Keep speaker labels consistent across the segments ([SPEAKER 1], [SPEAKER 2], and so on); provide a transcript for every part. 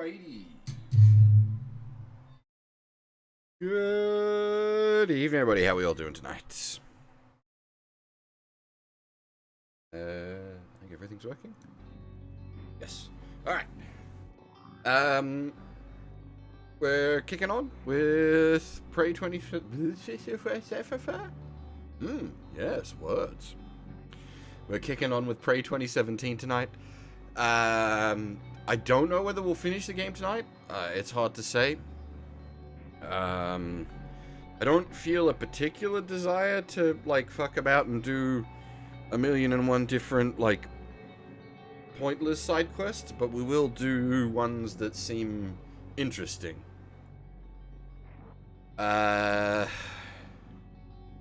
[SPEAKER 1] Alrighty. Good evening, everybody. How we all doing tonight? I think everything's working. Yes. All right. We're kicking on with Prey 20. Yes, words. We're kicking on with Prey 2017 tonight. I don't know whether we'll finish the game tonight. It's hard to say. I don't feel a particular desire to, like, fuck about and do 1,000,001 different, like, pointless side quests, but we will do ones that seem interesting.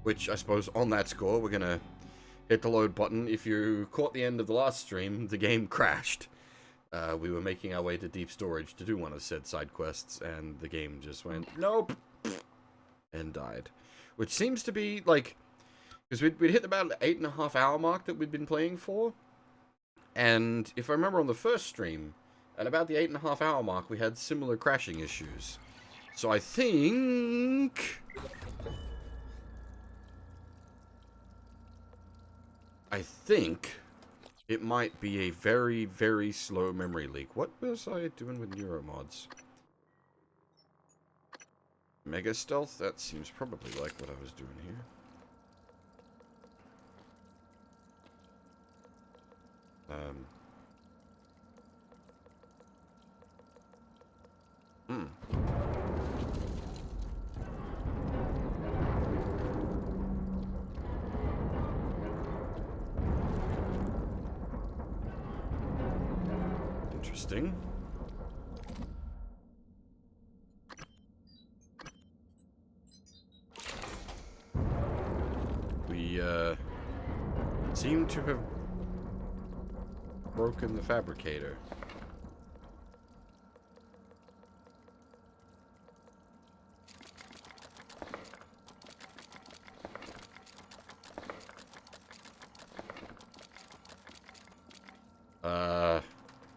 [SPEAKER 1] Which, I suppose, on that score, we're gonna hit the load button. If you caught the end of the last stream, the game crashed. We were making our way to deep storage to do one of said side quests, and the game just went, nope, and died. Which seems to be, like, because we'd hit about the 8.5 hour mark that we'd been playing for, and if I remember on the first stream, at about the 8.5 hour mark, we had similar crashing issues. So I think it might be a very, very slow memory leak. What was I doing with neuromods? Mega stealth? That seems probably like what I was doing here. Interesting. We, seem to have broken the fabricator.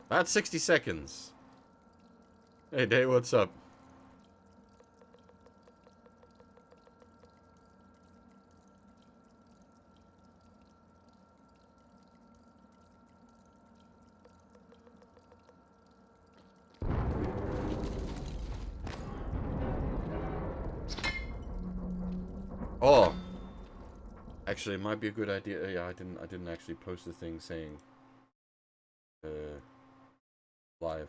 [SPEAKER 1] About 60 seconds. Hey, Day, what's up? Oh, actually, it might be a good idea. Yeah, I didn't actually post the thing saying live.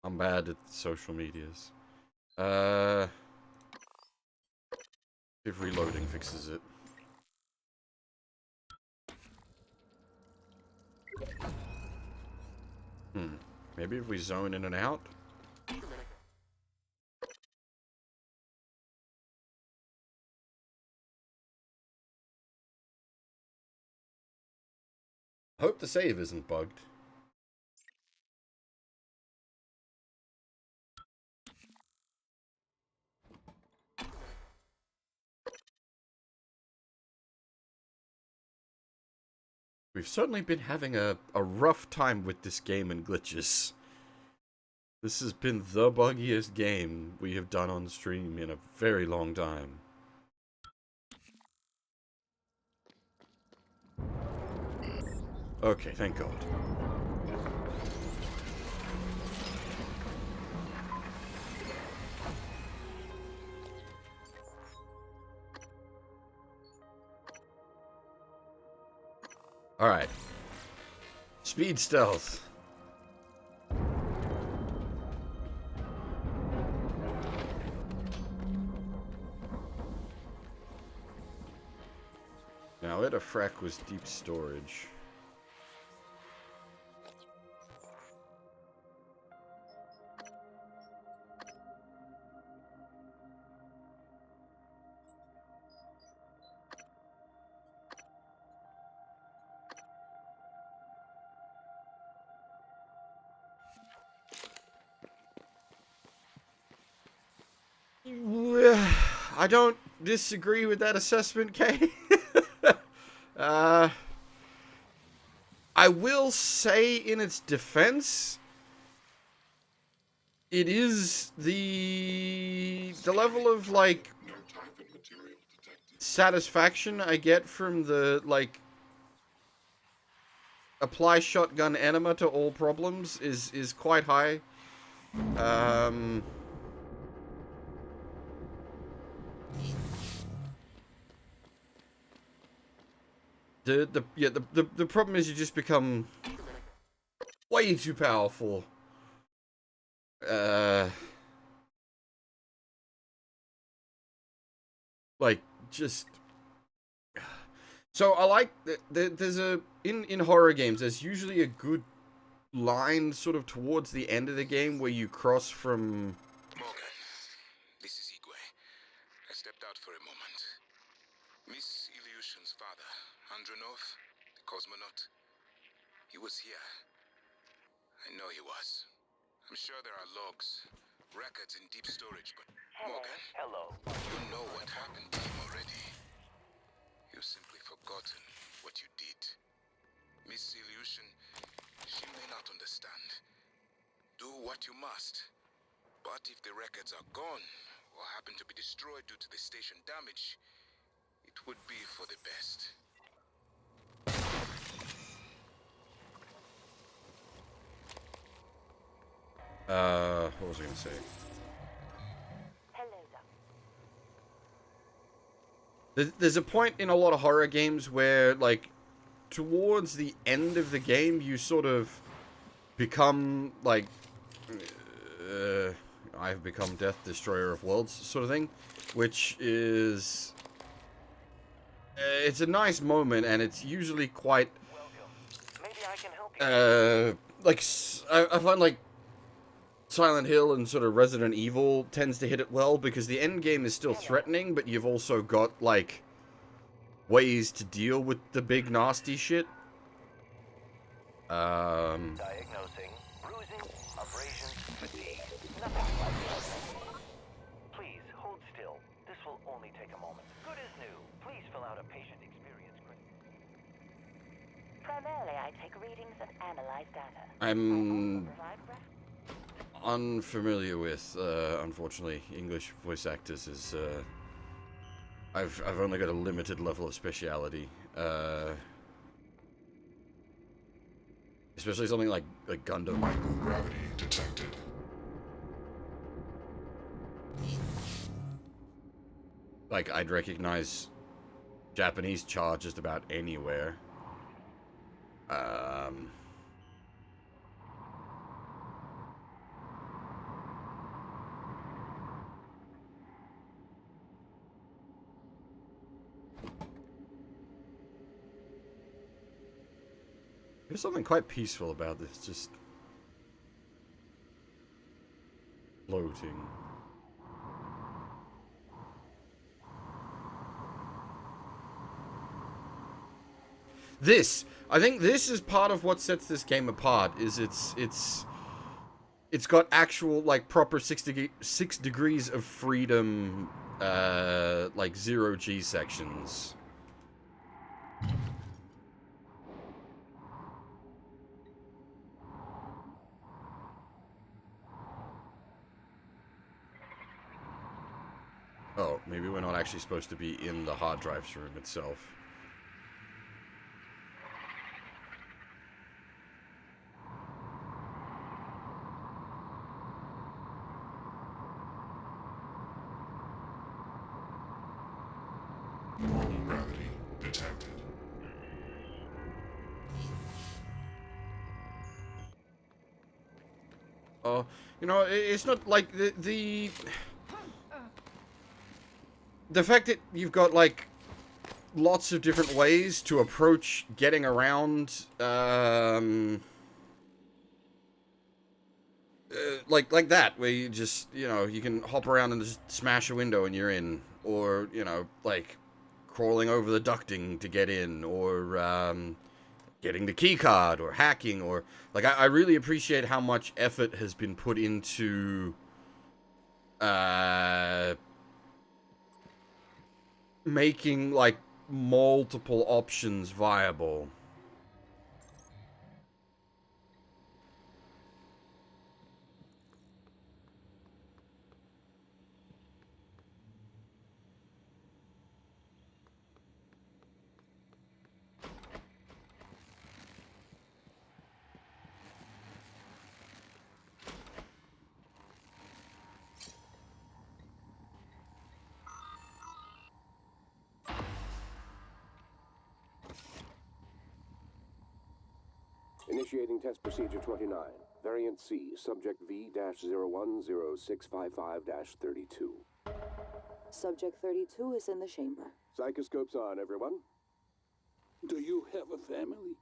[SPEAKER 1] I'm bad at social medias. If reloading fixes it. Maybe if we zone in and out? I hope the save isn't bugged. We've certainly been having a rough time with this game and glitches. This has been the buggiest game we have done on stream in a very long time. Okay, thank God. Alright. Speed stealth. Now, Itafrek was deep storage. I don't disagree with that assessment, Kay. I will say in its defense, it is the level of, like, satisfaction I get from the, like, apply shotgun enema to all problems is quite high. The problem is you just become way too powerful. Like, just... So I like there's a in horror games there's usually a good line sort of towards the end of the game where you cross from...
[SPEAKER 2] Morgan, this is Igwe. I stepped out for a moment. Miss Ilyushin's father, Andronov, the cosmonaut, he was here. I know he was. I'm sure there are logs, records in deep storage, but Morgan, you know what happened to him already. You've simply forgotten what you did. Miss Ilyushin, she may not understand. Do what you must. But if the records are gone, or happen to be destroyed due to the station damage, it would be for the best.
[SPEAKER 1] What was I gonna say? There's a point in a lot of horror games where, like, towards the end of the game, you sort of become, like, I've become Death Destroyer of Worlds sort of thing, which is... it's a nice moment, and it's usually quite...
[SPEAKER 3] Maybe I can help you.
[SPEAKER 1] Like, I find, like, Silent Hill and sort of Resident Evil tends to hit it well, because the end game is still threatening, but you've also got, like, ways to deal with the big nasty shit.
[SPEAKER 3] Diagnosing bruising, abrasion, fatigue. Nothing like that. Please hold still. This will only take a moment. Good as new. Please fill out a patient experience.
[SPEAKER 4] Primarily, I take readings and analyze data.
[SPEAKER 1] I'm unfamiliar with, unfortunately, English voice actors is, I've only got a limited level of speciality, especially something like Gundam.
[SPEAKER 2] Microgravity detected.
[SPEAKER 1] Like, I'd recognize Japanese char just about anywhere. There's something quite peaceful about this, just floating. I think this is part of what sets this game apart, is it's got actual, like, proper 6 degrees of freedom, like, 0G sections. Oh, maybe we're not actually supposed to be in the hard drives room itself.
[SPEAKER 2] Gravity detected.
[SPEAKER 1] Oh, you know, it's not like the fact that you've got, like, lots of different ways to approach getting around, like that, where you just, you know, you can hop around and just smash a window and you're in, or, you know, like, crawling over the ducting to get in, or, getting the key card, or hacking, or, like, I really appreciate how much effort has been put into, making like multiple options viable.
[SPEAKER 5] Initiating test procedure 29. Variant C, subject V-010655-32.
[SPEAKER 6] Subject 32 is in the chamber.
[SPEAKER 5] Psychoscopes on, everyone.
[SPEAKER 7] Do you have a family?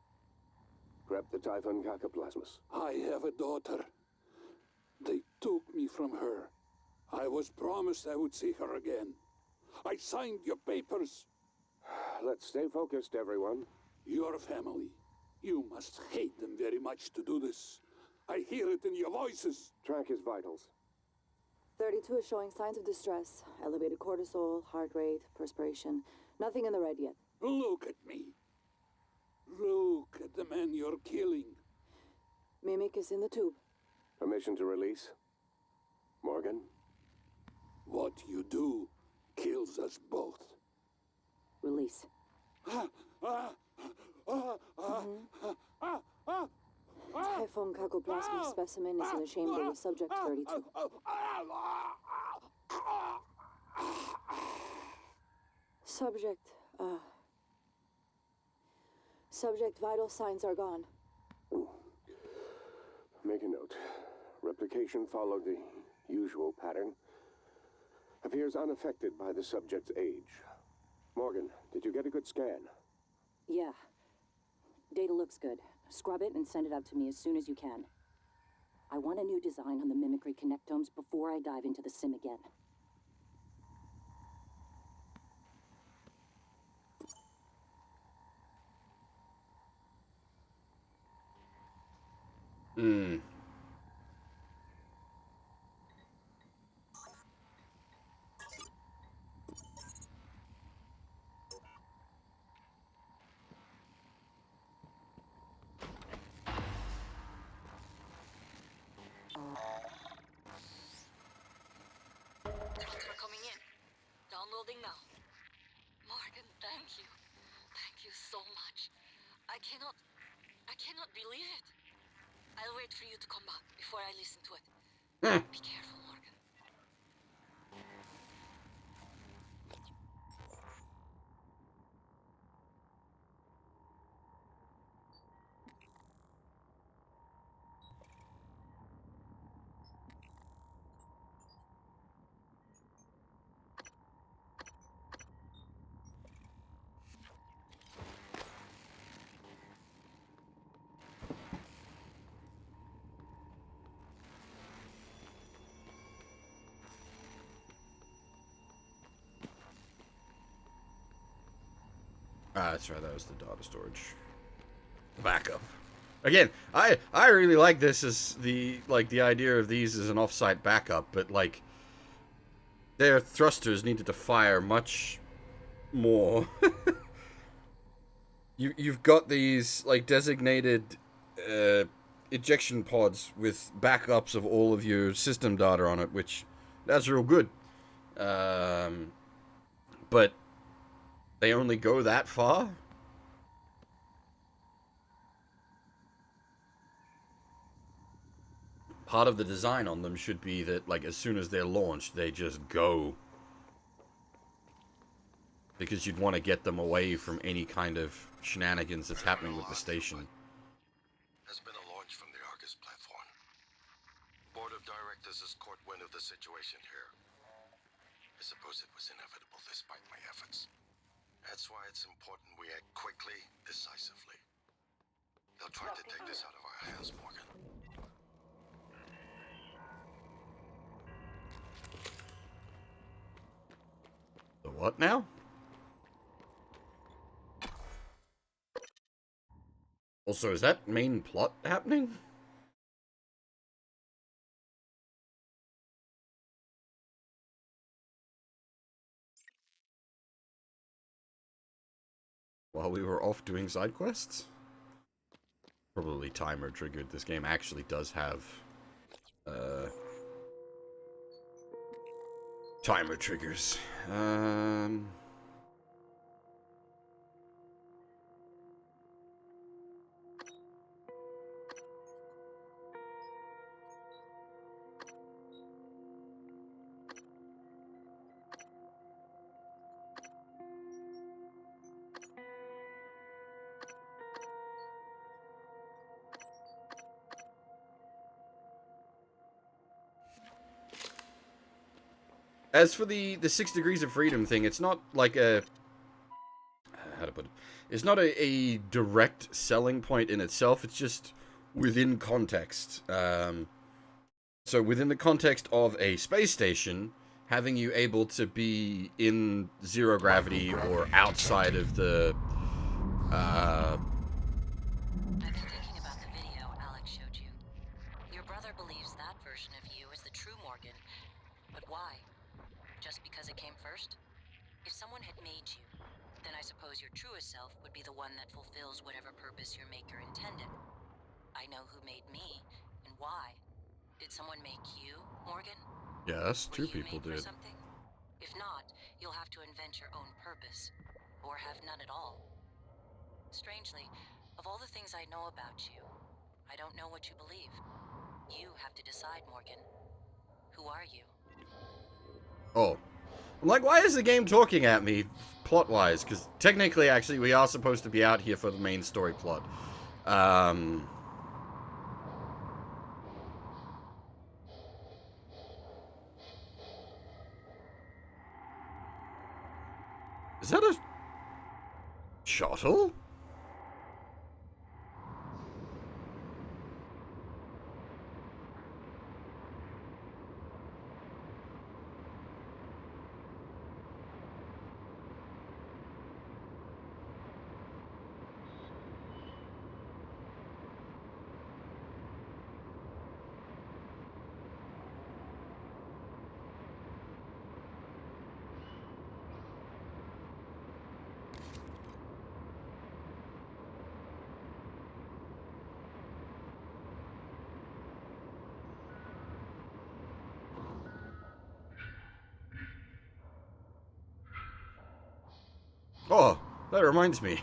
[SPEAKER 5] Prep the Typhon Cacoplasmus.
[SPEAKER 7] I have a daughter. They took me from her. I was promised I would see her again. I signed your papers.
[SPEAKER 5] Let's stay focused, everyone.
[SPEAKER 7] Your family. You must hate them very much to do this. I hear it in your voices.
[SPEAKER 5] Track his vitals.
[SPEAKER 6] 32 is showing signs of distress. Elevated cortisol, heart rate, perspiration. Nothing in the red yet.
[SPEAKER 7] Look at me. Look at the man you're killing.
[SPEAKER 6] Mimic is in the tube.
[SPEAKER 5] Permission to release. Morgan?
[SPEAKER 7] What you do kills us both.
[SPEAKER 6] Release. Typhon Cacoplasma specimen is in the chamber with subject 32. Subject vital signs are gone.
[SPEAKER 5] Make a note. Replication followed the usual pattern. Appears unaffected by the subject's age. Morgan, did you get a good scan?
[SPEAKER 8] Yeah. Data looks good. Scrub it and send it out to me as soon as you can. I want a new design on the mimicry connectomes before I dive into the sim again.
[SPEAKER 9] Thanks for coming in. Downloading now. Morgan, thank you. Thank you so much. I cannot believe it. I'll wait for you to come back before I listen to it. Be careful, Morgan.
[SPEAKER 1] Ah, that's right. That was the data storage. Backup. Again, I really like this as the idea of these as an offsite backup, but like their thrusters needed to fire much more. You've got these like designated ejection pods with backups of all of your system data on it, which that's real good. But they only go that far? Part of the design on them should be that, like, as soon as they're launched, they just go. Because you'd want to get them away from any kind of shenanigans that's happening with the station.
[SPEAKER 10] Has been a launch from the Argus platform. Board of Directors has caught wind of the situation here. I suppose it was inevitable despite my efforts. That's why it's important we act quickly, decisively. They'll try to take this out of our hands, Morgan.
[SPEAKER 1] The what now? Also, is that main plot happening? while we were off doing side quests. Probably timer triggered. This game actually does have timer triggers. As for the 6 degrees of freedom thing, it's not like a... how to put it? It's not a direct selling point in itself, it's just within context. So within the context of a space station, having you able to be in zero gravity or outside of the...
[SPEAKER 8] I've been thinking about the video Alex showed you. Your brother believes that version of you is the true Morgan. But why? Just because it came first? If someone had made you, then I suppose your truest self would be the one that fulfills whatever purpose your maker intended. I know who made me, and why. Did someone make you, Morgan?
[SPEAKER 1] Yes,
[SPEAKER 8] Were
[SPEAKER 1] 2
[SPEAKER 8] you
[SPEAKER 1] people
[SPEAKER 8] made for
[SPEAKER 1] did.
[SPEAKER 8] something? If not, you'll have to invent your own purpose. Or have none at all. Strangely, of all the things I know about you, I don't know what you believe. You have to decide, Morgan. Who are you?
[SPEAKER 1] Oh. I'm like, why is the game talking at me, plot-wise? Because technically, actually, we are supposed to be out here for the main story plot. Is that a... shuttle? Oh, that reminds me.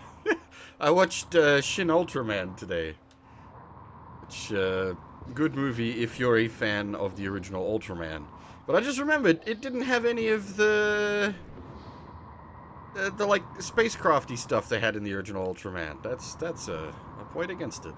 [SPEAKER 1] I watched Shin Ultraman today. Which, good movie if you're a fan of the original Ultraman. But I just remembered, it didn't have any of the like, spacecrafty stuff they had in the original Ultraman. That's a point against it.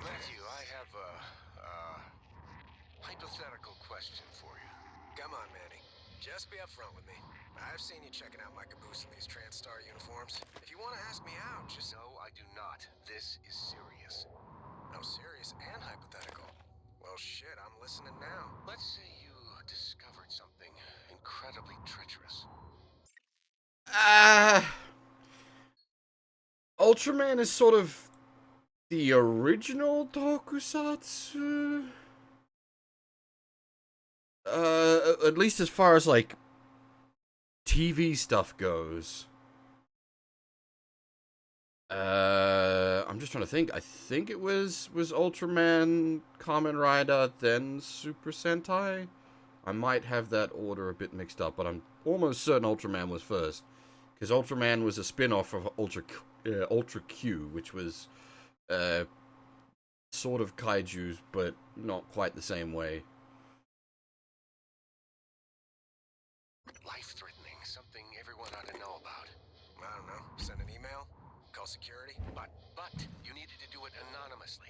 [SPEAKER 10] Matthew, I have a hypothetical question for you.
[SPEAKER 11] Come on, Manny. Just be upfront with me. I've seen you checking out my caboose in these TranStar uniforms. If you want to ask me out, just...
[SPEAKER 10] No, I do not. This is serious.
[SPEAKER 11] Oh, serious and hypothetical. Well, shit, I'm listening now.
[SPEAKER 10] Let's say you discovered something incredibly treacherous.
[SPEAKER 1] Ultraman is sort of the original tokusatsu. At least as far as, like, TV stuff goes. I'm just trying to think. I think it was Ultraman, Kamen Rider, then Super Sentai. I might have that order a bit mixed up, but I'm almost certain Ultraman was first. Because Ultraman was a spin-off of Ultra Q, which was sort of kaijus, but not quite the same way.
[SPEAKER 10] Life-threatening, something everyone ought to know about.
[SPEAKER 11] I don't know. Send an email? Call security?
[SPEAKER 10] But you needed to do it anonymously.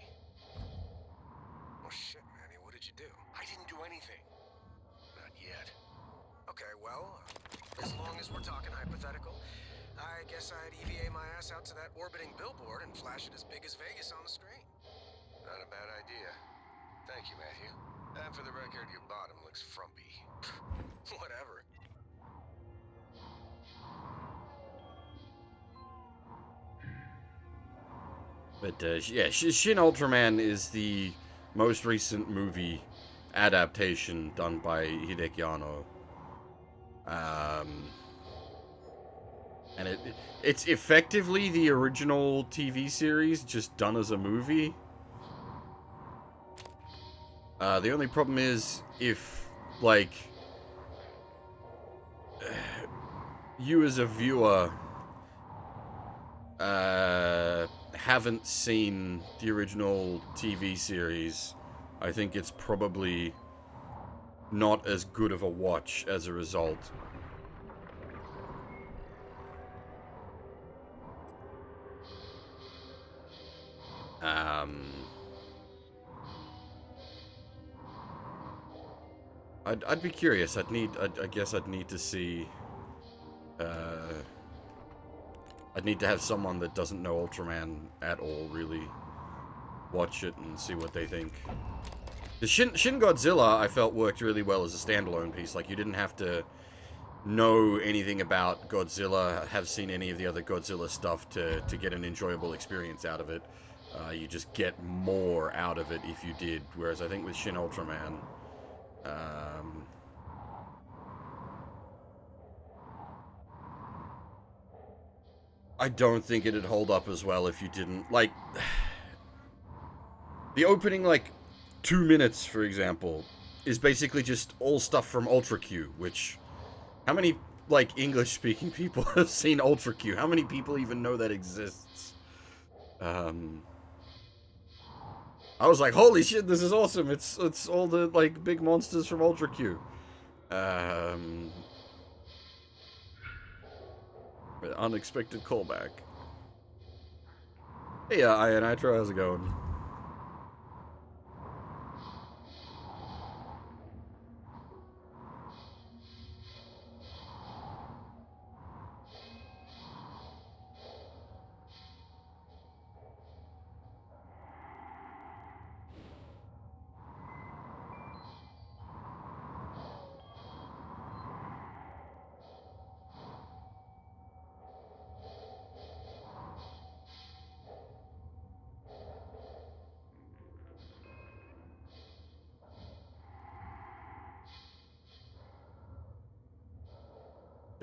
[SPEAKER 11] Well, shit, Manny, what did you do?
[SPEAKER 10] I didn't do anything. Not yet.
[SPEAKER 11] Okay, well, as long as we're talking hypothetical, I guess I'd EVA my ass out to that orbiting billboard and flash it as big as Vegas on the screen.
[SPEAKER 10] Not a bad idea. Thank you, Matthew.
[SPEAKER 11] And for the record, your bottom looks frumpy. Whatever.
[SPEAKER 1] But yeah, Shin Ultraman is the most recent movie adaptation done by Hideki Anno. And it's effectively the original TV series, just done as a movie. The only problem is, if, like, you as a viewer haven't seen the original TV series, I think it's probably not as good of a watch as a result. I'd be curious. I guess I'd need to see. I'd need to have someone that doesn't know Ultraman at all really watch it and see what they think. The Shin Godzilla, I felt, worked really well as a standalone piece. Like, you didn't have to know anything about Godzilla, have seen any of the other Godzilla stuff to get an enjoyable experience out of it. You just get more out of it if you did. Whereas I think with Shin Ultraman, I don't think it'd hold up as well if you didn't. Like, the opening, like, 2 minutes, for example, is basically just all stuff from Ultra Q, which, how many, like, English-speaking people have seen Ultra Q? How many people even know that exists? I was like, holy shit, this is awesome. It's all the, like, big monsters from Ultra Q. Unexpected callback. Hey, Ian Nitro, how's it going?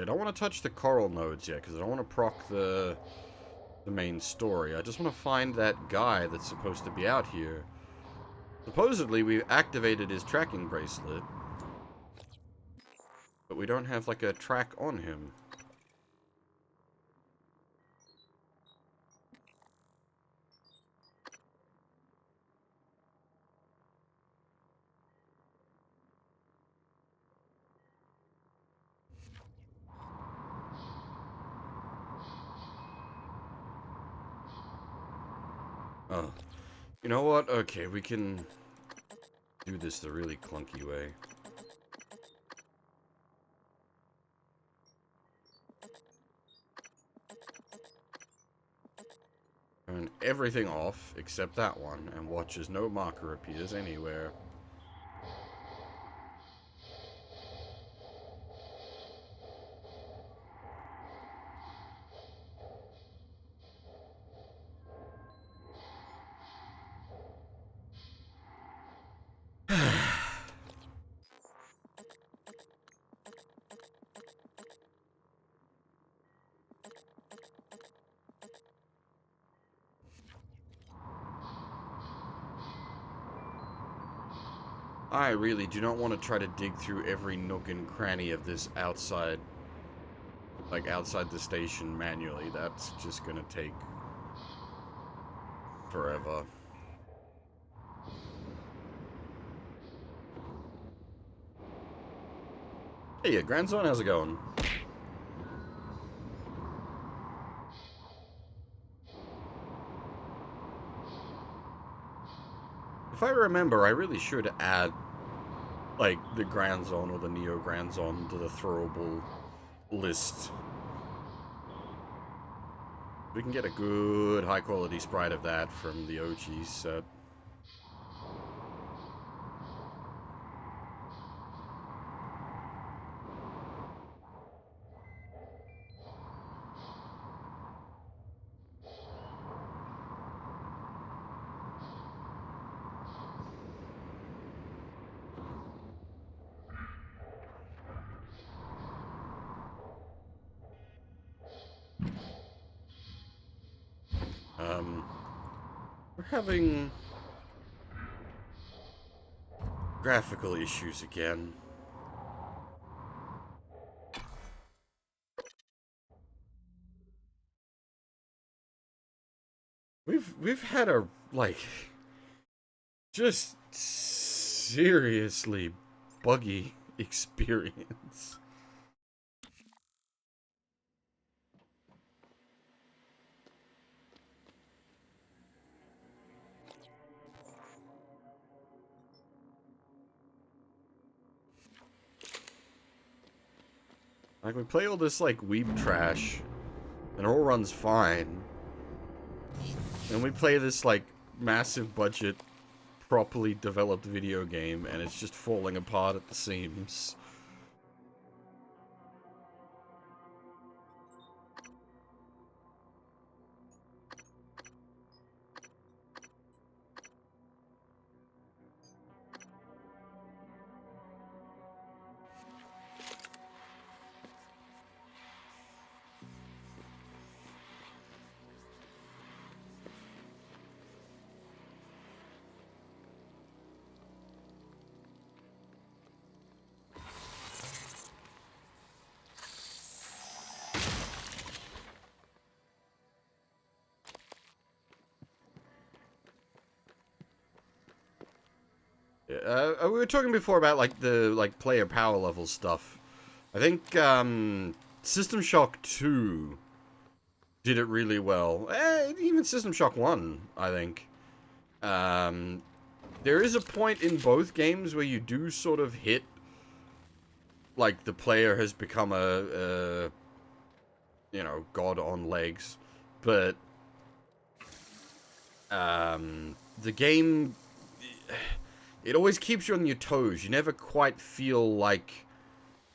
[SPEAKER 1] I don't want to touch the coral nodes yet, because I don't want to proc the main story. I just want to find that guy that's supposed to be out here. Supposedly, we've activated his tracking bracelet, but we don't have, like, a track on him. Oh. You know what? Okay, we can do this the really clunky way. Turn everything off except that one, and watch as no marker appears anywhere. I really do not want to try to dig through every nook and cranny of this outside, like, outside the station manually. That's just gonna take forever. Hey, grandson, how's it going? If I remember, I really should add, like, the Grand Zone or the Neo Grand Zone to the throwable list. We can get a good high-quality sprite of that from the OG set. having graphical issues again. We've had a, like, just seriously buggy experience. Like, we play all this, like, weeb trash, and it all runs fine. And we play this, like, massive budget, properly developed video game, and it's just falling apart at the seams. We were talking before about, like, the, like, player power level stuff. I think, System Shock 2 did it really well. Even System Shock 1, I think. There is a point in both games where you do sort of hit, like, the player has become a you know, god on legs. But, the game, it always keeps you on your toes. You never quite feel like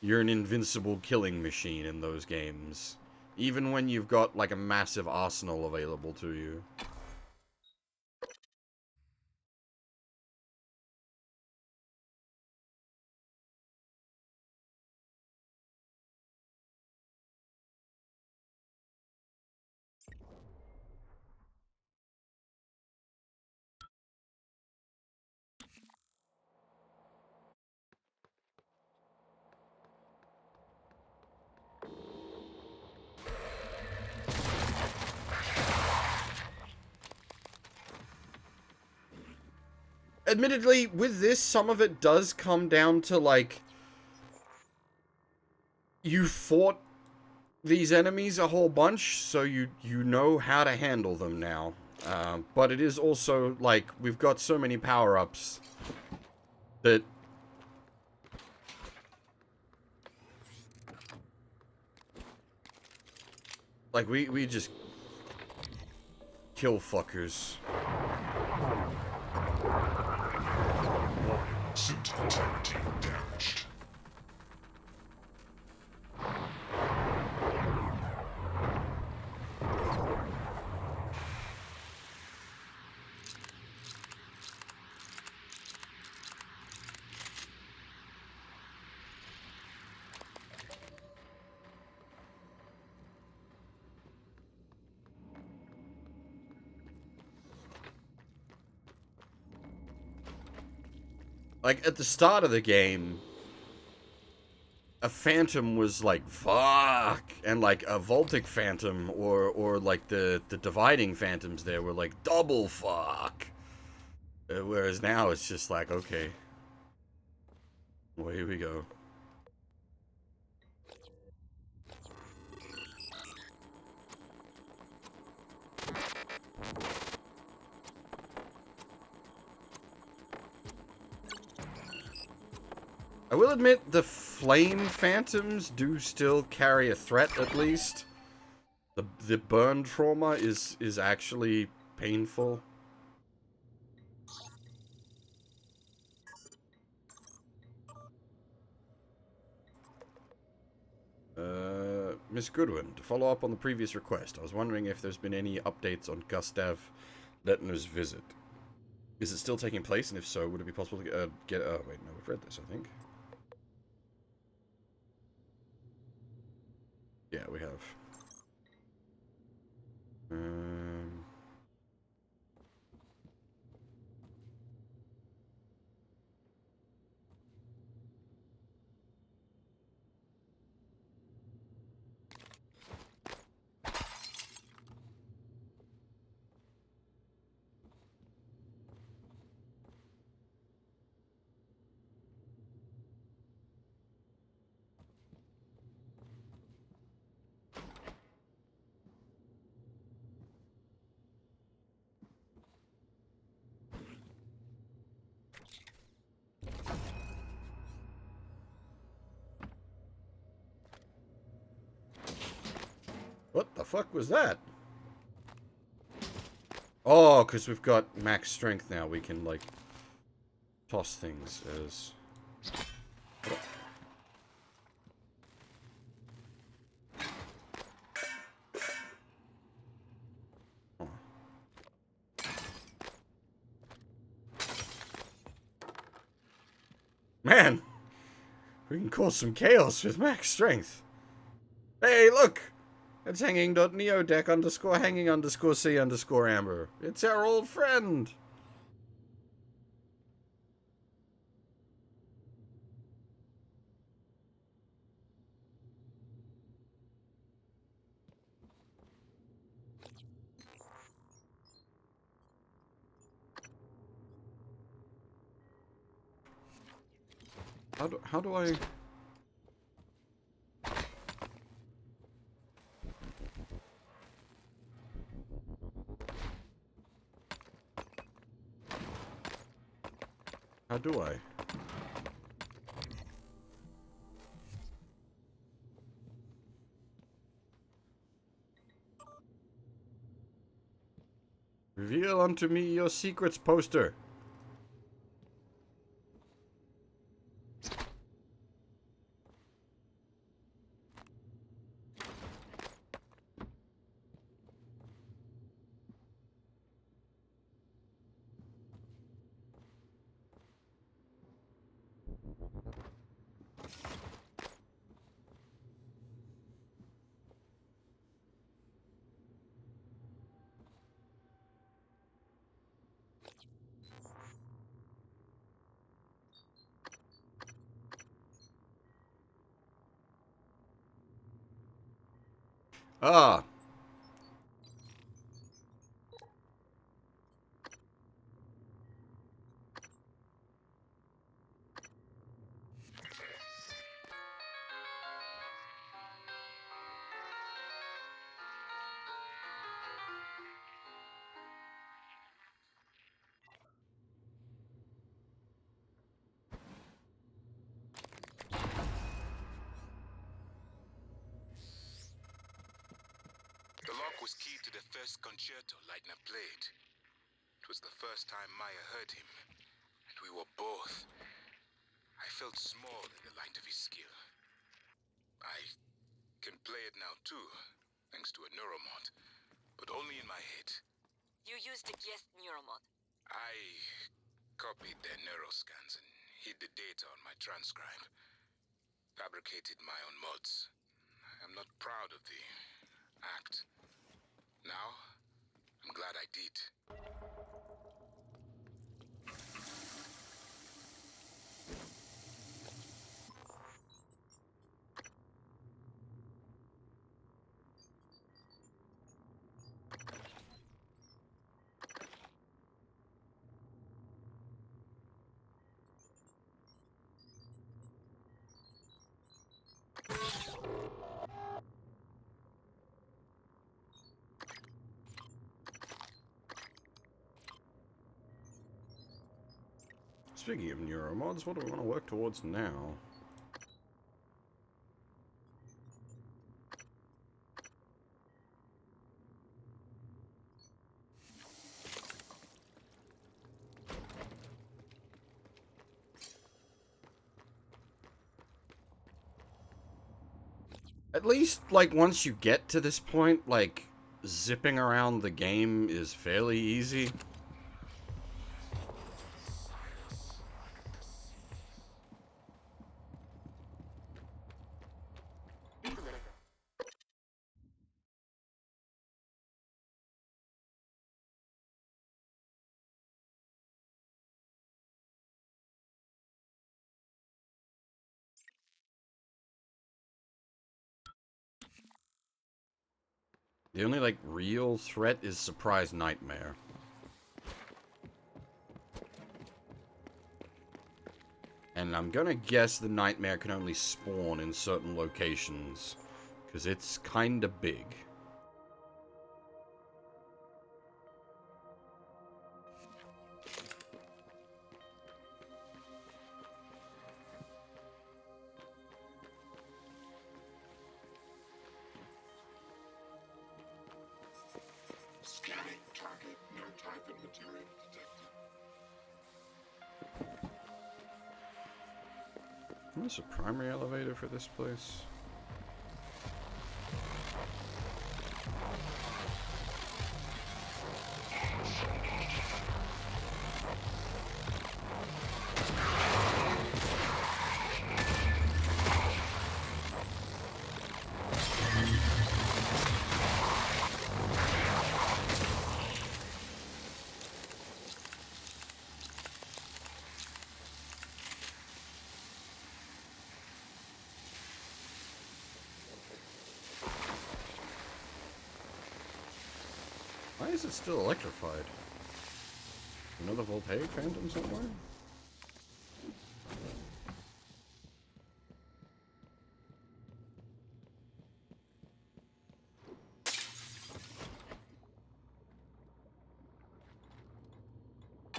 [SPEAKER 1] you're an invincible killing machine in those games. Even when you've got, like, a massive arsenal available to you. Admittedly, with this, some of it does come down to, like, you fought these enemies a whole bunch, so you know how to handle them now. But it is also, like, we've got so many power-ups that... Like, we just kill fuckers.
[SPEAKER 12] Sentinel integrity damaged.
[SPEAKER 1] Like, at the start of the game, a phantom was like, fuck, and like a Voltic phantom, or like the dividing phantoms there were like, double fuck. Whereas now it's just like, okay. Well, here we go. I will admit, the flame phantoms do still carry a threat, at least. The burn trauma is actually painful. Miss Goodwin, to follow up on the previous request, I was wondering if there's been any updates on Gustav Lettner's visit. Is it still taking place, and if so, would it be possible to get... Oh, wait, no, we've read this, I think. Yeah, we have. What the fuck was that? Oh, because we've got max strength now. We can, like, toss things as... Oh. Man! We can cause some chaos with max strength. Hey, look! It's hanging.neodeck underscore hanging underscore C underscore amber. It's our old friend! How do I... How do I? Reveal unto me your secrets, poster. Ah.
[SPEAKER 2] The lock was key to the first concerto Leitner played. It was the first time Maya heard him, and we were both. I felt small in the light of his skill. I can play it now too, thanks to a neuromod, but only in my head.
[SPEAKER 9] You used a guest neuromod.
[SPEAKER 2] I copied their neuroscans and hid the data on my transcribe. Fabricated my own mods. I'm not proud of the act. Now, I'm glad I did.
[SPEAKER 1] Speaking of neuromods, what do we want to work towards now? At least, like, once you get to this point, like, zipping around the game is fairly easy. The only, like, real threat is Surprise Nightmare. And I'm gonna guess the Nightmare can only spawn in certain locations, because it's kinda big. Is this a primary elevator for this place? Why is it still electrified? Another voltaic phantom somewhere?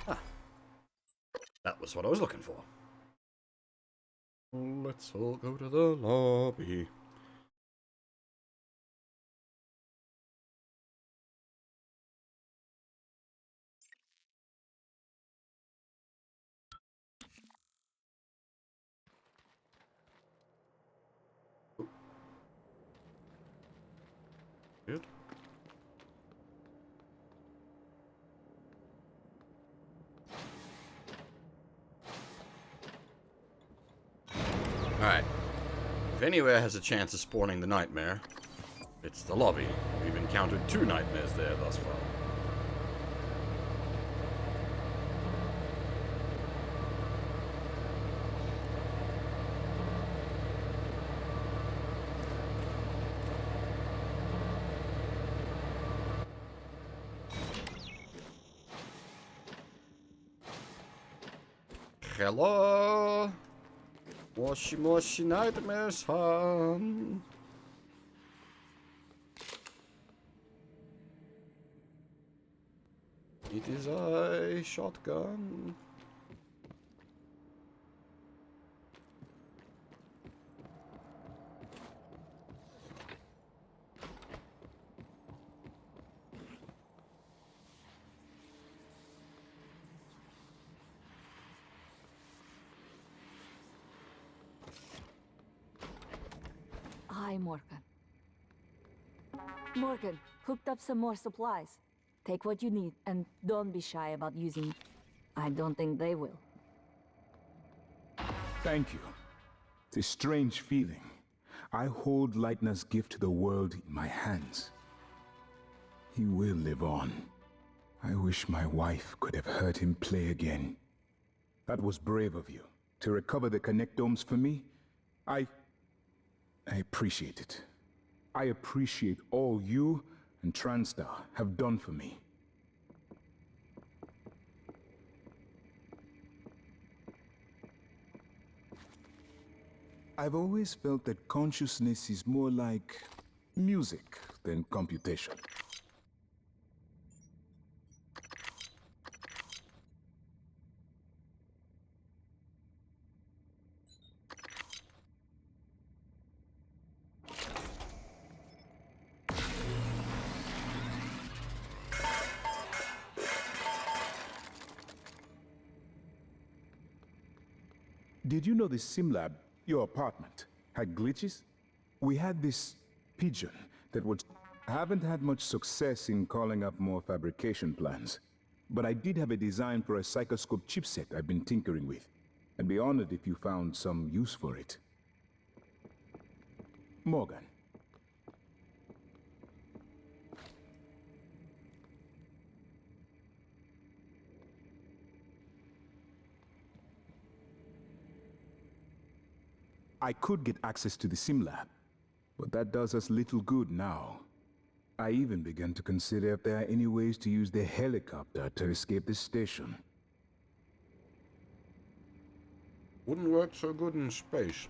[SPEAKER 1] Ah. That was what I was looking for. Let's all go to the lobby. Good. Alright. If anywhere has a chance of spawning the nightmare, it's the lobby. We've encountered 2 nightmares there thus far. Hello? Moshi Moshi Nightmare-san. It is I, Shotgun.
[SPEAKER 13] Hi, Morgan. Morgan, hooked up some more supplies. Take what you need, and don't be shy about using... I don't think they will.
[SPEAKER 14] Thank you. It's a strange feeling. I hold Leitner's gift to the world in my hands. He will live on. I wish my wife could have heard him play again. That was brave of you. To recover the connectomes for me, I appreciate it. I appreciate all you and TranStar have done for me. I've always felt that consciousness is more like music than computation. Did you know the SimLab, your apartment, had glitches? We had this pigeon that would... I haven't had much success in calling up more fabrication plans, but I did have a design for a psychoscope chipset I've been tinkering with. I'd be honored if you found some use for it. Morgan. I could get access to the SimLab, but that does us little good now. I even began to consider if there are any ways to use the helicopter to escape the station.
[SPEAKER 1] Wouldn't work so good in space.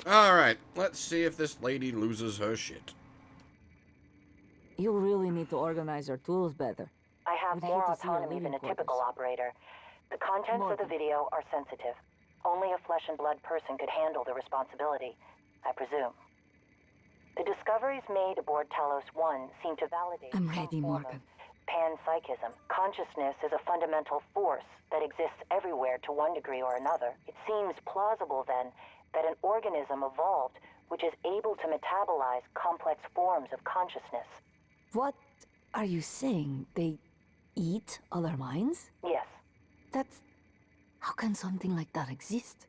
[SPEAKER 1] Alright, let's see if this lady loses her shit.
[SPEAKER 13] You really need to organize your tools better.
[SPEAKER 4] I have
[SPEAKER 13] Would
[SPEAKER 4] more
[SPEAKER 13] hate to see your
[SPEAKER 4] autonomy than
[SPEAKER 13] living
[SPEAKER 4] a typical
[SPEAKER 13] quarters.
[SPEAKER 4] operator. The contents of the video are sensitive. Only a flesh and blood person could handle the responsibility, I presume. The discoveries made aboard Talos 1 seem to validate
[SPEAKER 13] I'm
[SPEAKER 4] some
[SPEAKER 13] ready,
[SPEAKER 4] form
[SPEAKER 13] Morgan.
[SPEAKER 4] of panpsychism. Consciousness is a fundamental force that exists everywhere to one degree or another. It seems plausible, then, that an organism evolved which is able to metabolize complex forms of consciousness.
[SPEAKER 13] What are you saying? They eat other minds?
[SPEAKER 4] Yes.
[SPEAKER 13] That's... How can something like that exist?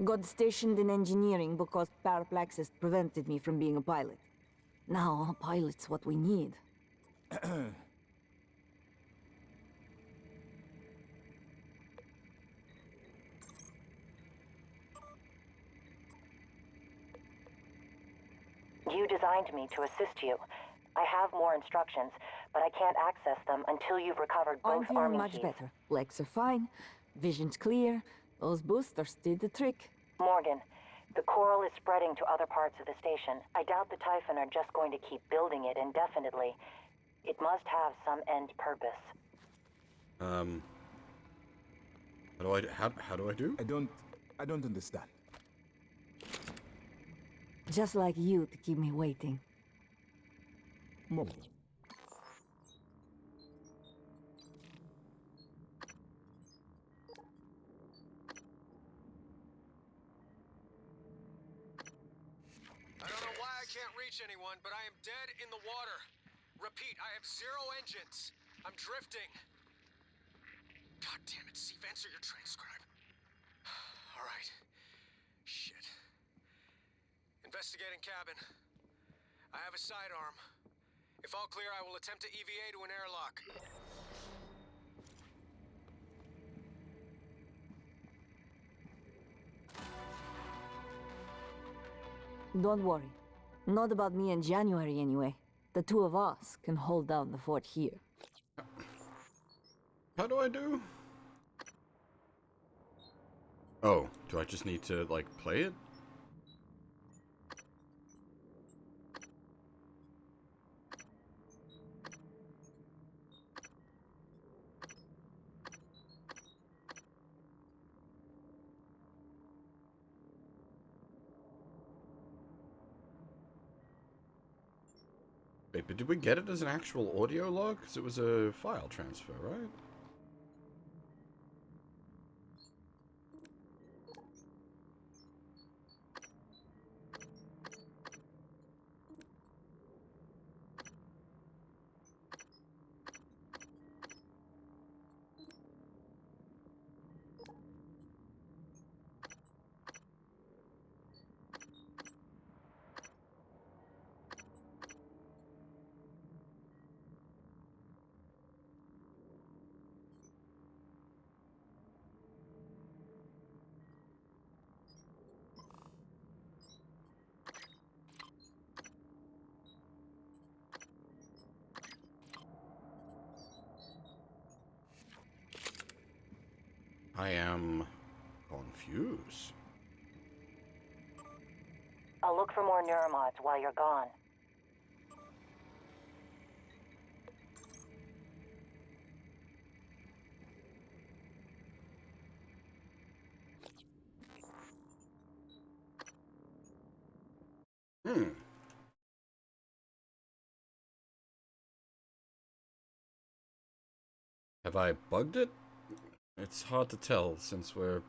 [SPEAKER 13] Got stationed in engineering because paraplaxis prevented me from being a pilot. Now, a pilot's what we need.
[SPEAKER 4] You designed me to assist you. I have more instructions, but I can't access them until you've recovered
[SPEAKER 13] I'm
[SPEAKER 4] both
[SPEAKER 13] feeling
[SPEAKER 4] arming
[SPEAKER 13] much
[SPEAKER 4] keys.
[SPEAKER 13] better. Legs are fine. Vision's clear. Those boosters did the trick.
[SPEAKER 4] Morgan, the coral is spreading to other parts of the station. I doubt the Typhon are just going to keep building it indefinitely. It must have some end purpose.
[SPEAKER 1] How do I do?
[SPEAKER 14] I don't understand.
[SPEAKER 13] Just like you to keep me waiting.
[SPEAKER 14] More.
[SPEAKER 11] I don't know why I can't reach anyone, but I am dead in the water. Repeat, I have 0 engines. I'm drifting. God damn it, Steve, answer your transcribe. All right. Shit. Investigating cabin. I have a sidearm. If all clear, I will attempt to EVA to an airlock.
[SPEAKER 13] Don't worry. Not about me in January, anyway. The two of us can hold down the fort here.
[SPEAKER 1] How do I do? Oh, do I just need to, like, play it? Wait, but did we get it as an actual audio log? Because it was a file transfer, right? I am confused.
[SPEAKER 4] I'll look for more neuromods while you're gone.
[SPEAKER 1] Have I bugged it? It's hard to tell since we're...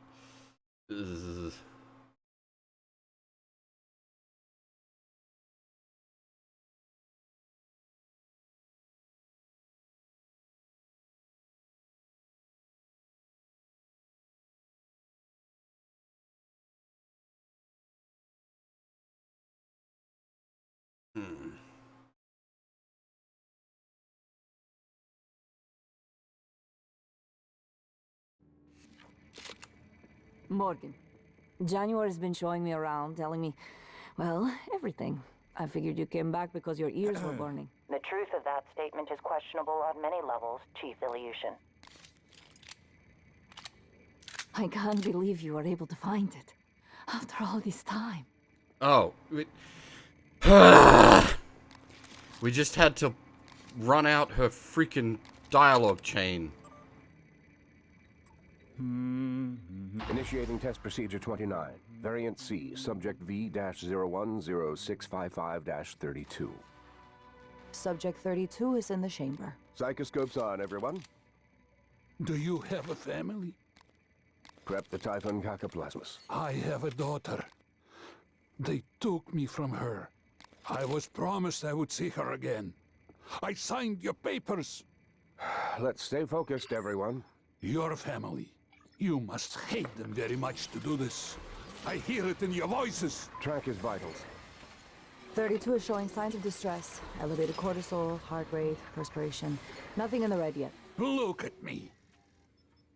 [SPEAKER 13] Morgan. January's been showing me around, telling me, well, everything. I figured you came back because your ears were burning.
[SPEAKER 4] The truth of that statement is questionable on many levels, Chief Ilyushin.
[SPEAKER 13] I can't believe you were able to find it. After all this time.
[SPEAKER 1] Oh. We just had to run out her freaking dialogue chain.
[SPEAKER 5] Initiating test procedure 29. Variant C, subject V-010655-32.
[SPEAKER 6] Subject 32 is in the chamber.
[SPEAKER 5] Psychoscopes on, everyone.
[SPEAKER 7] Do you have a family?
[SPEAKER 5] Prep the Typhon Cacoplasmus.
[SPEAKER 7] I have a daughter. They took me from her. I was promised I would see her again. I signed your papers.
[SPEAKER 5] Let's stay focused, everyone.
[SPEAKER 7] Your family. You must hate them very much to do this. I hear it in your voices.
[SPEAKER 5] Track his vitals.
[SPEAKER 6] 32 is showing signs of distress. Elevated cortisol, heart rate, perspiration. Nothing in the red yet.
[SPEAKER 7] Look at me.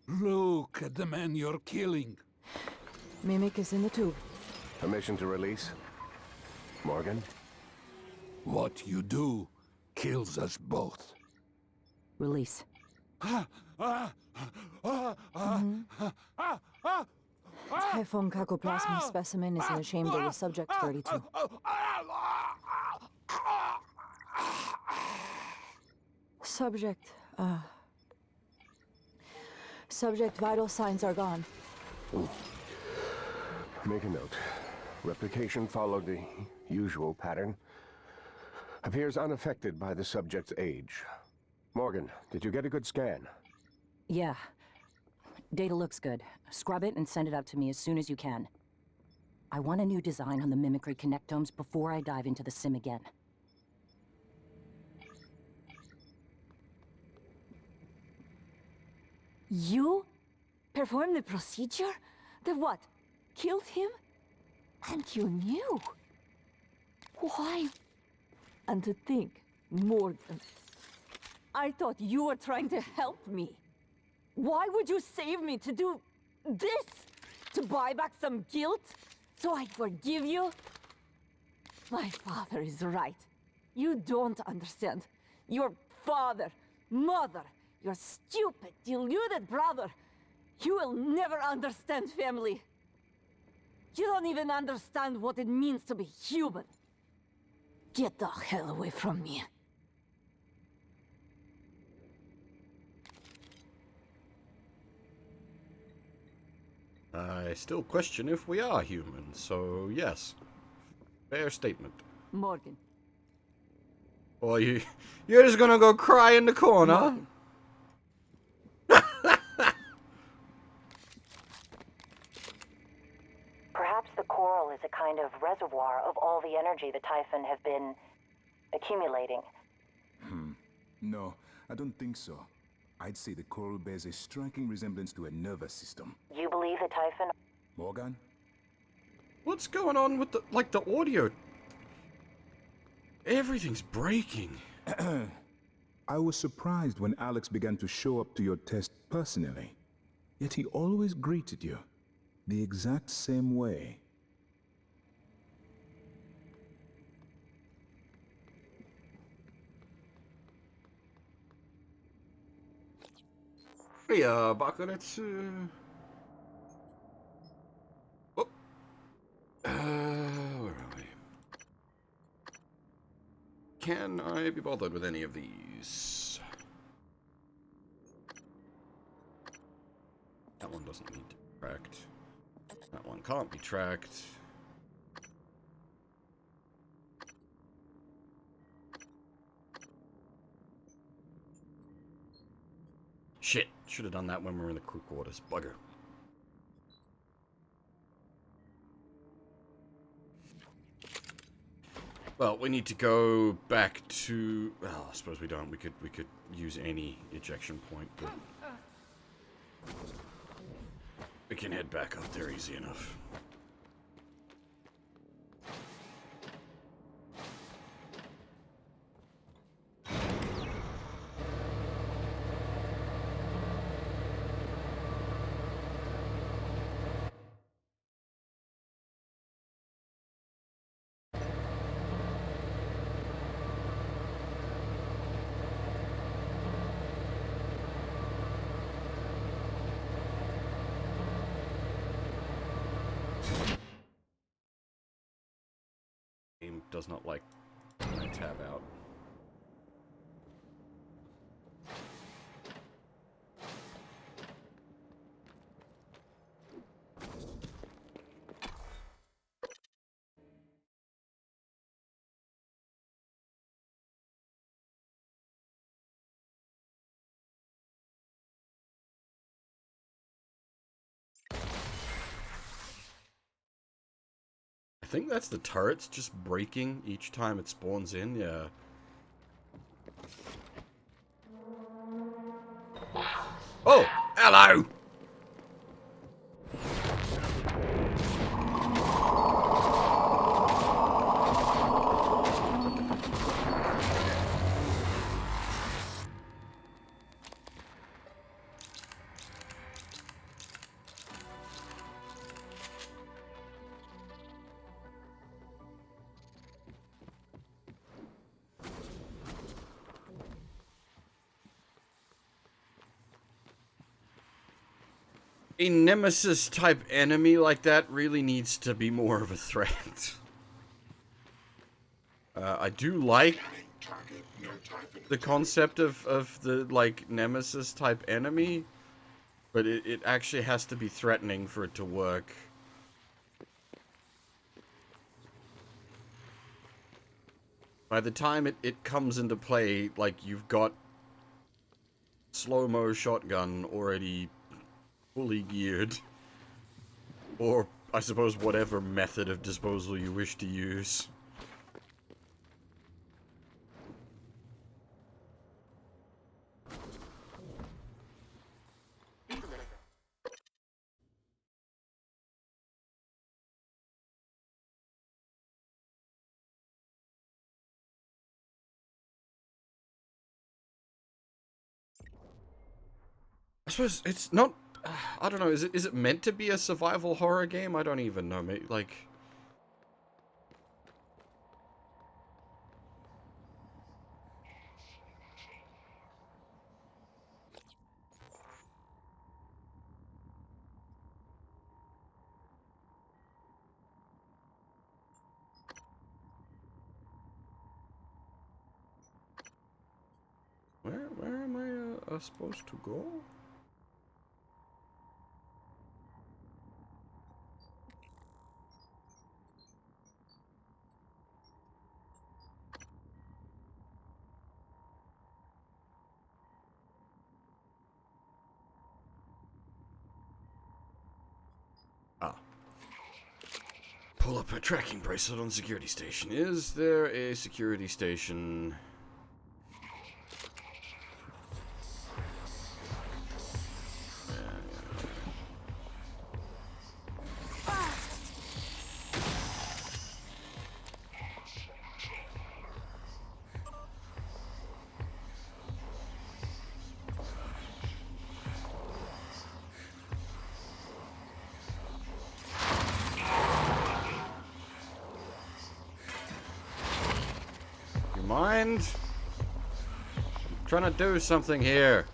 [SPEAKER 7] Look at the man you're killing.
[SPEAKER 6] Mimic is in the tube.
[SPEAKER 5] Permission to release? Morgan?
[SPEAKER 7] What you do kills us both.
[SPEAKER 13] Release.
[SPEAKER 6] Typhon Cacoplasma specimen is in the chamber with subject 32. Subject vital signs are gone.
[SPEAKER 5] Make a note. Replication followed the usual pattern. Appears unaffected by the subject's age. Morgan, did you get a good scan?
[SPEAKER 8] Yeah. Data looks good. Scrub it and send it up to me as soon as you can. I want a new design on the mimicry connectomes before I dive into the sim again.
[SPEAKER 13] You performed the procedure? The what? Killed him? And you knew? Why? And to think, Morgan, I thought you were trying to help me. Why would you save me to do this? To buy back some guilt? So I'd forgive you? My father is right. You don't understand. Your father, mother, your stupid, deluded brother. You will never understand family. You don't even understand what it means to be human. Get the hell away from me.
[SPEAKER 1] I still question if we are human, so yes. Fair statement.
[SPEAKER 13] Morgan.
[SPEAKER 1] Or you're just gonna go cry in the corner?
[SPEAKER 13] Morgan.
[SPEAKER 4] Perhaps the coral is a kind of reservoir of all the energy the Typhon have been accumulating.
[SPEAKER 14] No, I don't think so. I'd say the coral bears a striking resemblance to a nervous system.
[SPEAKER 4] You believe the Typhon?
[SPEAKER 14] Morgan?
[SPEAKER 1] What's going on with the audio? Everything's breaking.
[SPEAKER 14] I was surprised when Alex began to show up to your test personally. Yet he always greeted you the exact same way.
[SPEAKER 1] Ja, bakker, let's... Oh. Where are we? Can I be bothered with any of these? That one doesn't need to be tracked. That one can't be tracked. Shit, should have done that when we were in the crew quarters. Bugger. Well, we need to go back to... Well, I suppose we don't. We could use any ejection point, but... We can head back up there easy enough. Game does not like when I tab out. I think that's the turrets just breaking each time it spawns in, yeah. Oh, hello! A nemesis type enemy like that really needs to be more of a threat. I do like the concept of the, like, nemesis type enemy, but it actually has to be threatening for it to work. By the time it comes into play, like, you've got slow-mo shotgun already fully geared, or I suppose whatever method of disposal you wish to use. I suppose it's not. I don't know. Is it meant to be a survival horror game? I don't even know. Maybe, like. Where am I supposed to go? Ah. Pull up a tracking bracelet on security station. Is there a security station? Mind? I'm trying to do something here.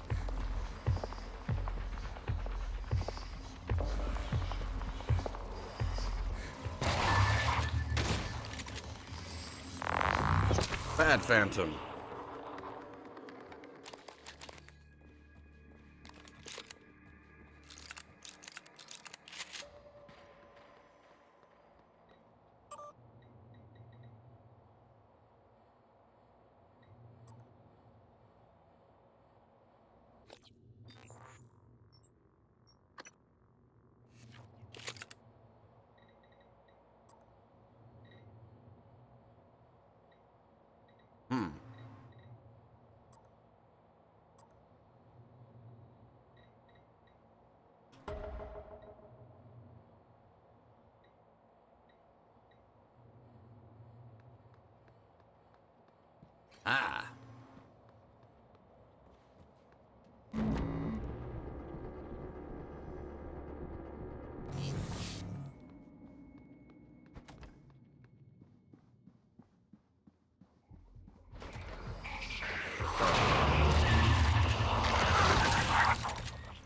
[SPEAKER 1] Bad Phantom. Ah.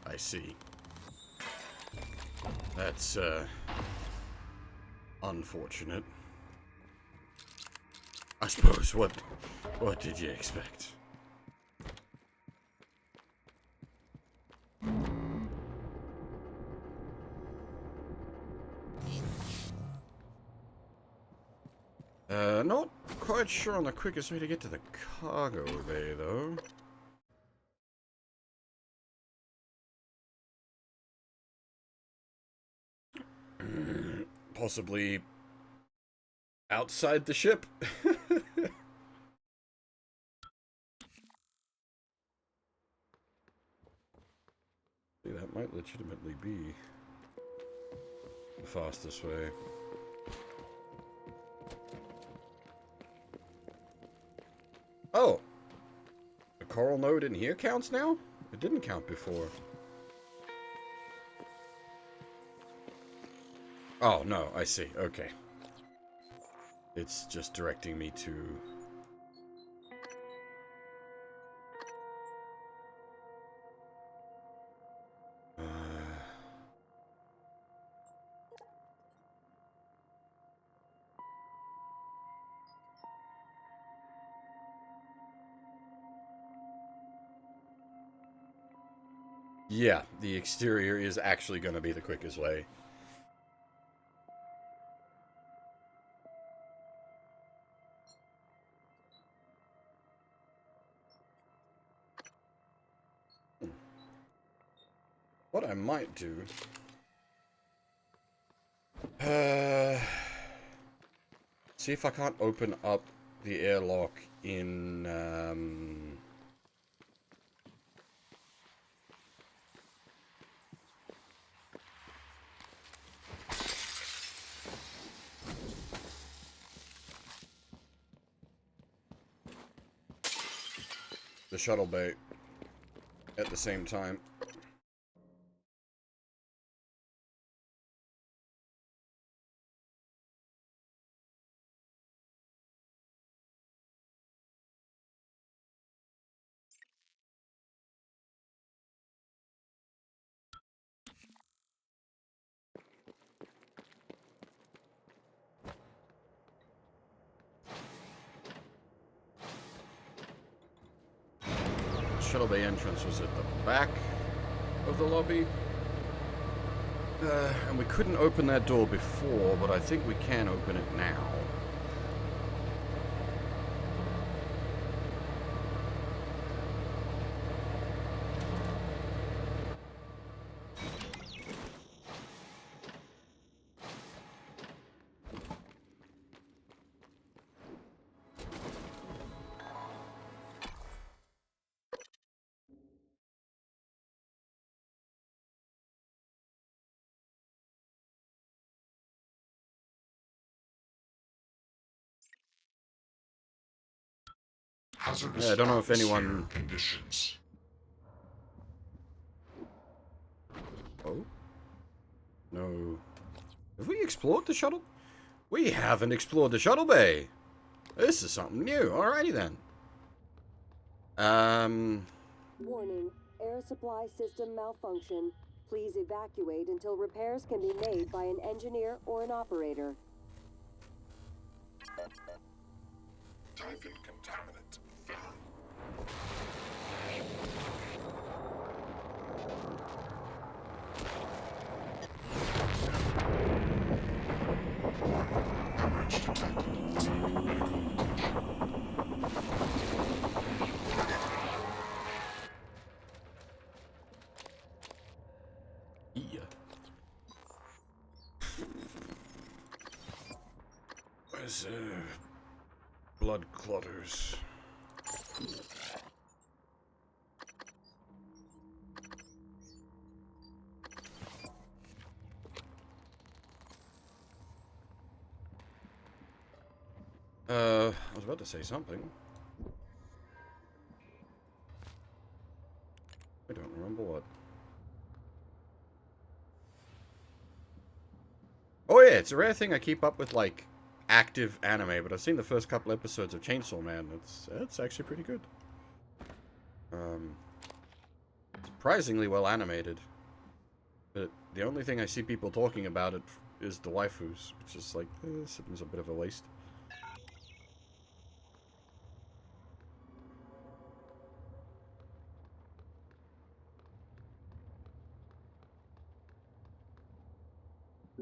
[SPEAKER 1] I see. That's, unfortunate. I suppose, what did you expect? Not quite sure on the quickest way to get to the cargo bay, though. Possibly outside the ship. See, that might legitimately be the fastest way. Oh! The coral node in here counts now? It didn't count before. Oh, no, I see. Okay. It's just directing me to... Yeah, the exterior is actually going to be the quickest way. What I might do... see if I can't open up the airlock in... the shuttle bay at the same time. Shuttle bay entrance was at the back of the lobby. And we couldn't open that door before, but I think we can open it now. Yeah, I don't know if anyone...
[SPEAKER 12] Conditions.
[SPEAKER 1] Oh? No. Have we explored the shuttle? We haven't explored the shuttle bay. This is something new. Alrighty then.
[SPEAKER 6] Warning. Air supply system malfunction. Please evacuate until repairs can be made by an engineer or an operator.
[SPEAKER 12] Diving contaminant found. Damage detected.
[SPEAKER 1] Yeah. Where's blood clutters? I was about to say something. I don't remember what. Oh yeah, it's a rare thing I keep up with, like, active anime, but I've seen the first couple episodes of Chainsaw Man. It's actually pretty good. Surprisingly well animated. But the only thing I see people talking about it is the waifus, which is like, seems a bit of a waste.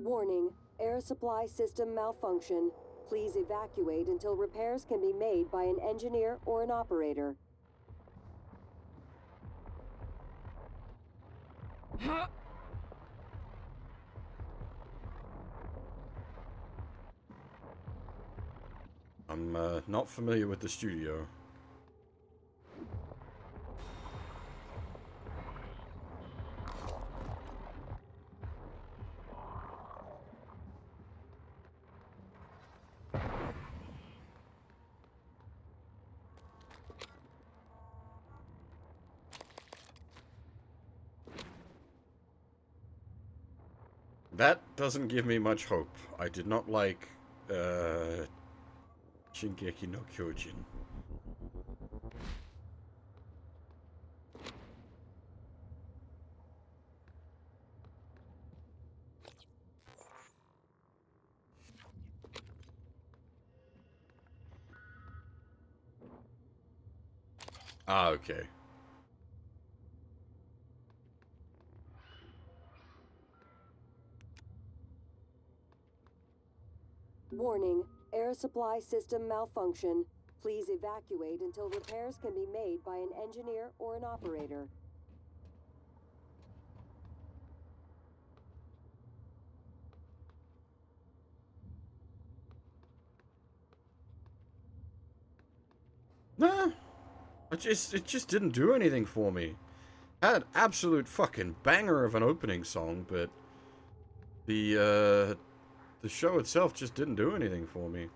[SPEAKER 6] Warning, air supply system malfunction. Please evacuate until repairs can be made by an engineer or an operator.
[SPEAKER 1] I'm not familiar with the studio. That doesn't give me much hope. I did not like Shingeki no Kyojin. Ah, okay.
[SPEAKER 6] Warning, air supply system malfunction. Please evacuate until repairs can be made by an engineer or an operator.
[SPEAKER 1] Nah, it just didn't do anything for me. Had an absolute fucking banger of an opening song, but the show itself just didn't do anything for me.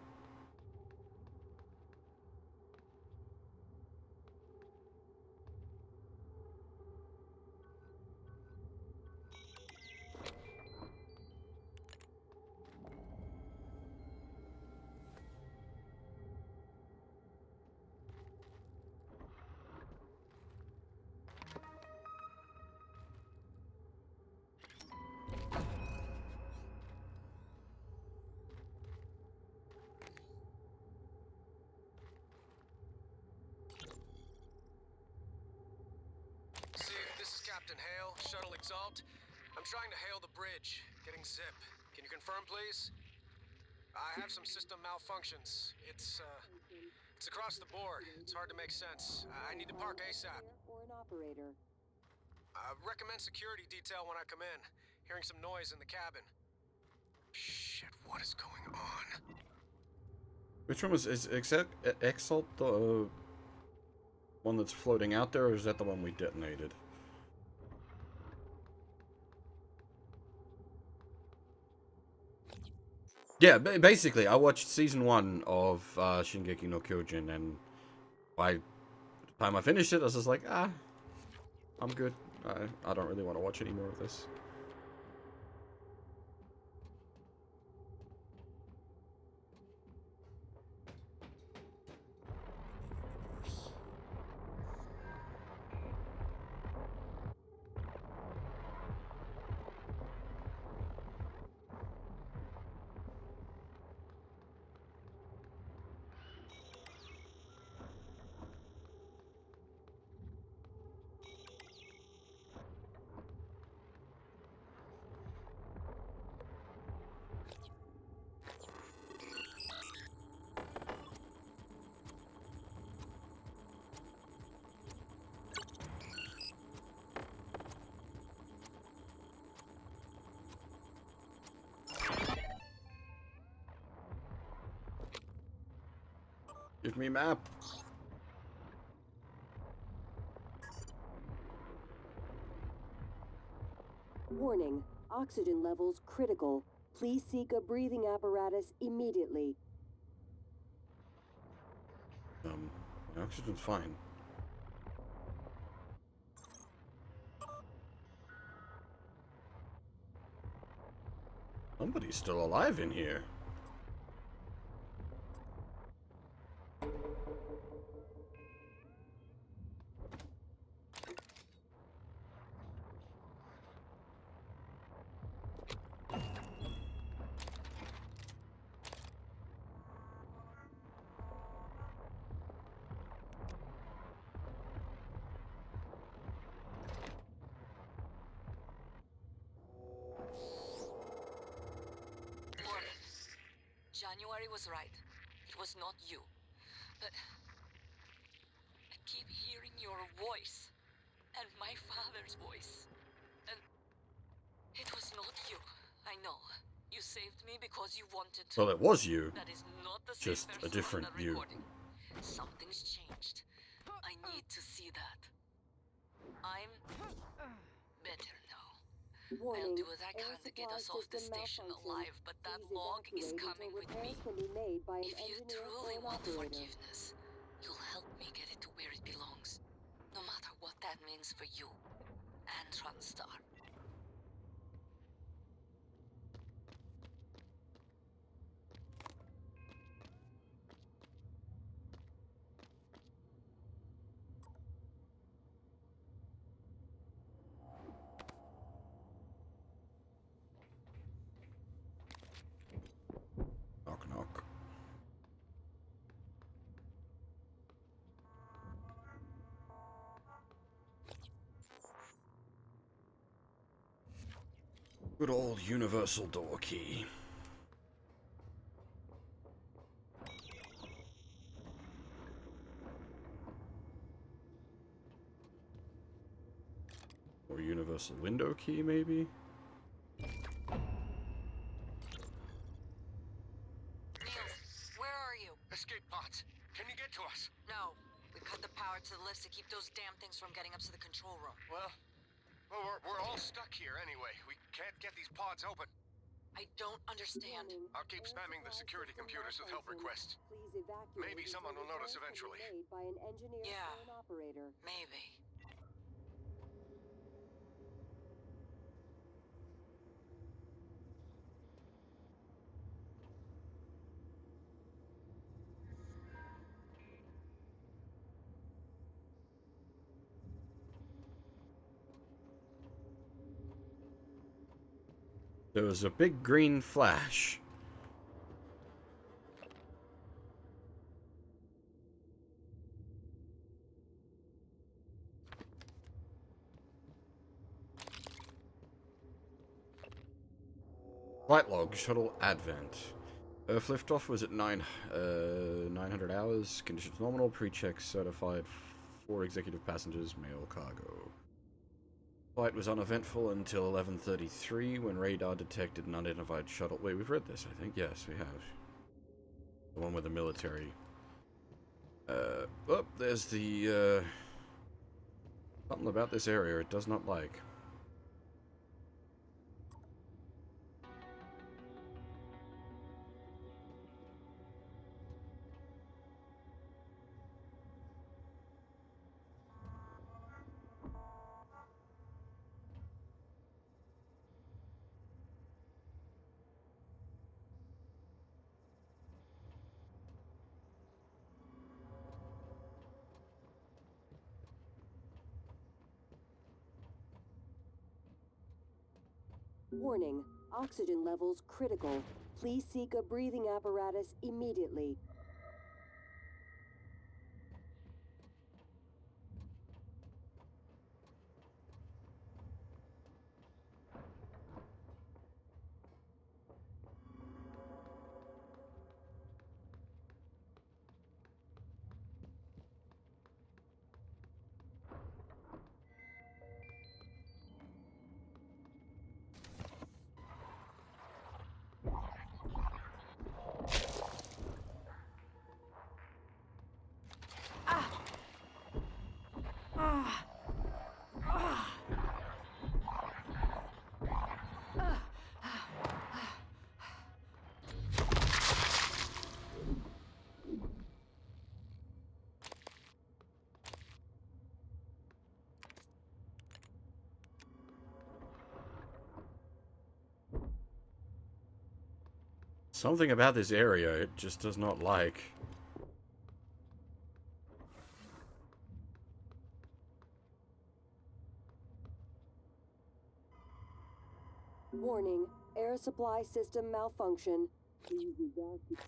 [SPEAKER 11] Captain Hale, Shuttle Exalt. I'm trying to hail the bridge. Getting zip. Can you confirm, please? I have some system malfunctions. It's across the board. It's hard to make sense. I need to park ASAP.
[SPEAKER 6] Or an operator.
[SPEAKER 11] Recommend security detail when I come in. Hearing some noise in the cabin. Shit, what is going on?
[SPEAKER 1] Which one was Exalt the one that's floating out there, or is that the one we detonated? Yeah, basically, I watched season 1 of Shingeki no Kyojin, and by the time I finished it, I was just like, I'm good. I don't really want to watch any more of this. Give me map.
[SPEAKER 6] Warning, oxygen levels critical. Please seek a breathing apparatus immediately.
[SPEAKER 1] My oxygen's fine. Somebody's still alive in here.
[SPEAKER 9] January was right. It was not you. But I keep hearing your voice. And my father's voice. And it was not you. I know. You saved me because you wanted to.
[SPEAKER 1] Well, it was you.
[SPEAKER 9] That is not the same
[SPEAKER 1] Just a
[SPEAKER 9] person
[SPEAKER 1] different
[SPEAKER 9] on that
[SPEAKER 1] you.
[SPEAKER 9] recording. Something's changed. I need to see that. I'm better now. I'll
[SPEAKER 6] Warning,
[SPEAKER 9] do what I
[SPEAKER 6] air
[SPEAKER 9] can to get
[SPEAKER 6] supply
[SPEAKER 9] us off the
[SPEAKER 6] system
[SPEAKER 9] station
[SPEAKER 6] malfunction.
[SPEAKER 9] alive, but that
[SPEAKER 6] Please
[SPEAKER 9] log is
[SPEAKER 6] evacuate
[SPEAKER 9] coming
[SPEAKER 6] until
[SPEAKER 9] with me.
[SPEAKER 6] repairs can be made by an
[SPEAKER 9] If you
[SPEAKER 6] engineer or
[SPEAKER 9] truly
[SPEAKER 6] an
[SPEAKER 9] want
[SPEAKER 6] operator.
[SPEAKER 9] forgiveness, you'll help me get it to where it belongs. No matter what that means for you and Transtar.
[SPEAKER 1] Knock, knock. Good old universal door key. Or universal window key, maybe?
[SPEAKER 11] Where are you? Escape pods. Can you get to us?
[SPEAKER 15] No. We cut the power to the lifts to keep those damn things from getting up to the control room.
[SPEAKER 11] Well, we're all stuck here anyway. We can't get these pods open.
[SPEAKER 15] I don't understand.
[SPEAKER 11] I'll keep spamming the security computers with help requests. Maybe someone will notice eventually.
[SPEAKER 6] Made by an engineer
[SPEAKER 15] Yeah.
[SPEAKER 6] or an operator.
[SPEAKER 15] Maybe.
[SPEAKER 1] There was a big green flash. Flight log, shuttle Advent. Earth liftoff was at 900 hours. Conditions nominal. Pre-check certified. 4 executive passengers. Mail cargo. Flight was uneventful until 11:33 when radar detected an unidentified shuttle. Wait, we've read this, I think. Yes, we have. The one with the military. Oh, there's the, something about this area it does not like.
[SPEAKER 6] Warning, oxygen levels critical. Please seek a breathing apparatus immediately.
[SPEAKER 1] Something about this area it just does not like.
[SPEAKER 6] Warning, air supply system malfunction. Please evacuate.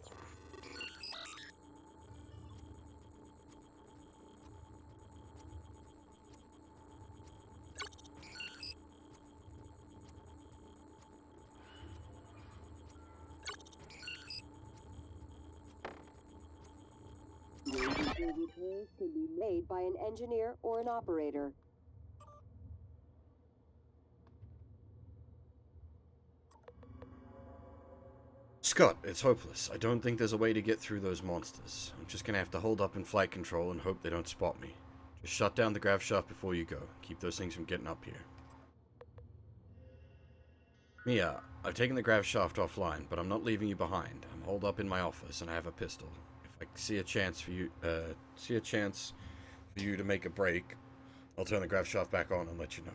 [SPEAKER 6] repairs can be made by an engineer or an operator.
[SPEAKER 1] Scott, it's hopeless. I don't think there's a way to get through those monsters. I'm just gonna have to hold up in flight control and hope they don't spot me. Just shut down the grav shaft before you go. Keep those things from getting up here. Mia, I've taken the grav shaft offline, but I'm not leaving you behind. I'm holed up in my office and I have a pistol. If I see a chance for you to make a break, I'll turn the grav shaft back on and let you know.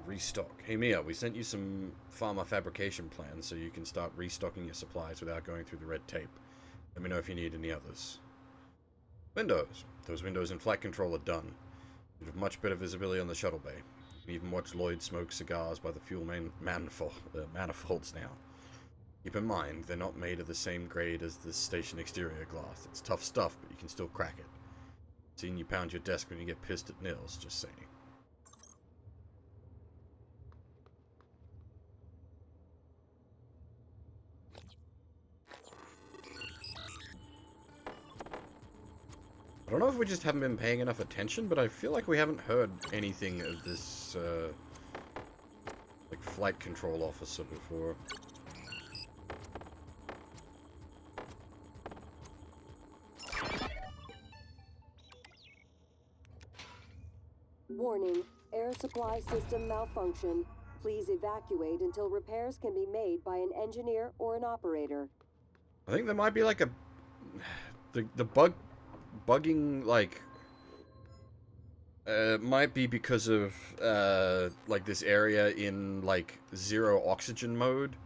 [SPEAKER 1] Restock. Hey Mia, we sent you some pharma fabrication plans so you can start restocking your supplies without going through the red tape. Let me know if you need any others. Windows. Those windows in flight control are done. You have much better visibility on the shuttle bay. You can even watch Lloyd smoke cigars by the fuel manifolds now. Keep in mind, they're not made of the same grade as the station exterior glass. It's tough stuff, but you can still crack it. I've seen you pound your desk when you get pissed at Nils, just saying. I don't know if we just haven't been paying enough attention, but I feel like we haven't heard anything of this, like, flight control officer before.
[SPEAKER 6] Warning, air supply system malfunction. Please evacuate until repairs can be made by an engineer or an operator.
[SPEAKER 1] I think there might be like a... The bugging, like... might be because of, like, this area in, like, zero oxygen mode.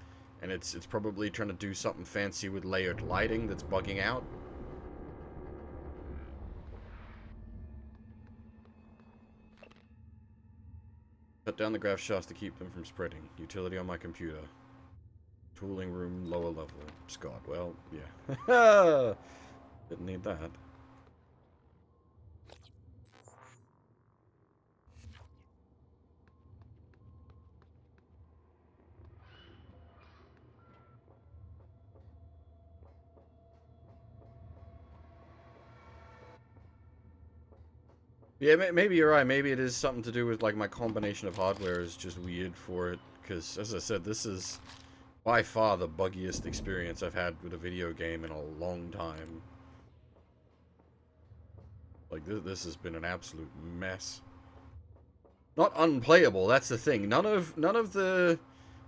[SPEAKER 1] And it's probably trying to do something fancy with layered lighting that's bugging out. Shut down the grav shafts to keep them from spreading. Utility on my computer. Tooling room, lower level. Scott, well, yeah. Didn't need that. Yeah, maybe you're right. Maybe it is something to do with, like, my combination of hardware is just weird for it. Because, as I said, this is by far the buggiest experience I've had with a video game in a long time. Like, this has been an absolute mess. Not unplayable, that's the thing. None of the...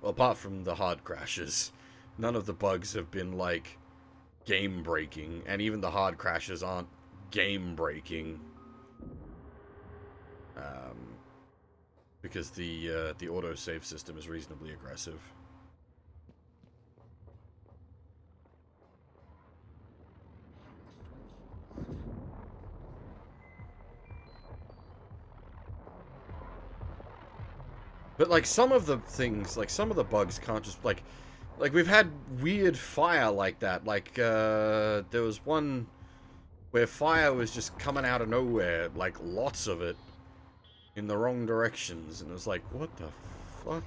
[SPEAKER 1] Well, apart from the hard crashes, none of the bugs have been, like, game-breaking. And even the hard crashes aren't game-breaking. Because the autosave system is reasonably aggressive. But, like, some of the things, like, some of the bugs can't just, like we've had weird fire like that. Like, there was one where fire was just coming out of nowhere, like, lots of it. In the wrong directions, and it was like, what the fuck?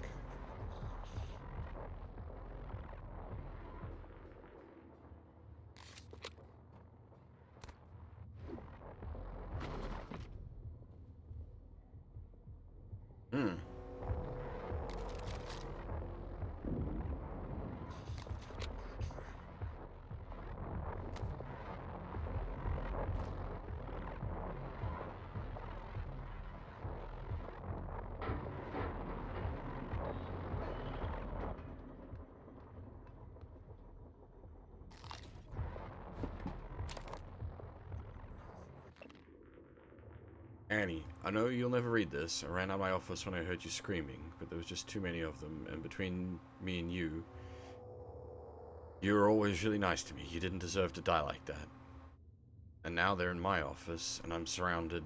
[SPEAKER 1] Annie, I know you'll never read this. I ran out of my office when I heard you screaming, but there was just too many of them, and between me and you were always really nice to me. You didn't deserve to die like that. And now they're in my office, and I'm surrounded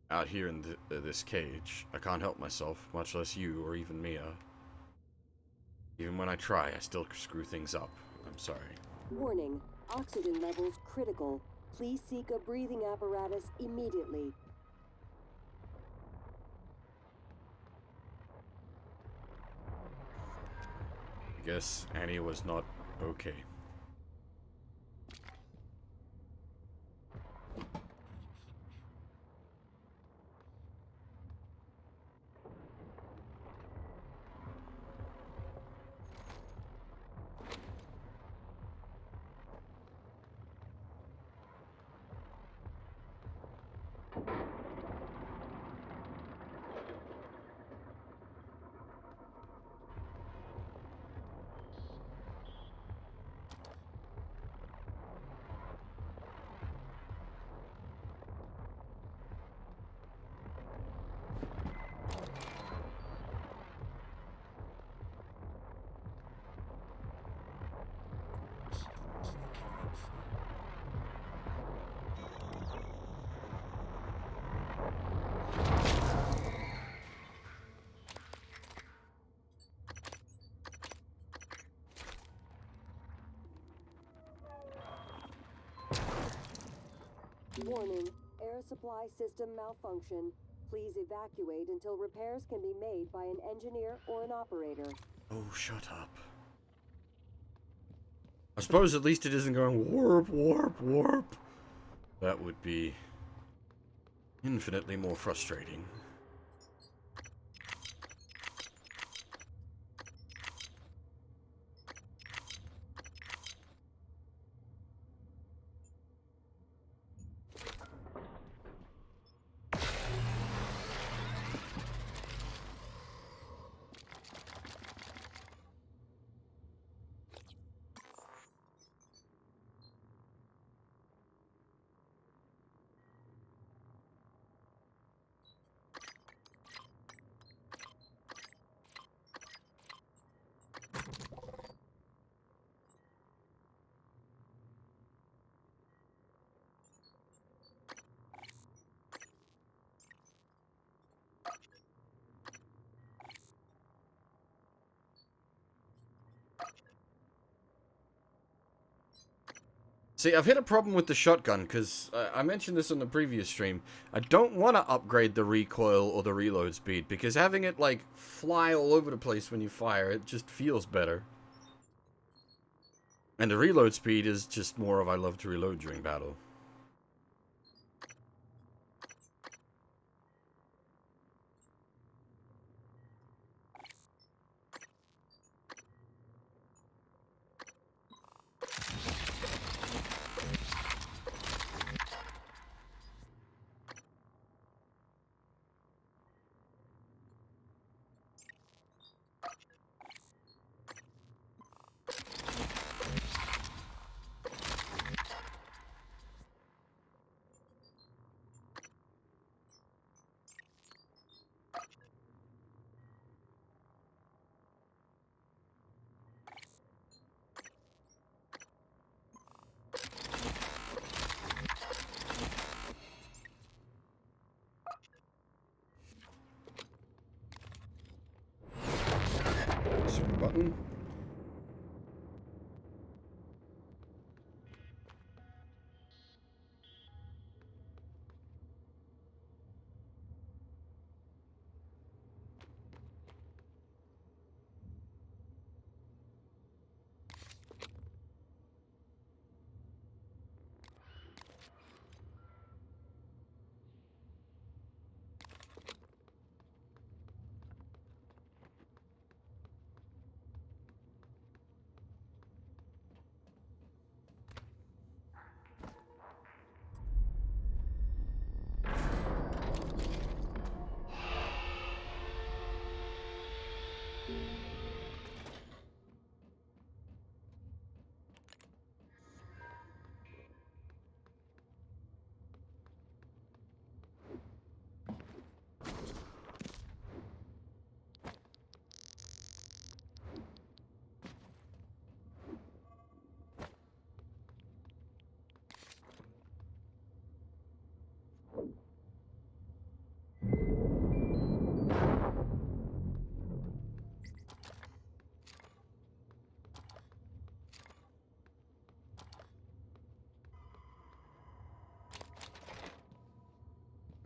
[SPEAKER 1] out here in this cage. I can't help myself, much less you or even Mia. Even when I try, I still screw things up. I'm sorry.
[SPEAKER 6] Warning, oxygen levels critical. Please seek a breathing apparatus immediately.
[SPEAKER 1] I guess Annie was not okay.
[SPEAKER 6] Warning, air supply system malfunction. Please evacuate until repairs can be made by an engineer or an operator.
[SPEAKER 1] Oh, shut up. I suppose at least it isn't going warp, warp, warp. That would be infinitely more frustrating. See, I've hit a problem with the shotgun, because I mentioned this on the previous stream. I don't want to upgrade the recoil or the reload speed, because having it, like, fly all over the place when you fire, it just feels better. And the reload speed is just more of I love to reload during battle. Button.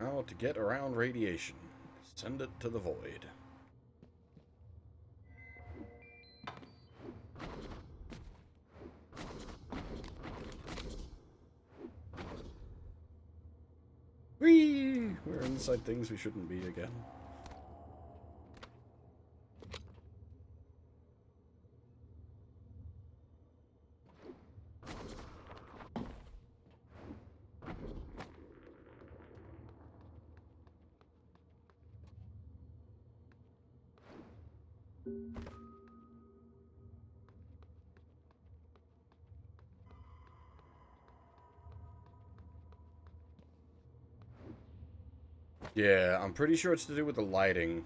[SPEAKER 1] How to get around radiation. Send it to the void. Whee! We're inside things we shouldn't be again. Yeah, I'm pretty sure it's to do with the lighting.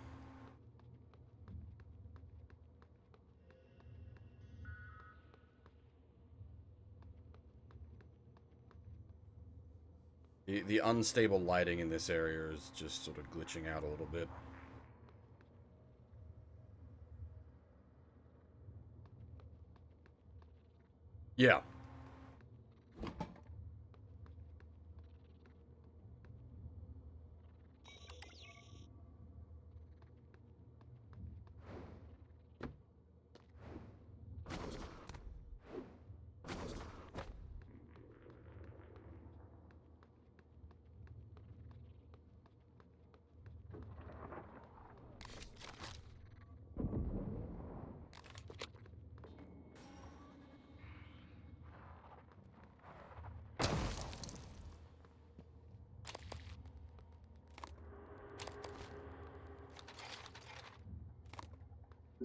[SPEAKER 1] The unstable lighting in this area is just sort of glitching out a little bit. Yeah.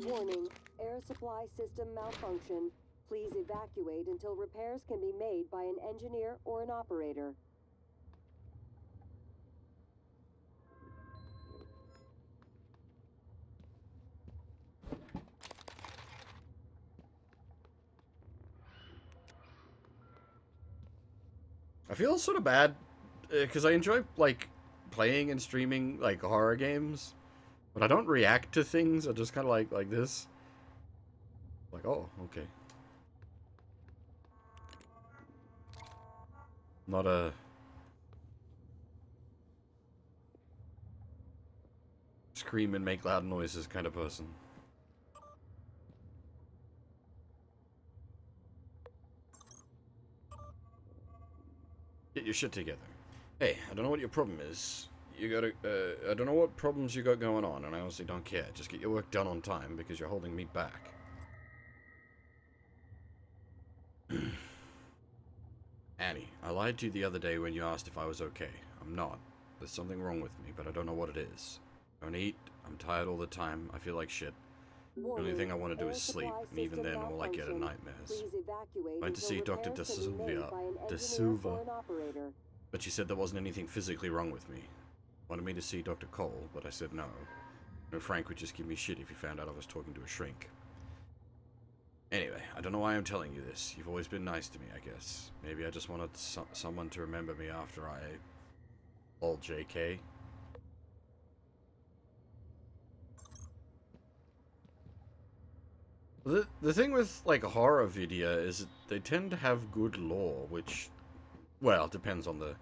[SPEAKER 6] Warning, air supply system malfunction. Please evacuate until repairs can be made by an engineer or an operator.
[SPEAKER 1] I feel sort of bad because I enjoy like playing and streaming like horror games, but I don't react to things. I just kind of like this. Like, oh, okay. Not a scream and make loud noises kind of person. Get your shit together. Hey, I don't know what your problem is. You gotta, I don't know what problems you got going on, and I honestly don't care. Just get your work done on time, because you're holding me back. Annie, I lied to you the other day when you asked if I was okay. I'm not. There's something wrong with me, but I don't know what it is. I don't eat, I'm tired all the time, I feel like shit. The only thing I want to do is sleep, and even then all I get are nightmares. I went to see Dr. De Silva,
[SPEAKER 6] operator.
[SPEAKER 1] but she said there wasn't anything physically wrong with me. Wanted me to see Dr. Cole, but I said no. No, Frank would just give me shit if he found out I was talking to a shrink. Anyway, I don't know why I'm telling you this. You've always been nice to me, I guess. Maybe I just wanted someone to remember me after I... Old JK. The thing with, like, horror video is that they tend to have good lore, which... Well, it depends on the...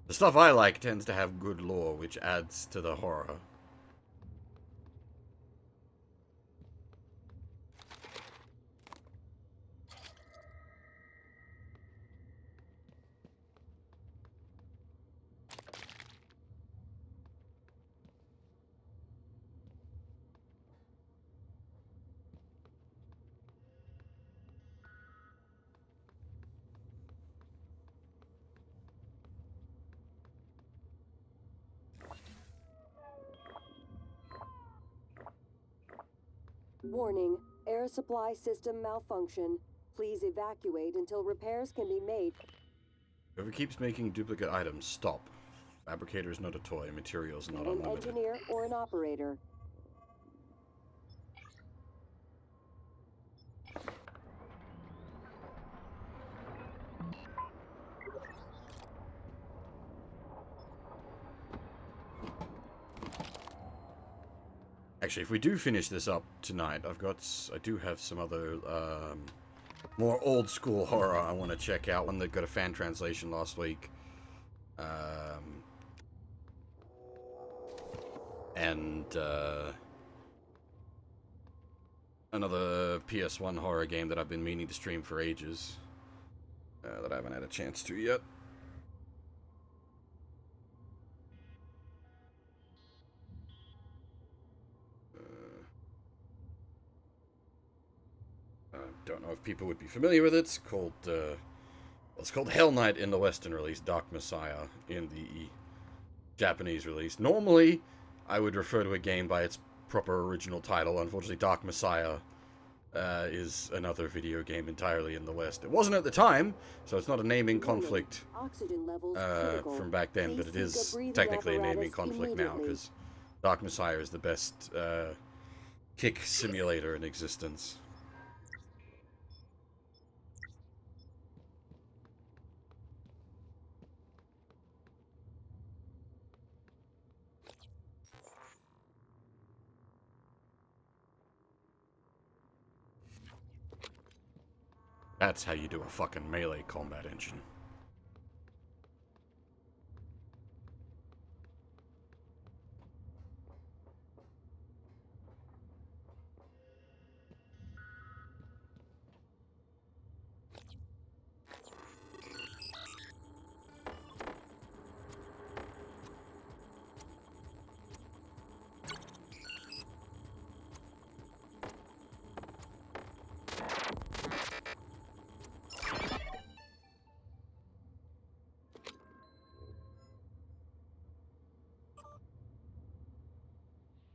[SPEAKER 1] The stuff I like tends to have good lore, which adds to the horror.
[SPEAKER 6] Warning, air supply system malfunction. Please evacuate until repairs can be made.
[SPEAKER 1] Whoever keeps making duplicate items, stop. Fabricator is not a toy, materials not
[SPEAKER 6] An
[SPEAKER 1] unlimited.
[SPEAKER 6] engineer or an operator.
[SPEAKER 1] Actually, if we do finish this up tonight, I do have some other, more old school horror I want to check out. One that got a fan translation last week. And, another PS1 horror game that I've been meaning to stream for ages. That I haven't had a chance to yet. Don't know if people would be familiar with it. It's called Hell Knight in the Western release, Dark Messiah in the Japanese release. Normally, I would refer to a game by its proper original title. Unfortunately, Dark Messiah is another video game entirely in the West. It wasn't at the time, so it's not a naming conflict from back then, but it is technically a naming conflict now, because Dark Messiah is the best kick simulator in existence. That's how you do a fucking melee combat engine.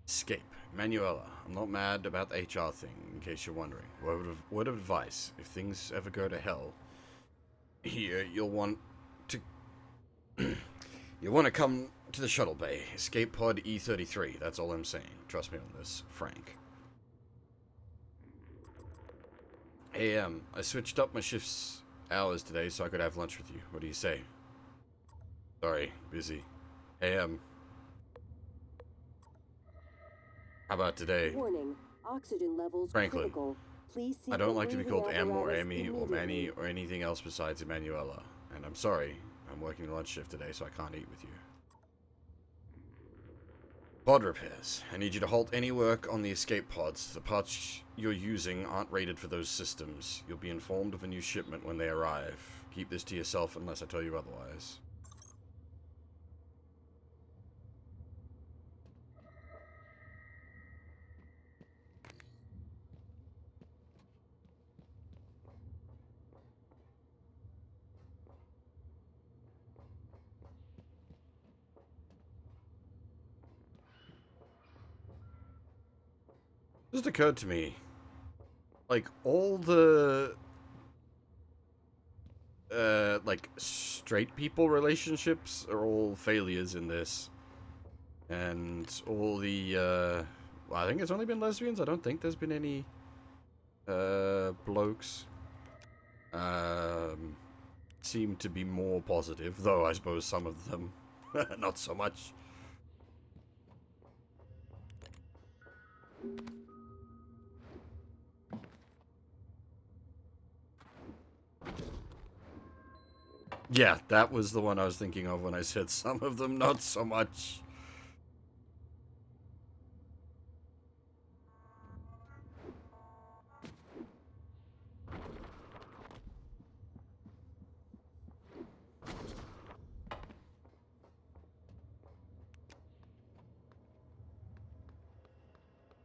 [SPEAKER 1] Escape. Manuela, I'm not mad about the HR thing, in case you're wondering. Word of advice, if things ever go to hell, here, you'll want to... you'll want to come to the shuttle bay. Escape pod E33, that's all I'm saying. Trust me on this, Frank. Hey, I switched up my shift's hours today so I could have lunch with you. What do you say? Sorry, busy. Hey, how about today?
[SPEAKER 6] Warning, oxygen levels
[SPEAKER 1] Franklin,
[SPEAKER 6] critical. Please seek
[SPEAKER 1] I don't
[SPEAKER 6] a
[SPEAKER 1] like to be
[SPEAKER 6] breathing
[SPEAKER 1] called Em or
[SPEAKER 6] apparatus
[SPEAKER 1] Amy or
[SPEAKER 6] immediately.
[SPEAKER 1] Manny or anything else besides Emanuela. And I'm sorry, I'm working the lunch shift today, so I can't eat with you. Pod repairs. I need you to halt any work on the escape pods. The parts you're using aren't rated for those systems. You'll be informed of a new shipment when they arrive. Keep this to yourself unless I tell you otherwise. Just occurred to me, like, all the, like, straight people relationships are all failures in this. And all the, well, I think it's only been lesbians. I don't think there's been any, blokes. Seem to be more positive, though I suppose some of them, not so much. Yeah, that was the one I was thinking of when I said some of them, not so much.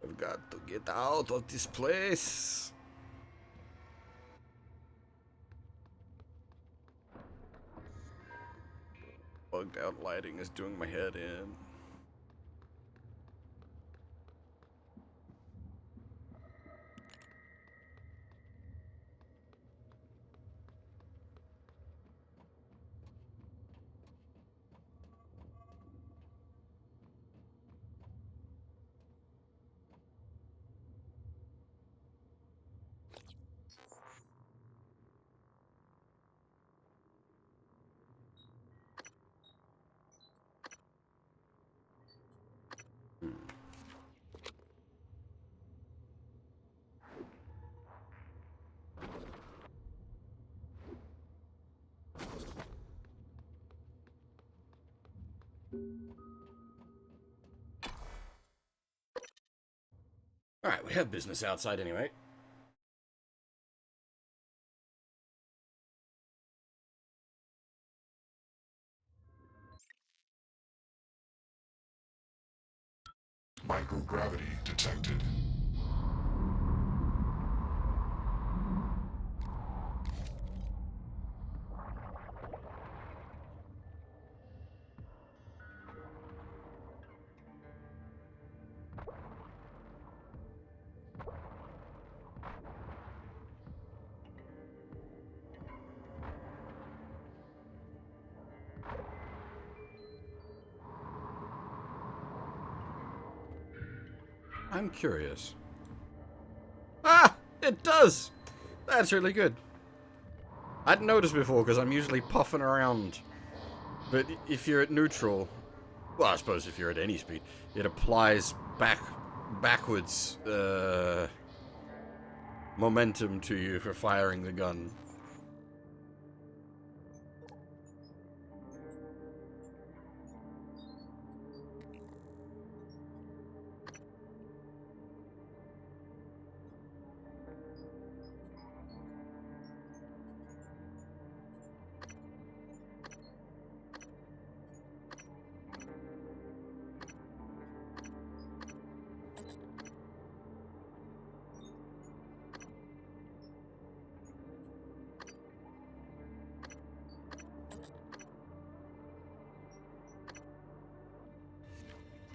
[SPEAKER 1] I've got to get out of this place. Bugged out lighting is doing my head in. Alright, we have business outside anyway.
[SPEAKER 12] Microgravity detected.
[SPEAKER 1] I'm curious. Ah! It does! That's really good. I hadn't noticed before because I'm usually puffing around. But if you're at neutral, well, I suppose if you're at any speed, it applies backwards momentum to you for firing the gun.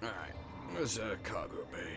[SPEAKER 1] Alright, there's a cargo bay.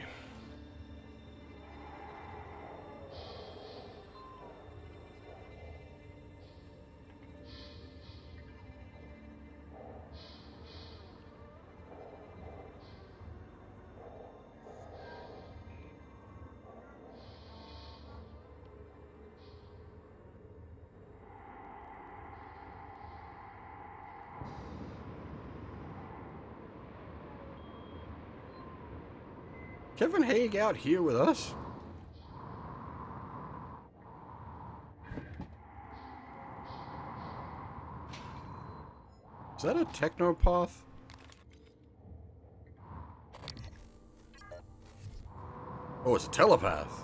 [SPEAKER 1] Kevin Haig out here with us? Is that a technopath? Oh, it's a telepath.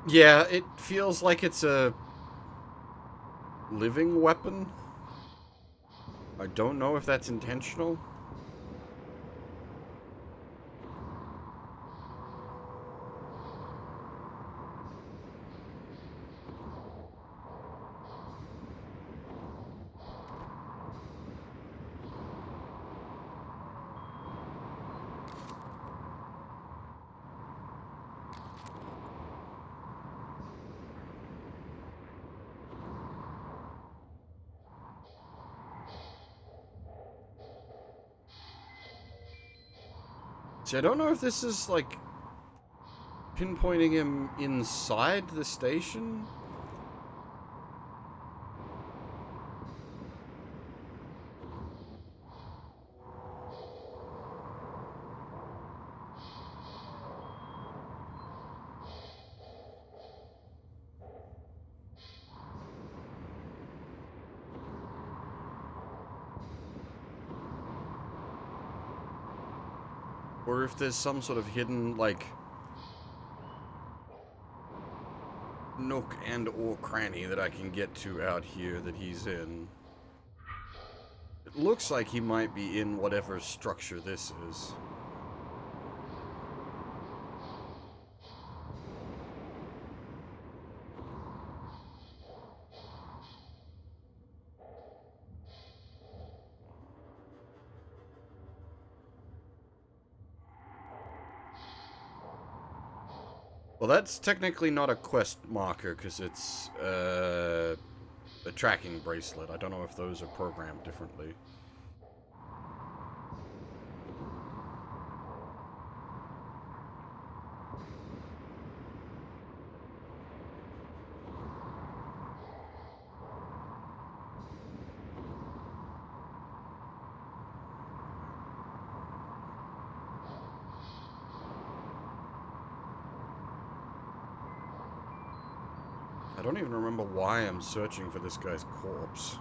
[SPEAKER 1] Yeah, it feels like it's a living weapon. I don't know if that's intentional. See, I don't know if this is, like, pinpointing him inside the station. Or if there's some sort of hidden, like, nook and or cranny that I can get to out here that he's in. It looks like he might be in whatever structure this is. Well, that's technically not a quest marker, because it's a tracking bracelet. I don't know if those are programmed differently. I don't even remember why I'm searching for this guy's corpse.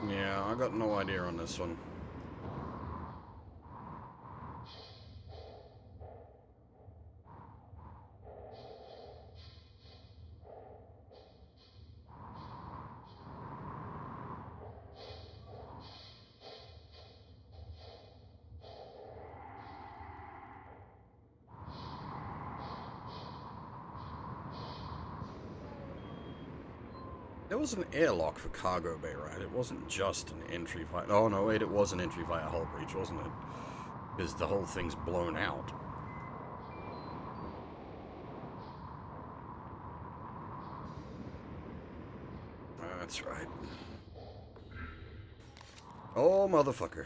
[SPEAKER 1] Yeah, I got no idea on this one. There was an airlock for cargo bay, right? It wasn't just an entry via... Oh, no, wait, it was an entry via hull breach, wasn't it? Because the whole thing's blown out. That's right. Oh, motherfucker.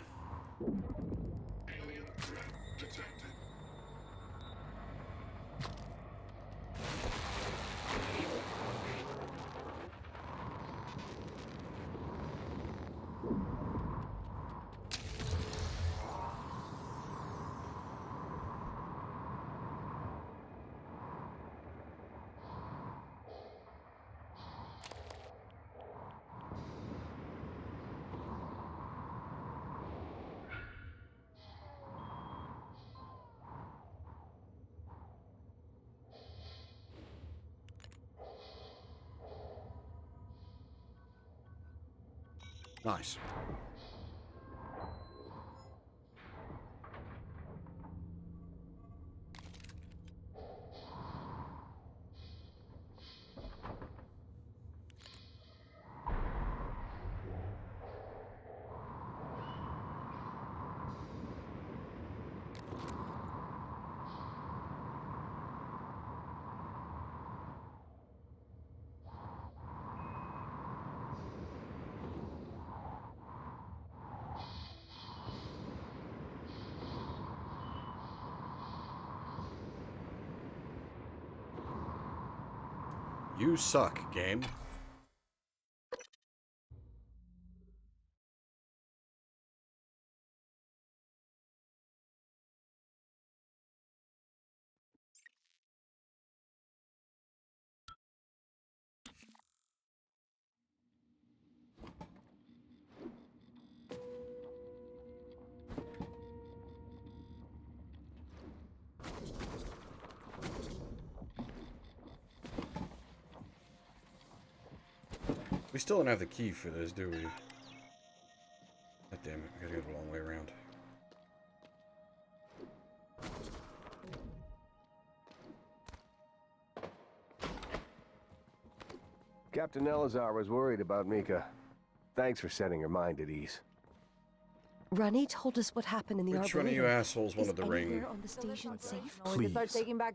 [SPEAKER 12] Alien threat detected.
[SPEAKER 1] Nice. You suck, game. We still don't have the key for this, do we? God damn it, we gotta go the long way around.
[SPEAKER 5] Captain Elazar was worried about Mika. Thanks for setting her mind at ease.
[SPEAKER 6] Rani told us what happened in the
[SPEAKER 1] Which one of you assholes wanted the ring?
[SPEAKER 6] on the station safe?
[SPEAKER 14] Please,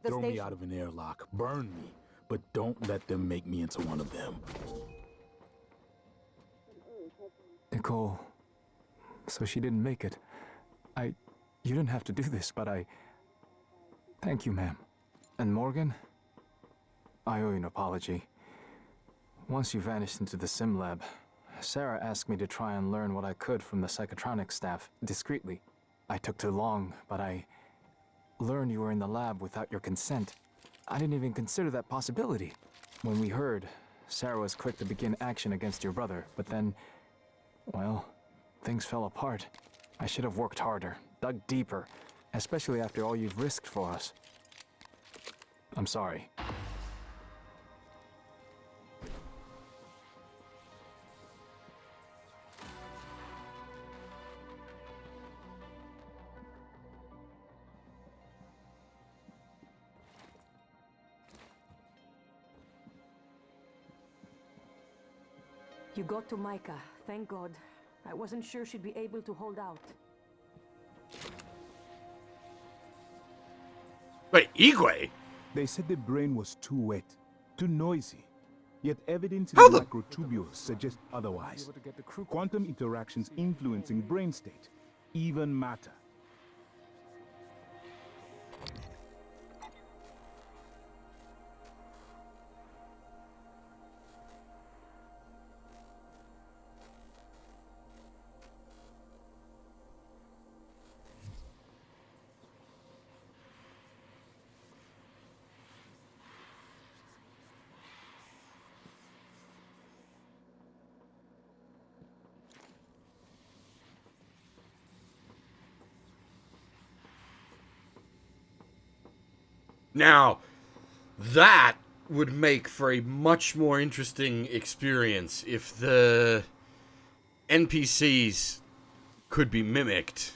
[SPEAKER 14] throw me out of an airlock. Burn me. But don't let them make me into one of them.
[SPEAKER 16] Nicole, so she didn't make it. You didn't have to do this, but thank you, ma'am. And Morgan, I owe you an apology. Once you vanished into the sim lab, Sarah asked me to try and learn what I could from the psychotronics staff, discreetly. I took too long, but I learned you were in the lab without your consent. I didn't even consider that possibility. When we heard, Sarah was quick to begin action against your brother, but then, well, things fell apart. I should have worked harder, dug deeper, especially after all you've risked for us. I'm sorry.
[SPEAKER 17] You got to Micah, thank God. I wasn't sure she'd be able to hold out.
[SPEAKER 1] Wait, Igwe?
[SPEAKER 14] They said the brain was too wet, too noisy. Yet evidence in the microtubules suggests otherwise. Quantum interactions influencing brain state, even matter.
[SPEAKER 1] Now, that would make for a much more interesting experience if the NPCs could be mimicked.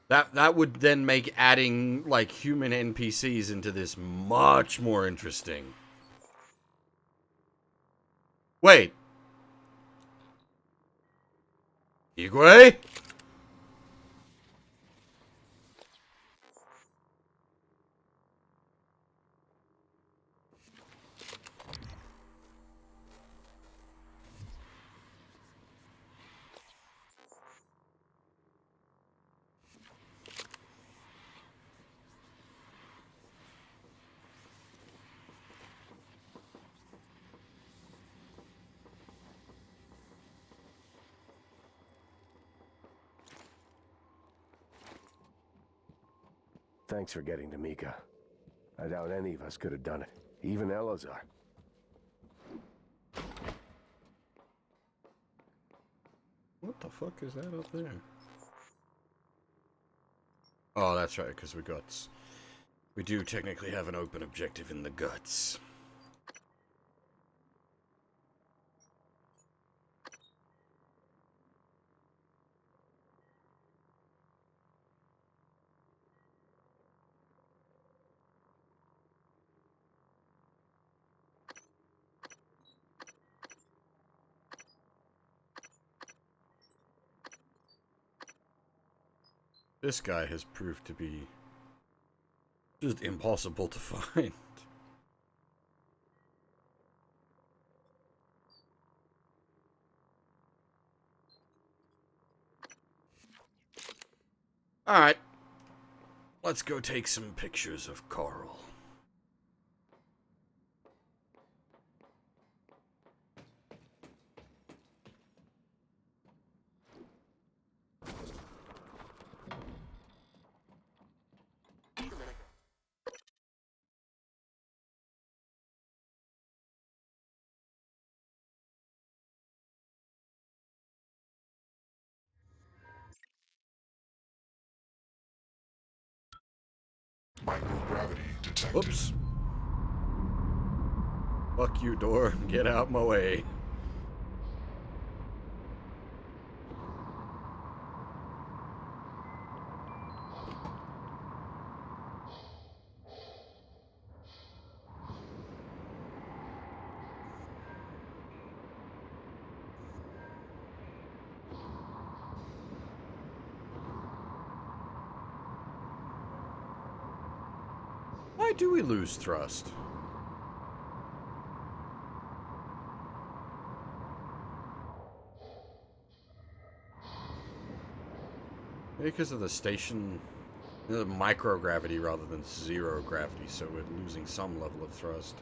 [SPEAKER 1] That would then make adding, like, human NPCs into this much more interesting. Wait. Igwe?
[SPEAKER 5] Thanks for getting to Mika. I doubt any of us could have done it. Even Elazar.
[SPEAKER 1] What the fuck is that up there? Oh, that's right, because we do technically have an open objective in the guts. This guy has proved to be just impossible to find. Alright. Let's go take some pictures of Carl.
[SPEAKER 12] Microgravity detected.
[SPEAKER 1] Whoops. Fuck you, door. Get out my way. Why do we lose thrust? Maybe because of the station, the microgravity rather than zero gravity, so we're losing some level of thrust.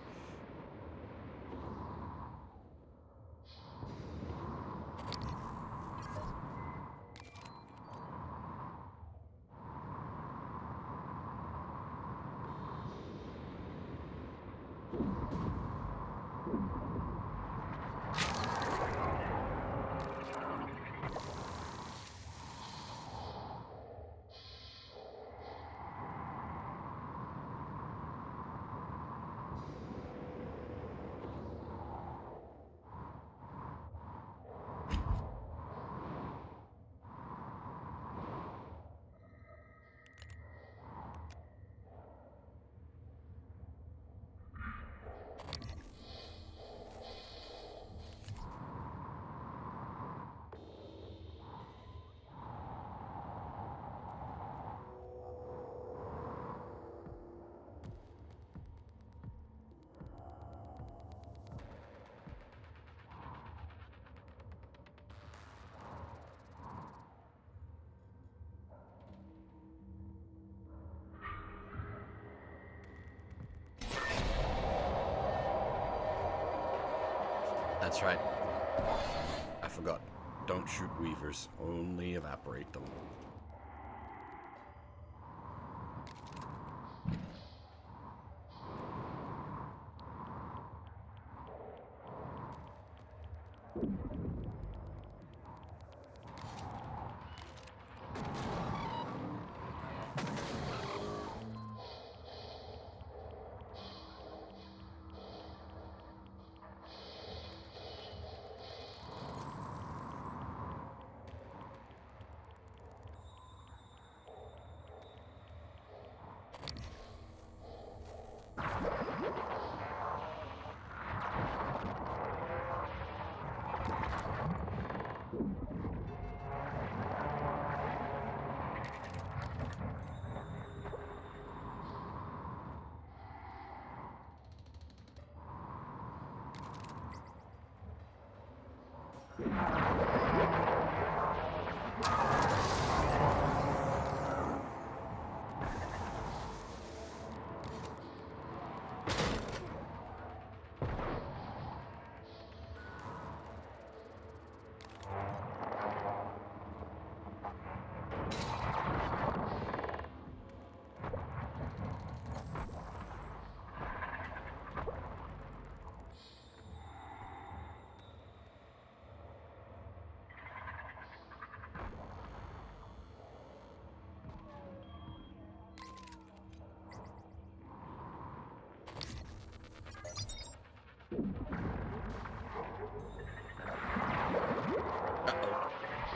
[SPEAKER 1] That's right. I forgot. Don't shoot weavers, only evaporate them.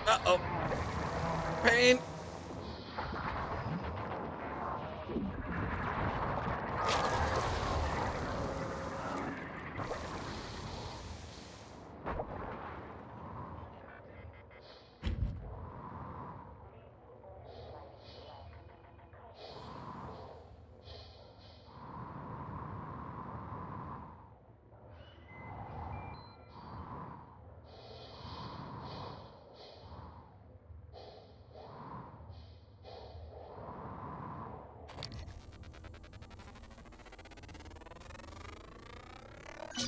[SPEAKER 1] Uh-oh. Pain!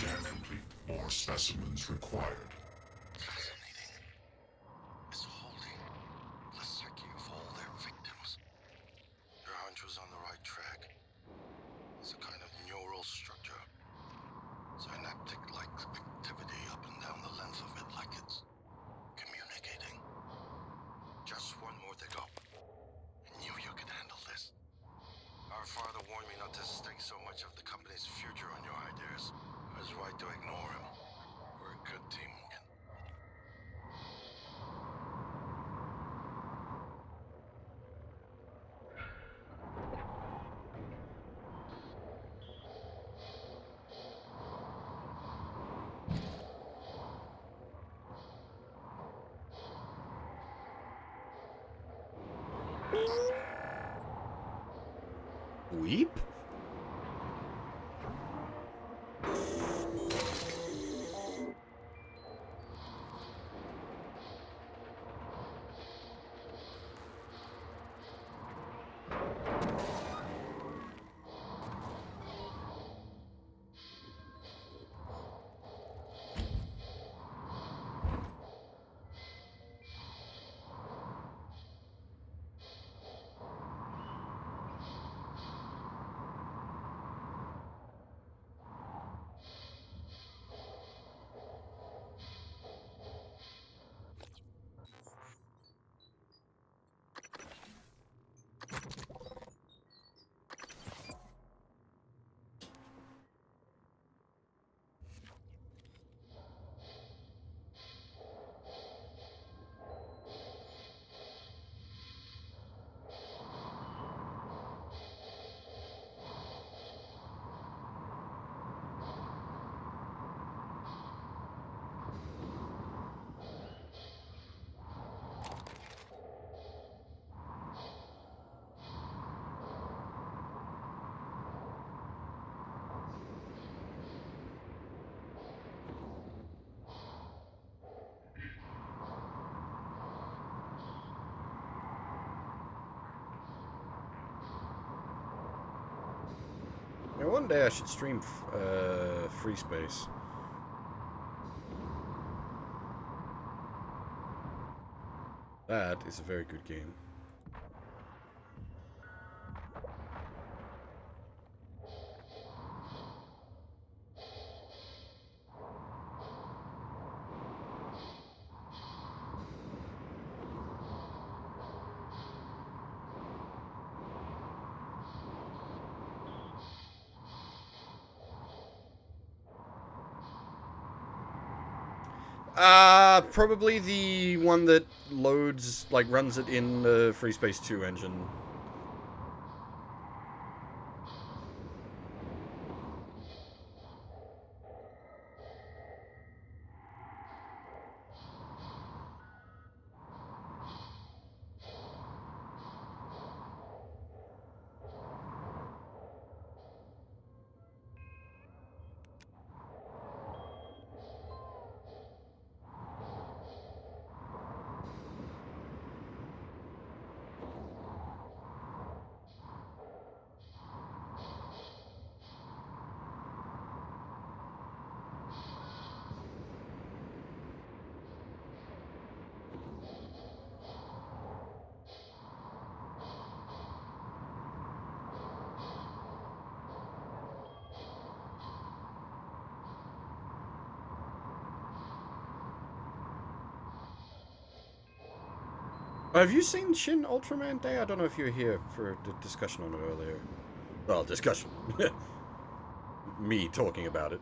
[SPEAKER 12] Scan complete. More specimens required.
[SPEAKER 10] Fascinating. It's holding the psyche of all their victims. Your hunch was on the right track. It's a kind of neural structure. Synaptic-like activity up and down the length of it, like it's communicating. Just one more to go. I knew you could handle this. Our father warned me not to stake so much of the company's future on your ideas. I was right to ignore him. We're a good team, Morgan.
[SPEAKER 1] Weep? Yeah, one day I should stream Free Space. That is a very good game. Probably the one that loads, like, runs it in the Free Space 2 engine. Have you seen Shin Ultraman Day? I don't know if you were here for the discussion on it earlier. Well, discussion. Me talking about it.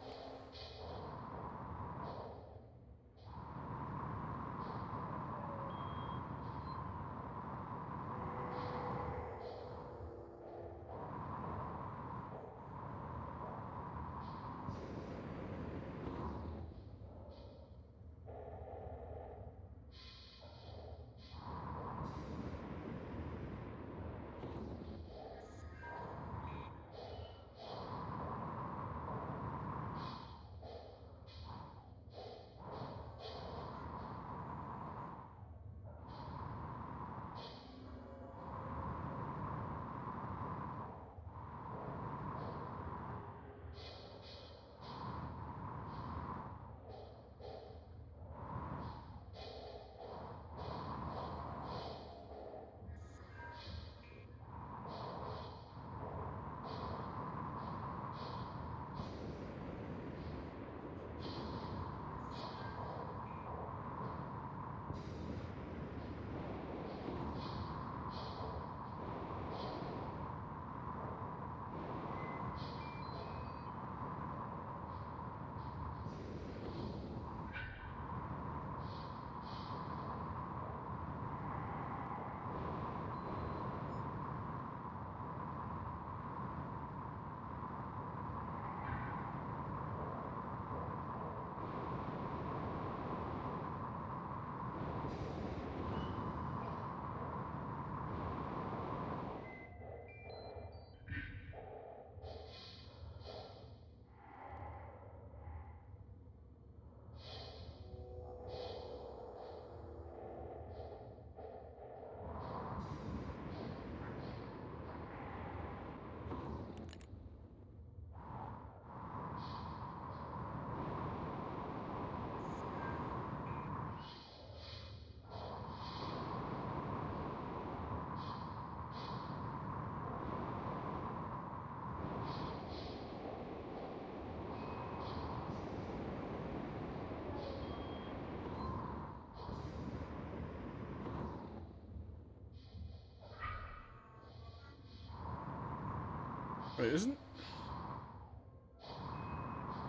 [SPEAKER 1] Wait, isn't...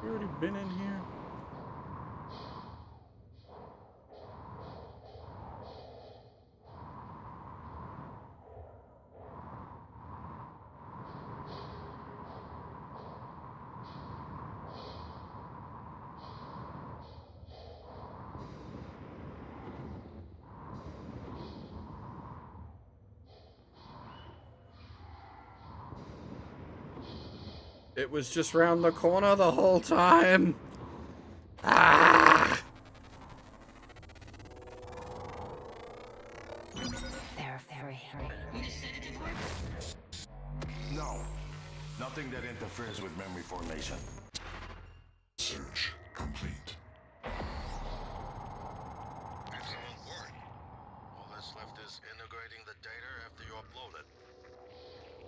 [SPEAKER 1] We already been in here? It was just round the corner the whole time. Ah!
[SPEAKER 3] They're free.
[SPEAKER 10] No. Nothing that interferes with memory formation.
[SPEAKER 12] Search complete.
[SPEAKER 10] Excellent work. All that's left is integrating the data after you upload it.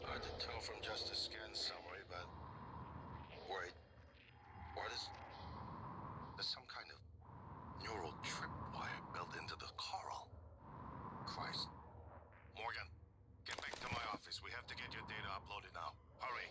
[SPEAKER 10] Hard to tell from just a scan summary, but... Wait. What is... There's some kind of neural tripwire built into the coral. Christ. Morgan, get back to my office. We have to get your data uploaded now. Hurry.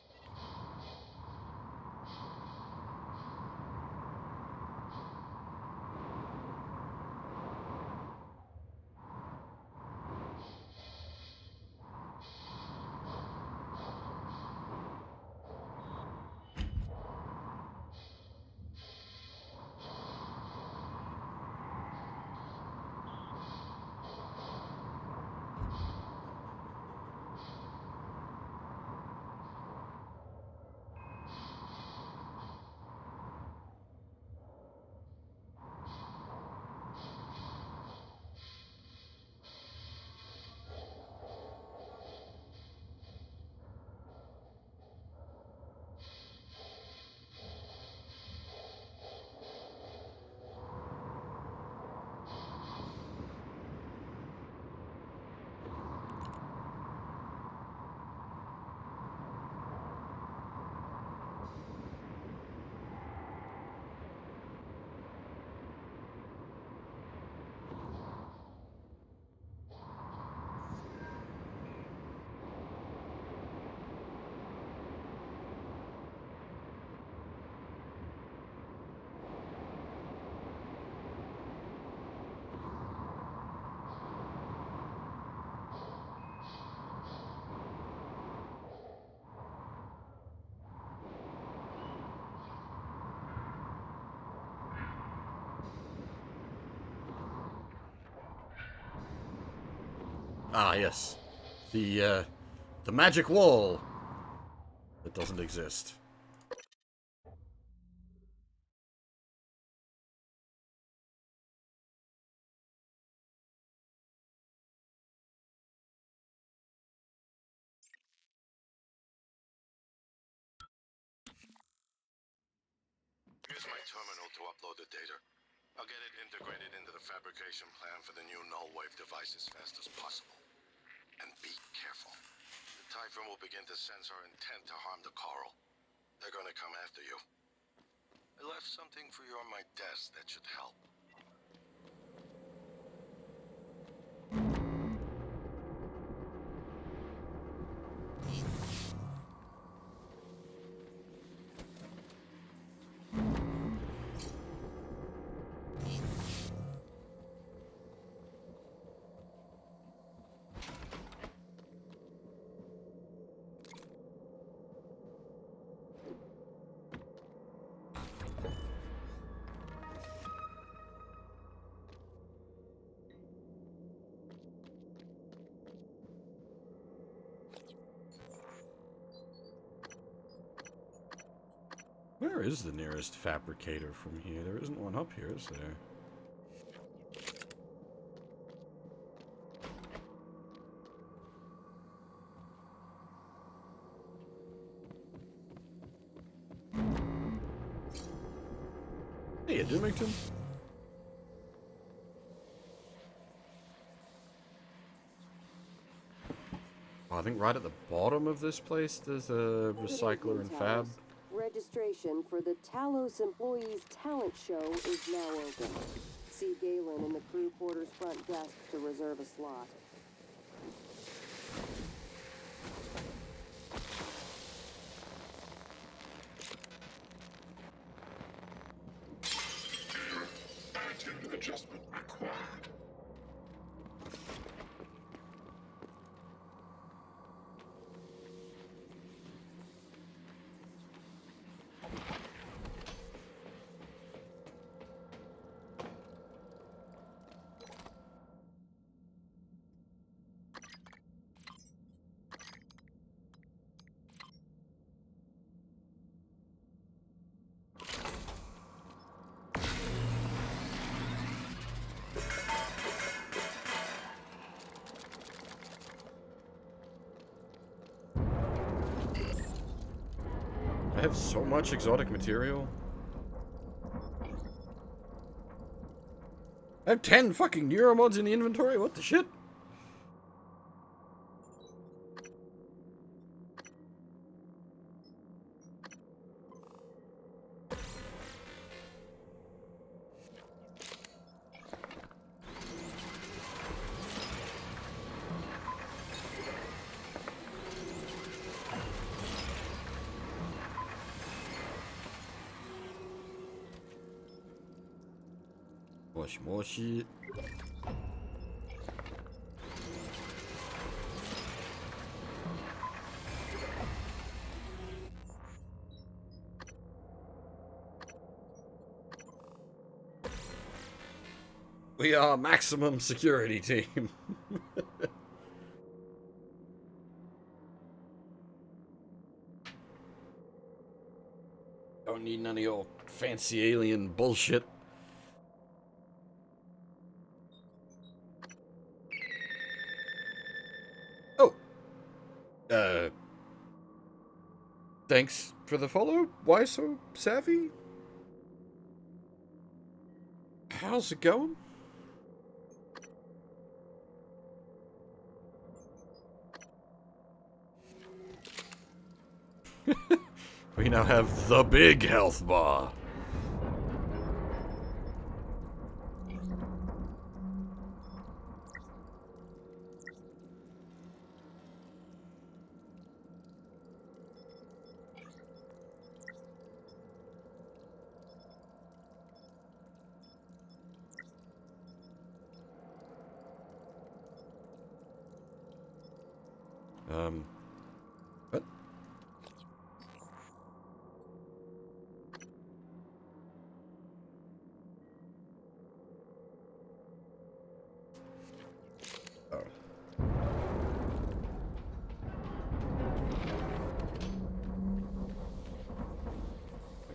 [SPEAKER 1] Ah, yes. The magic wall that doesn't exist.
[SPEAKER 10] Here's my terminal to upload the data. I'll get it integrated into the fabrication plan for the new null wave device as fast as possible. And be careful. The Typhon will begin to sense our intent to harm the coral. They're gonna come after you. I left something for you on my desk that should help.
[SPEAKER 1] Where is the nearest fabricator from here? There isn't one up here, is there? Hey, Doomington. Oh, I think right at the bottom of this place there's a recycler and fab.
[SPEAKER 6] Registration for the Talos Employees Talent Show is now open. See Galen in the crew quarters front desk to reserve a slot.
[SPEAKER 12] adjustment required.
[SPEAKER 1] I have so much exotic material. I have 10 fucking neuromods in the inventory? What the shit? Moshi moshi. We are maximum security team. Don't need none of your fancy alien bullshit. Oh. Thanks for the follow. Why so savvy? How's it going? We now have the big health bar. What? Oh.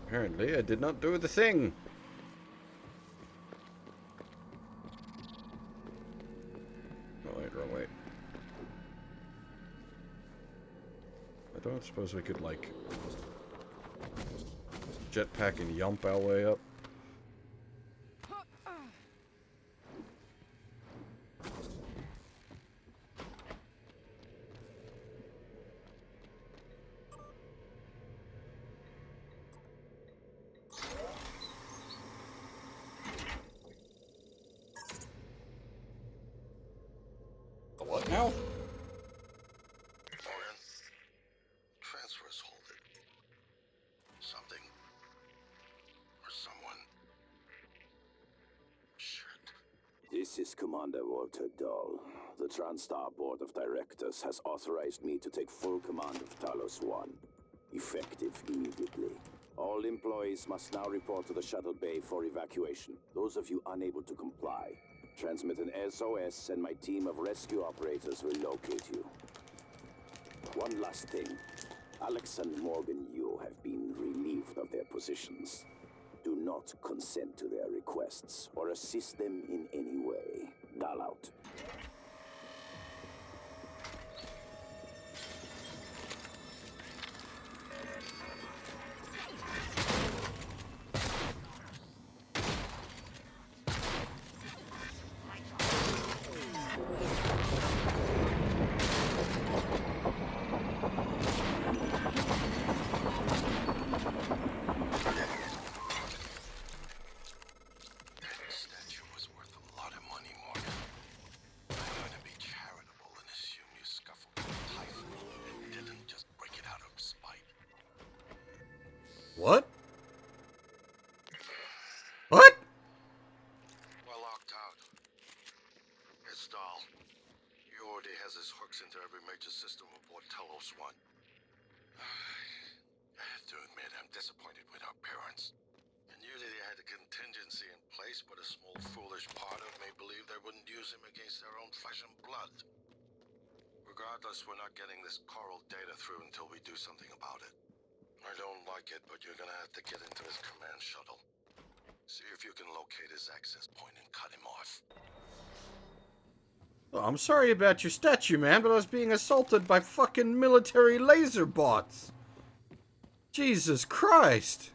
[SPEAKER 1] Apparently, I did not do the thing. Oh, wait, wrong way. I don't suppose we could, like, jetpack and yump our way up. What now?
[SPEAKER 10] Morgan, transfers hold it. Something or someone. Shit.
[SPEAKER 18] This is Commander Walter Dahl. The TranStar Board of Directors has authorized me to take full command of Talos 1, effective immediately. All employees must now report to the shuttle bay for evacuation. Those of you unable to comply, transmit an SOS and my team of rescue operators will locate you. One last thing. Alex and Morgan Yu have been relieved of their positions. Do not consent to their requests or assist them in any way. Dahl out.
[SPEAKER 1] What? What?
[SPEAKER 10] While Dahl. He already has his hooks into every major system aboard Talos 1. I have to admit, I'm disappointed with our parents. I knew that they had a contingency in place, but a small foolish part of me believed they wouldn't use him against their own flesh and blood. Regardless, we're not getting this coral data through until we do something about it. I don't like it, but you're gonna have to get into his command shuttle. See if you can locate his access point and cut him off.
[SPEAKER 1] Well, I'm sorry about your statue, man, but I was being assaulted by fucking military laser bots. Jesus Christ.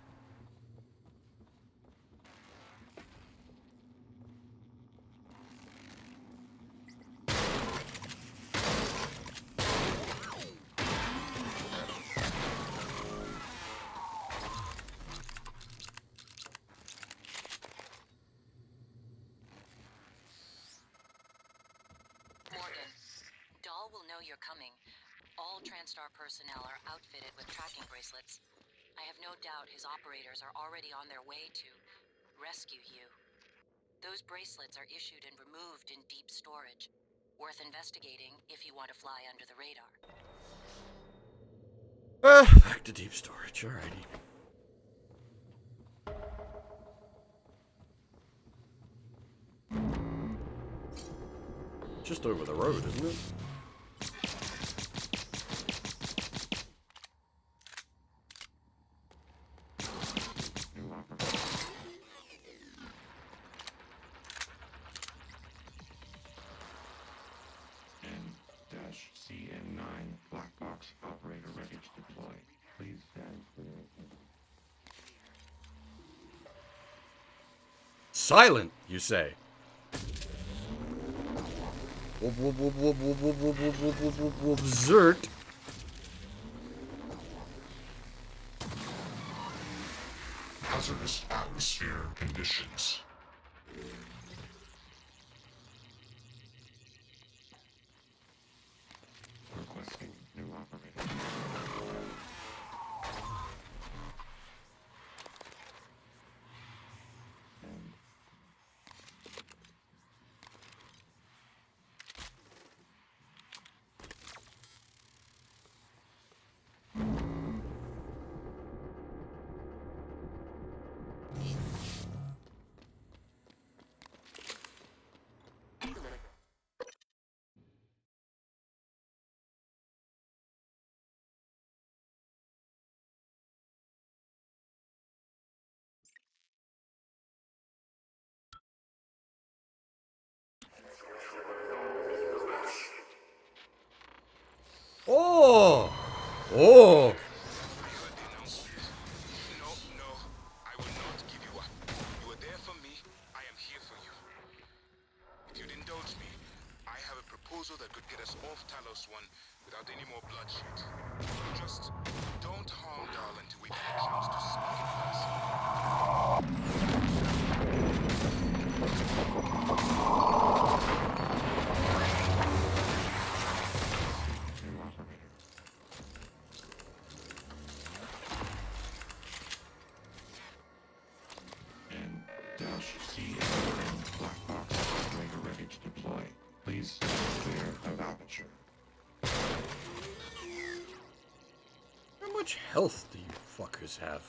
[SPEAKER 8] Morgan, Dahl will know you're coming. All TranStar personnel are outfitted with tracking bracelets. I have no doubt his operators are already on their way to rescue you. Those bracelets are issued and removed in deep storage. Worth investigating if you want to fly under the radar.
[SPEAKER 1] Back to deep storage, alrighty. Just over the road, isn't it?
[SPEAKER 12] CN9 black box operator ready to deploy. Please stand clear.
[SPEAKER 1] Silent, you say? Whoop, whoop, whoop, whoop, whoop, whoop, whoop, whoop, whoop, whoop, whoop, whoop, zert.
[SPEAKER 12] Hazardous atmosphere conditions. Requesting new operator.
[SPEAKER 1] Oh! Oh!
[SPEAKER 2] No, I will not give you up. You are there for me. I am here for you. If you'd indulge me, I have a proposal that could get us off Talos 1 without any more bloodshed. Just don't harm Dahl until we've had a chance to speak in
[SPEAKER 12] CN9 black box operator ready to deploy. Please stand clear of aperture.
[SPEAKER 1] How much health do you fuckers have?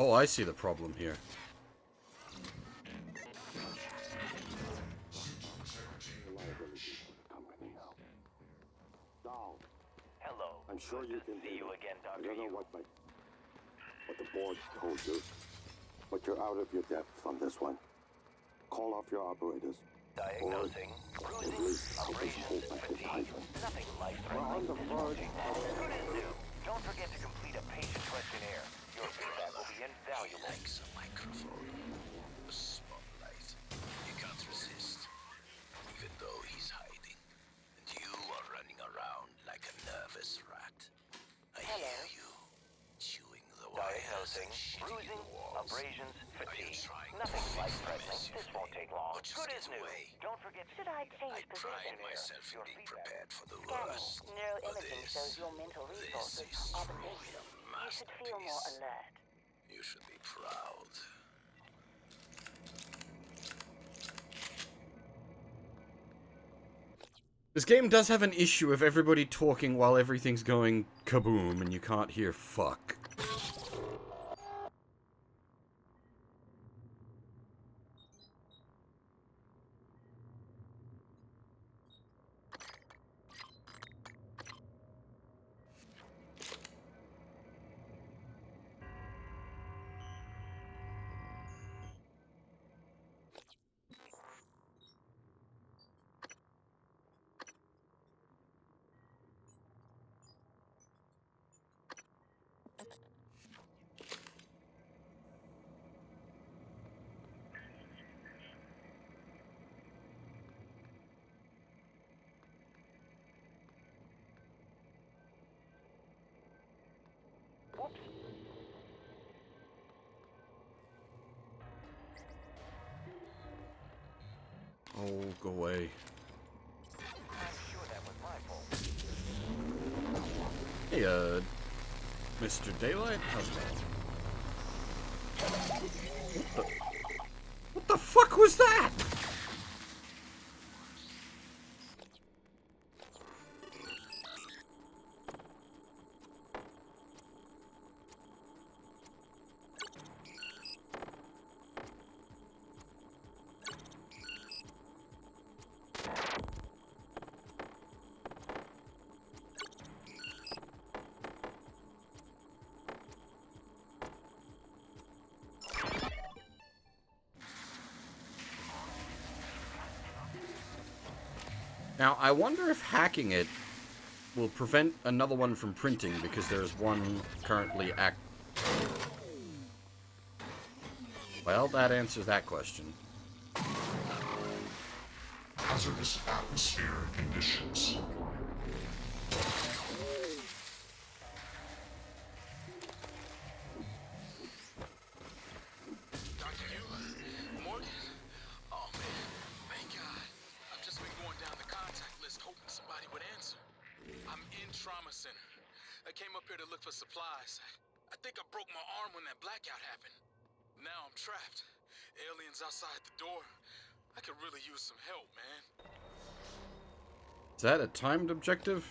[SPEAKER 1] Oh, I see the problem here.
[SPEAKER 18] Hello. I'm sure you can see you again, Dr. I don't know what the board told you, but you're out of your depth on this one. Call off your operators.
[SPEAKER 3] Diagnosing. Cruising. Operations. Fatigue. Nothing life-threatening. Good as new. Don't forget to complete a patient questionnaire. Your feedback will be invaluable.
[SPEAKER 2] He likes a microphone, a spotlight. You can't resist, even though he's hiding. And you are running around like a nervous rat. I hear you, chewing
[SPEAKER 3] Dosing, bruising, abrasions, fatigue. Nothing life-threatening. This won't take long. Good as new. Don't forget.
[SPEAKER 4] Should I change position?
[SPEAKER 3] Your feedback.
[SPEAKER 4] Scanning. Neuroimaging shows your mental resources are the best. You should feel more alert.
[SPEAKER 18] You should be proud.
[SPEAKER 1] This game does have an issue of everybody talking while everything's going kaboom and you can't hear fuck. Oh, go away. Hey, Mr. Daylight? How's it going? What the fuck was that? Now, I wonder if hacking it will prevent another one from printing, because there's one currently Well, that answers that question.
[SPEAKER 12] Hazardous atmosphere conditions.
[SPEAKER 2] I came up here to look for supplies. I think I broke my arm when that blackout happened. Now I'm trapped. Aliens outside the door. I could really use some help, man.
[SPEAKER 1] Is that a timed objective?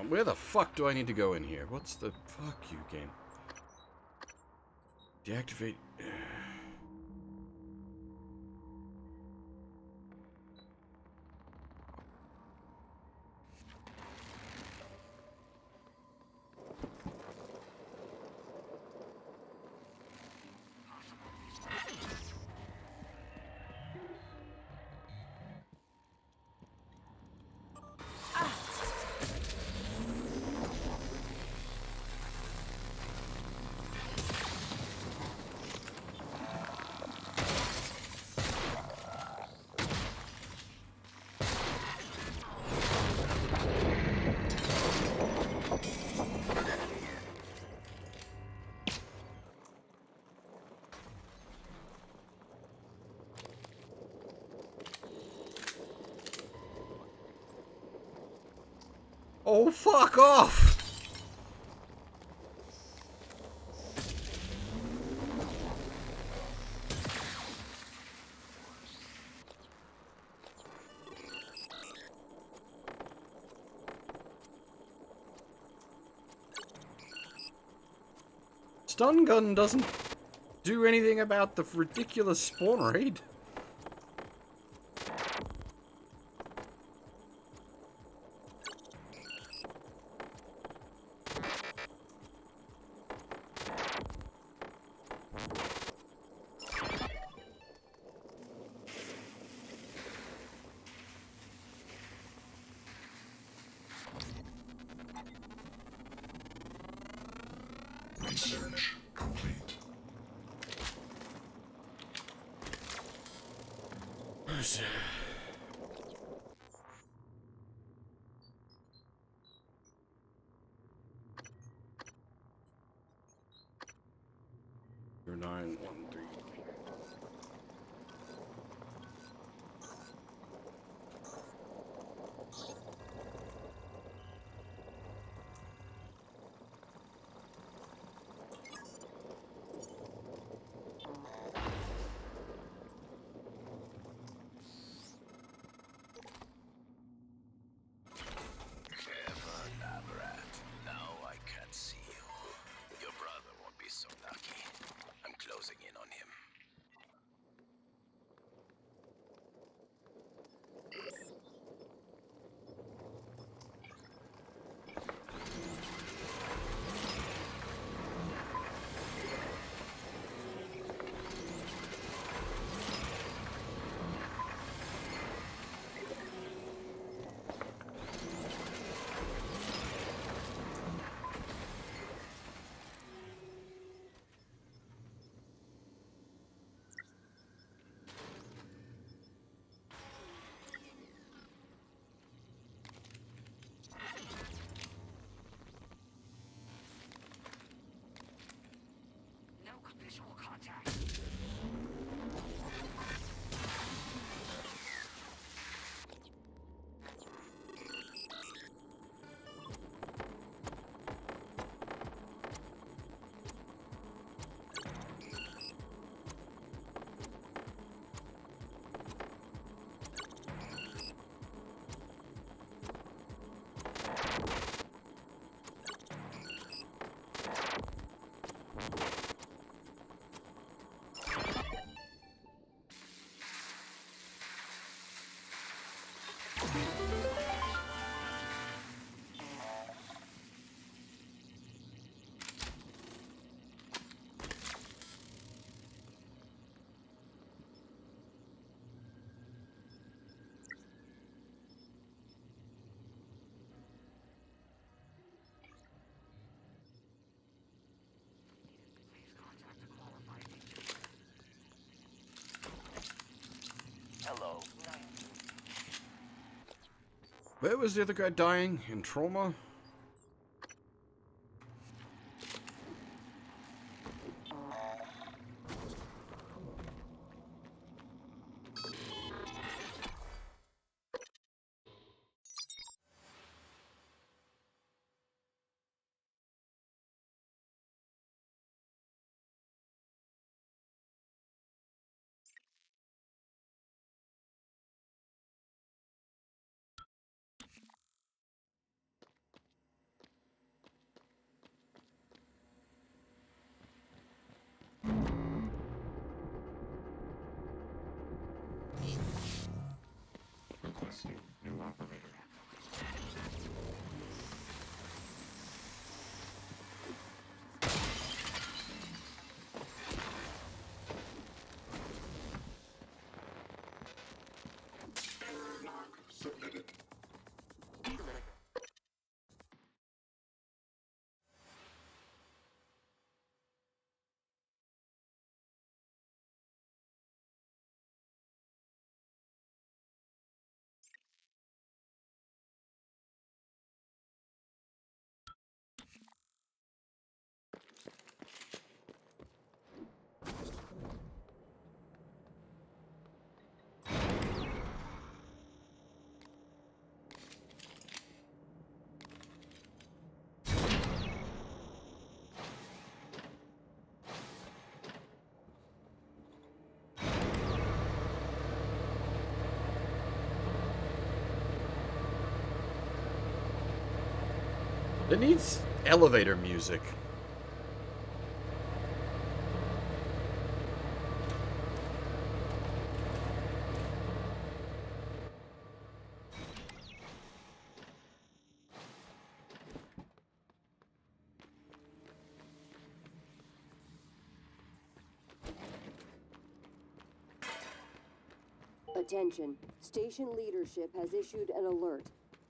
[SPEAKER 1] Where the fuck do I need to go in here? What's the... Fuck you, game. Deactivate... Oh, fuck off! Stun gun doesn't do anything about the ridiculous spawn rate.
[SPEAKER 12] Search complete.
[SPEAKER 1] You're 913.
[SPEAKER 18] Clever, Labrat. Now I can see you. Your brother won't be so lucky. I'm closing in on him.
[SPEAKER 3] No visual contact. Hello.
[SPEAKER 1] Where was the other guy dying? In trauma?
[SPEAKER 12] Requesting new operator. Error log submitted.
[SPEAKER 1] It needs elevator music.
[SPEAKER 6] Attention. Station leadership has issued an alert.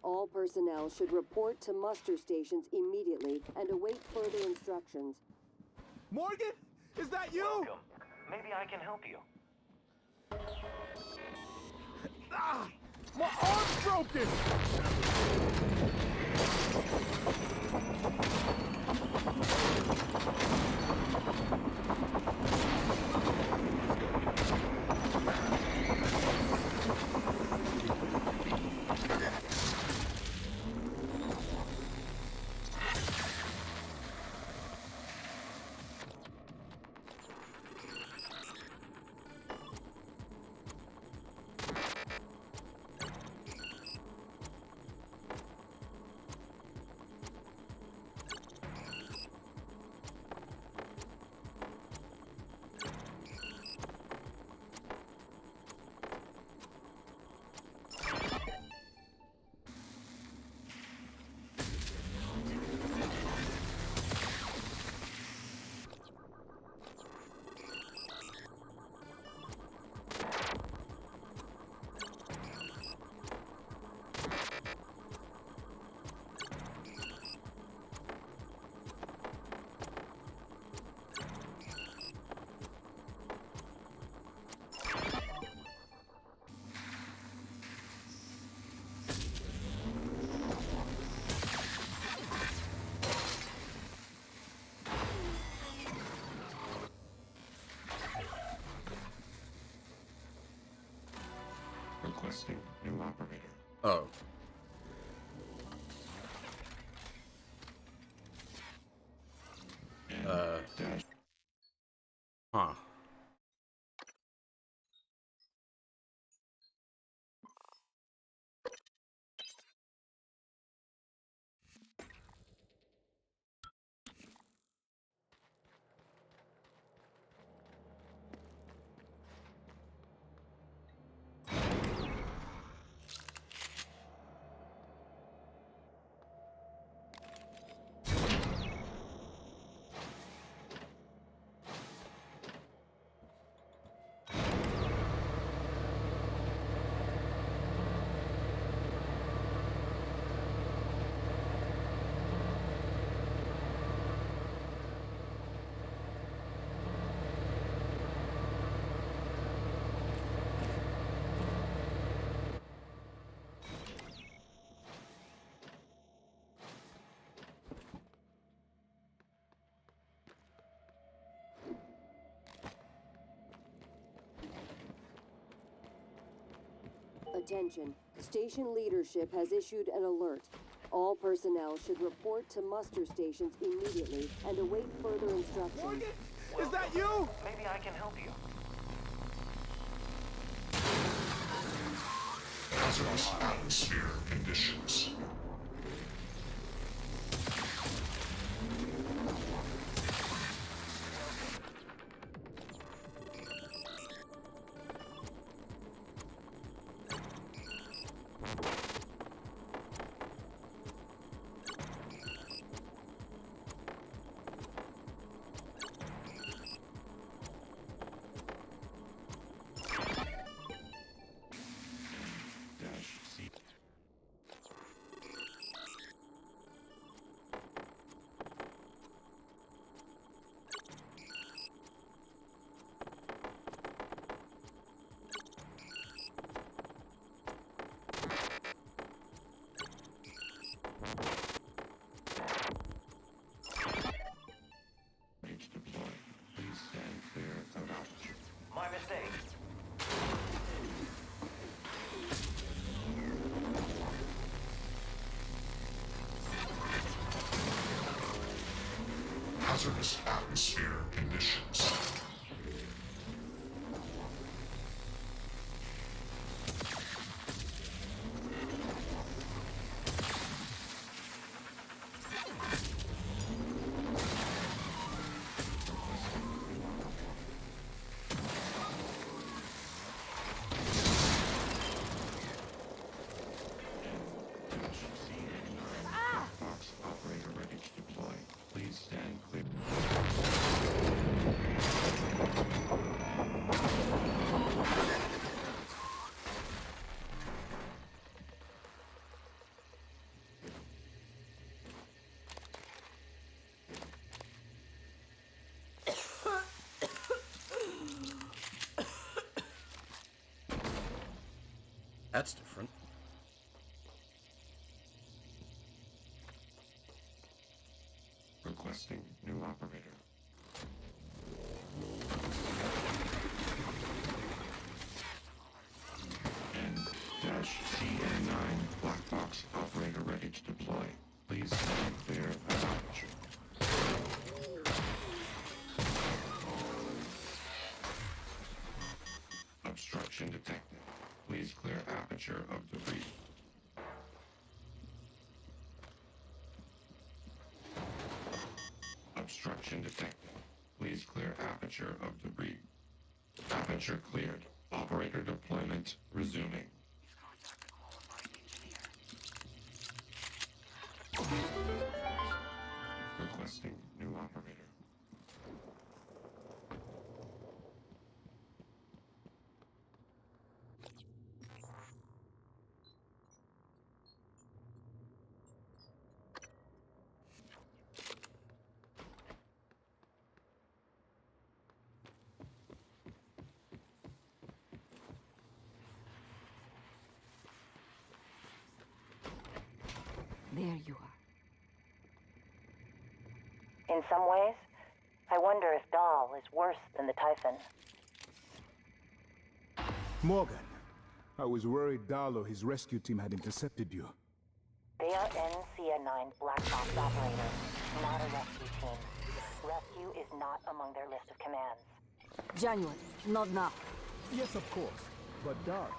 [SPEAKER 6] All personnel should report to muster stations immediately and await further instructions.
[SPEAKER 16] Morgan? Is that you?
[SPEAKER 3] Welcome. Maybe I can help you.
[SPEAKER 16] Ah! My arm's broken!
[SPEAKER 12] Requesting new operator.
[SPEAKER 1] Oh. Huh.
[SPEAKER 6] Attention. Station leadership has issued an alert. All personnel should report to muster stations immediately and await further instructions.
[SPEAKER 16] Morgan? Is that you?
[SPEAKER 3] Maybe I can help you.
[SPEAKER 12] Hazardous atmosphere conditions.
[SPEAKER 3] My mistake.
[SPEAKER 12] Hazardous atmosphere conditions. Fox operator ready to deploy. Please stand clear.
[SPEAKER 1] That's different.
[SPEAKER 12] Requesting new operator. N-CN9 black box operator ready to deploy. Please clear aperture. Obstruction detected. Please clear aperture of debris. Obstruction detected. Please clear aperture of debris. Aperture cleared. Operator deployment resuming. Requesting new operator.
[SPEAKER 13] There you are.
[SPEAKER 4] In some ways, I wonder if Dahl is worse than the Typhon.
[SPEAKER 14] Morgan, I was worried Dahl or his rescue team had intercepted you.
[SPEAKER 4] They are NCN9 Black Box operators, not a rescue team. Rescue is not among their list of commands.
[SPEAKER 13] January, not now.
[SPEAKER 14] Yes, of course. But Dahl,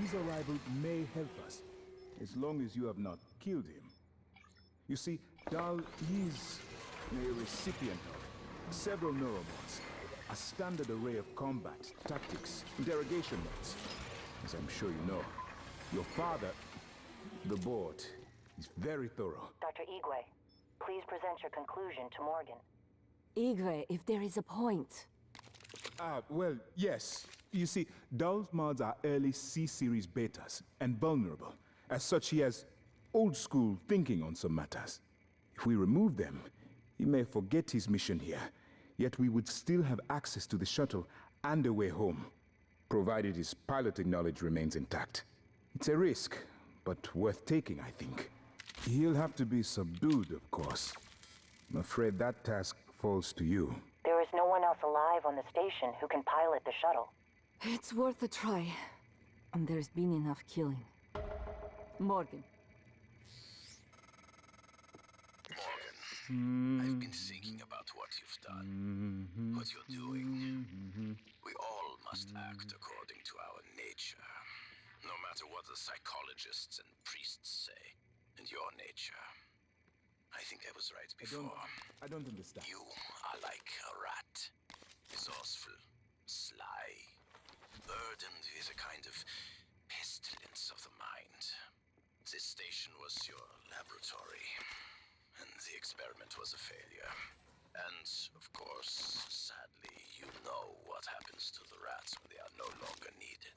[SPEAKER 14] his arrival may help us, as long as you have not killed him. You see, Dahl is a recipient of several neurobots, a standard array of combat, tactics, interrogation modes. As I'm sure you know, your father, the board, is very thorough.
[SPEAKER 4] Dr. Igwe, please present your conclusion to Morgan.
[SPEAKER 13] Igwe, if there is a point.
[SPEAKER 14] Well, yes. You see, Dahl's mods are early C-series betas and vulnerable. As such, he has old-school thinking on some matters. If we remove them, he may forget his mission here, yet we would still have access to the shuttle and a way home, provided his piloting knowledge remains intact. It's a risk, but worth taking, I think. He'll have to be subdued, of course. I'm afraid that task falls to you.
[SPEAKER 4] There is no one else alive on the station who can pilot the shuttle.
[SPEAKER 13] It's worth a try. And there's been enough killing. Morgan.
[SPEAKER 18] Morgan, I've been thinking about what you've done, what you're doing. We all must act according to our nature, no matter what the psychologists and priests say. And your nature. I think I was right before.
[SPEAKER 14] I don't understand.
[SPEAKER 18] You are like a rat. Resourceful, sly, burdened with a kind of pestilence of the mind. This station was your laboratory, and the experiment was a failure. And, of course, sadly, you know what happens to the rats when they are no longer needed.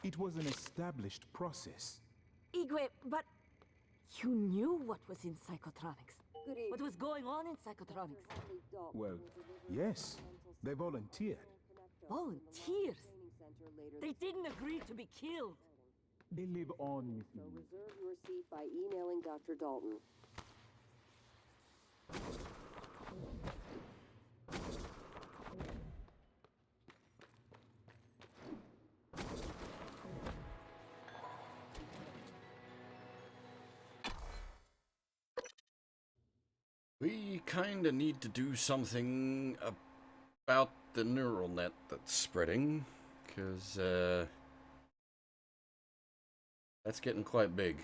[SPEAKER 14] It was an established process.
[SPEAKER 13] Igwe, but you knew what was in psychotronics. What was going on in psychotronics?
[SPEAKER 14] Well, yes. They volunteered.
[SPEAKER 13] Volunteers? They didn't agree to be killed.
[SPEAKER 14] They live on with
[SPEAKER 6] So
[SPEAKER 14] me.
[SPEAKER 6] reserve your seat by emailing Dr. Dalton.
[SPEAKER 1] We kinda need to do something about the neural net that's spreading, because, that's getting quite big.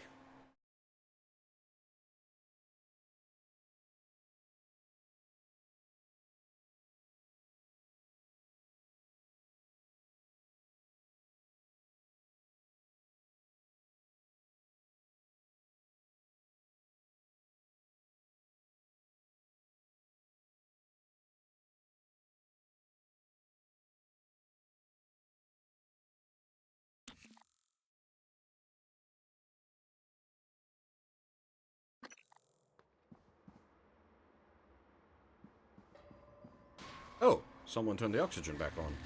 [SPEAKER 1] Oh, someone turned the oxygen back on.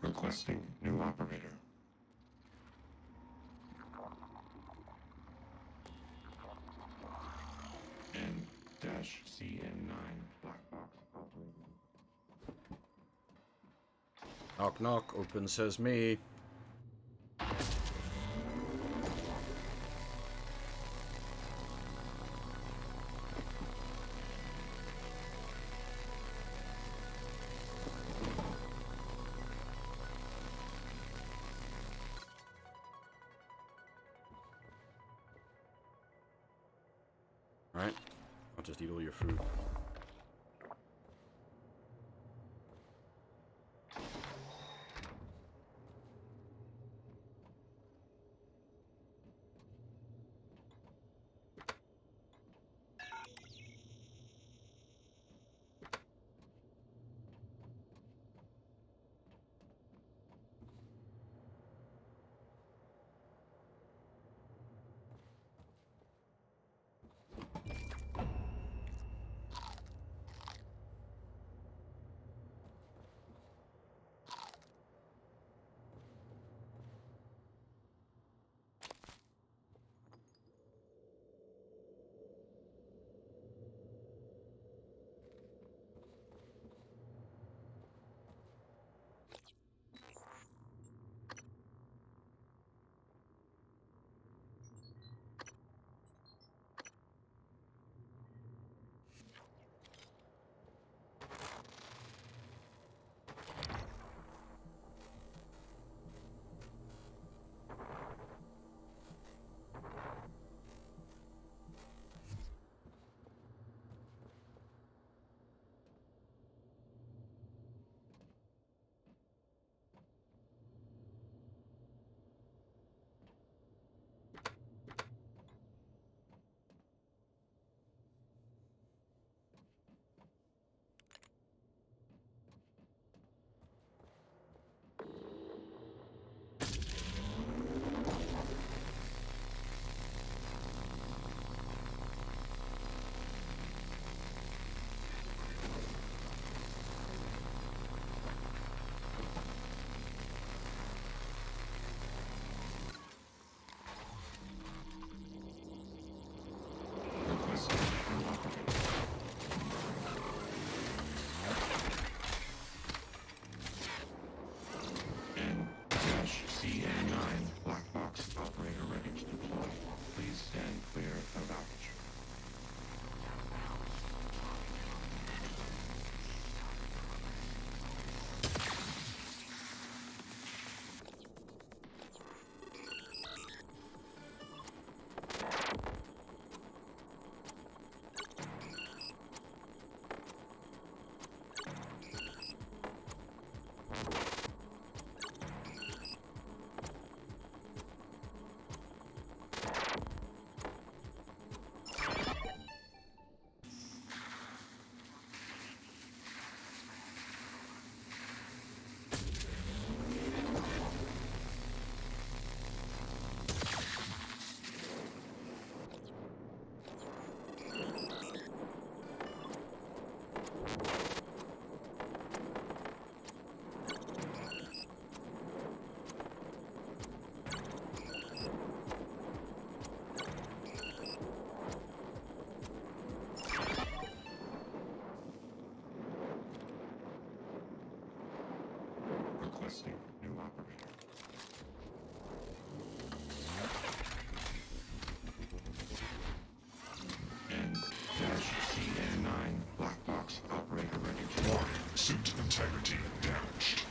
[SPEAKER 12] Requesting new operator. N-CN9 black box operator.
[SPEAKER 1] Knock knock, open says me. Right? I'll just eat all your food.
[SPEAKER 12] Requesting new operator. N-CN9 black box operator ready to
[SPEAKER 19] Warning, suit integrity damaged.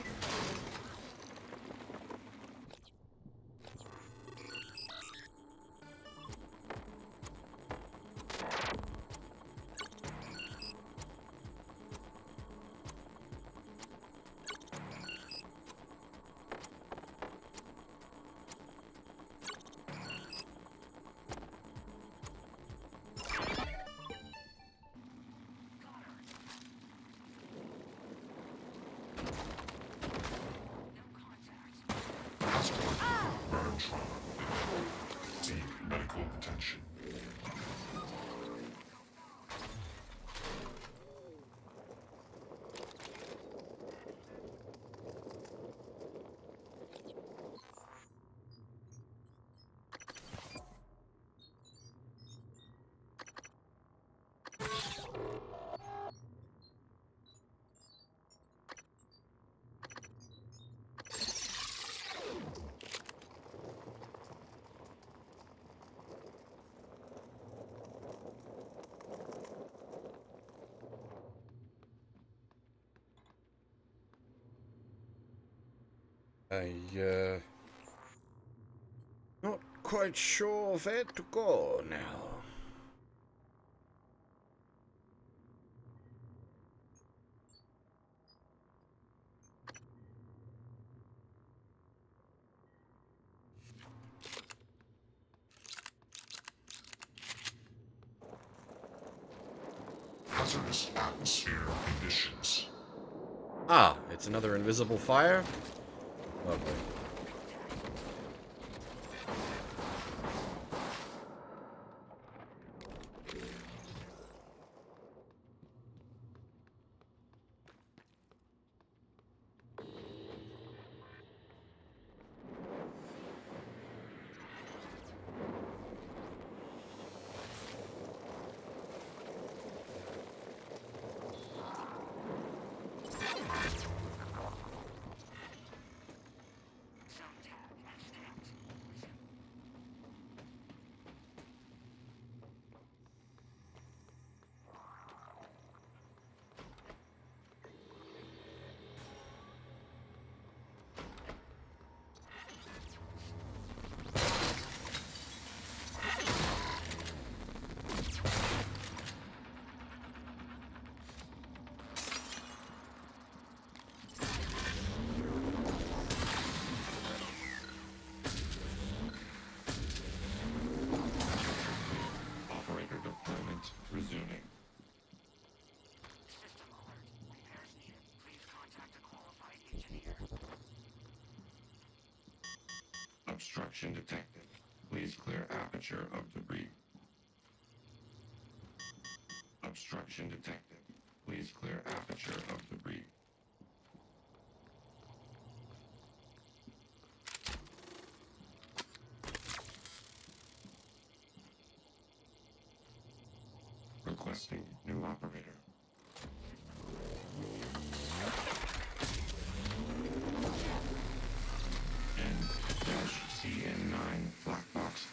[SPEAKER 12] Severe trauma. Seek medical attention.
[SPEAKER 1] Not quite sure where to go now.
[SPEAKER 12] Hazardous atmosphere conditions.
[SPEAKER 1] Ah, it's another invisible fire? Lovely.
[SPEAKER 12] Operator deployment resuming. Obstruction detected. Please clear aperture of debris. Obstruction detected. Please clear aperture of debris. Requesting new operator. N-CN9 black box.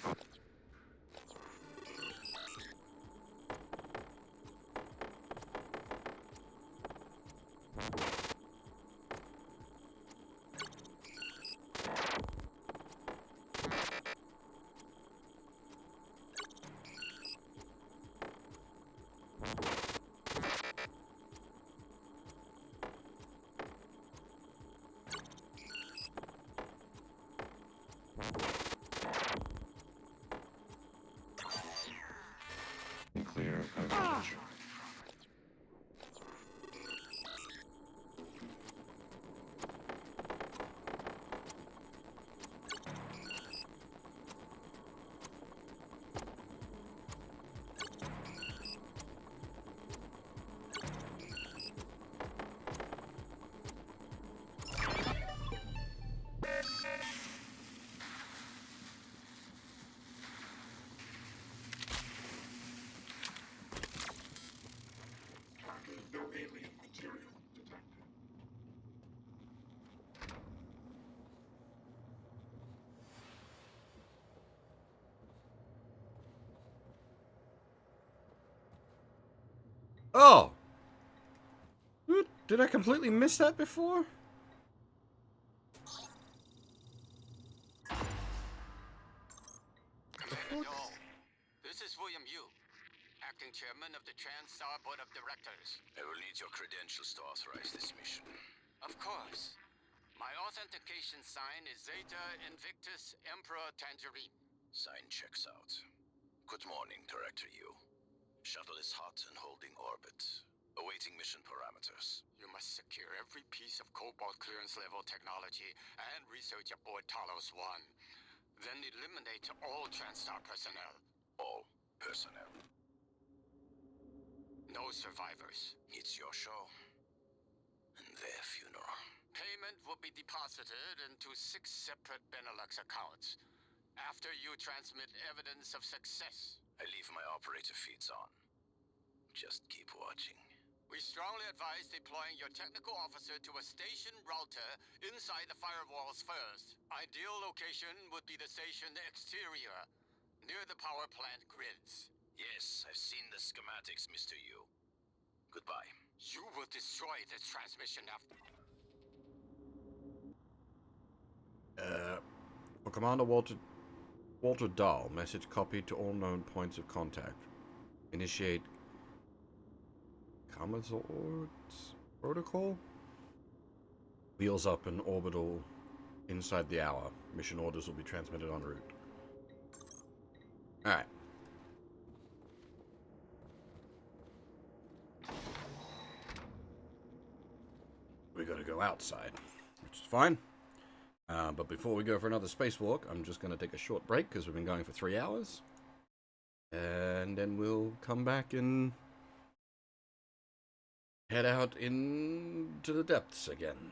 [SPEAKER 12] Clear of aperture. No alien material detected.
[SPEAKER 1] Oh! Did I completely miss that before?
[SPEAKER 19] Hello. This is William Yu, acting chairman of the TranStar Board of Directors.
[SPEAKER 18] I will need your credentials to authorize this mission.
[SPEAKER 19] Of course. My authentication sign is Zeta Invictus Emperor Tangerine.
[SPEAKER 18] Sign checks out. Good morning, Director Yu. Shuttle is hot and holding orbit. Awaiting mission parameters.
[SPEAKER 19] You must secure every piece of Cobalt clearance level technology and research aboard Talos 1. Then eliminate all TranStar personnel.
[SPEAKER 18] All personnel.
[SPEAKER 19] No survivors.
[SPEAKER 18] It's your show. And their funeral.
[SPEAKER 19] Payment will be deposited into 6 separate Benelux accounts. After you transmit evidence of success.
[SPEAKER 18] I leave my operator feeds on. Just keep watching.
[SPEAKER 19] We strongly advise deploying your technical officer to a station router inside the firewalls first. Ideal location would be the station exterior, near the power plant grids.
[SPEAKER 18] Yes, I've seen the schematics, Mr. Yu. Goodbye.
[SPEAKER 19] You will destroy this transmission after...
[SPEAKER 1] For Commander Walter Dahl, message copied to all known points of contact. Initiate Kamazor's protocol? Wheels up in orbital inside the hour. Mission orders will be transmitted en route. Alright. We gotta go outside, which is fine. But before we go for another spacewalk, I'm just gonna take a short break because we've been going for 3 hours. And then we'll come back and head out into the depths again.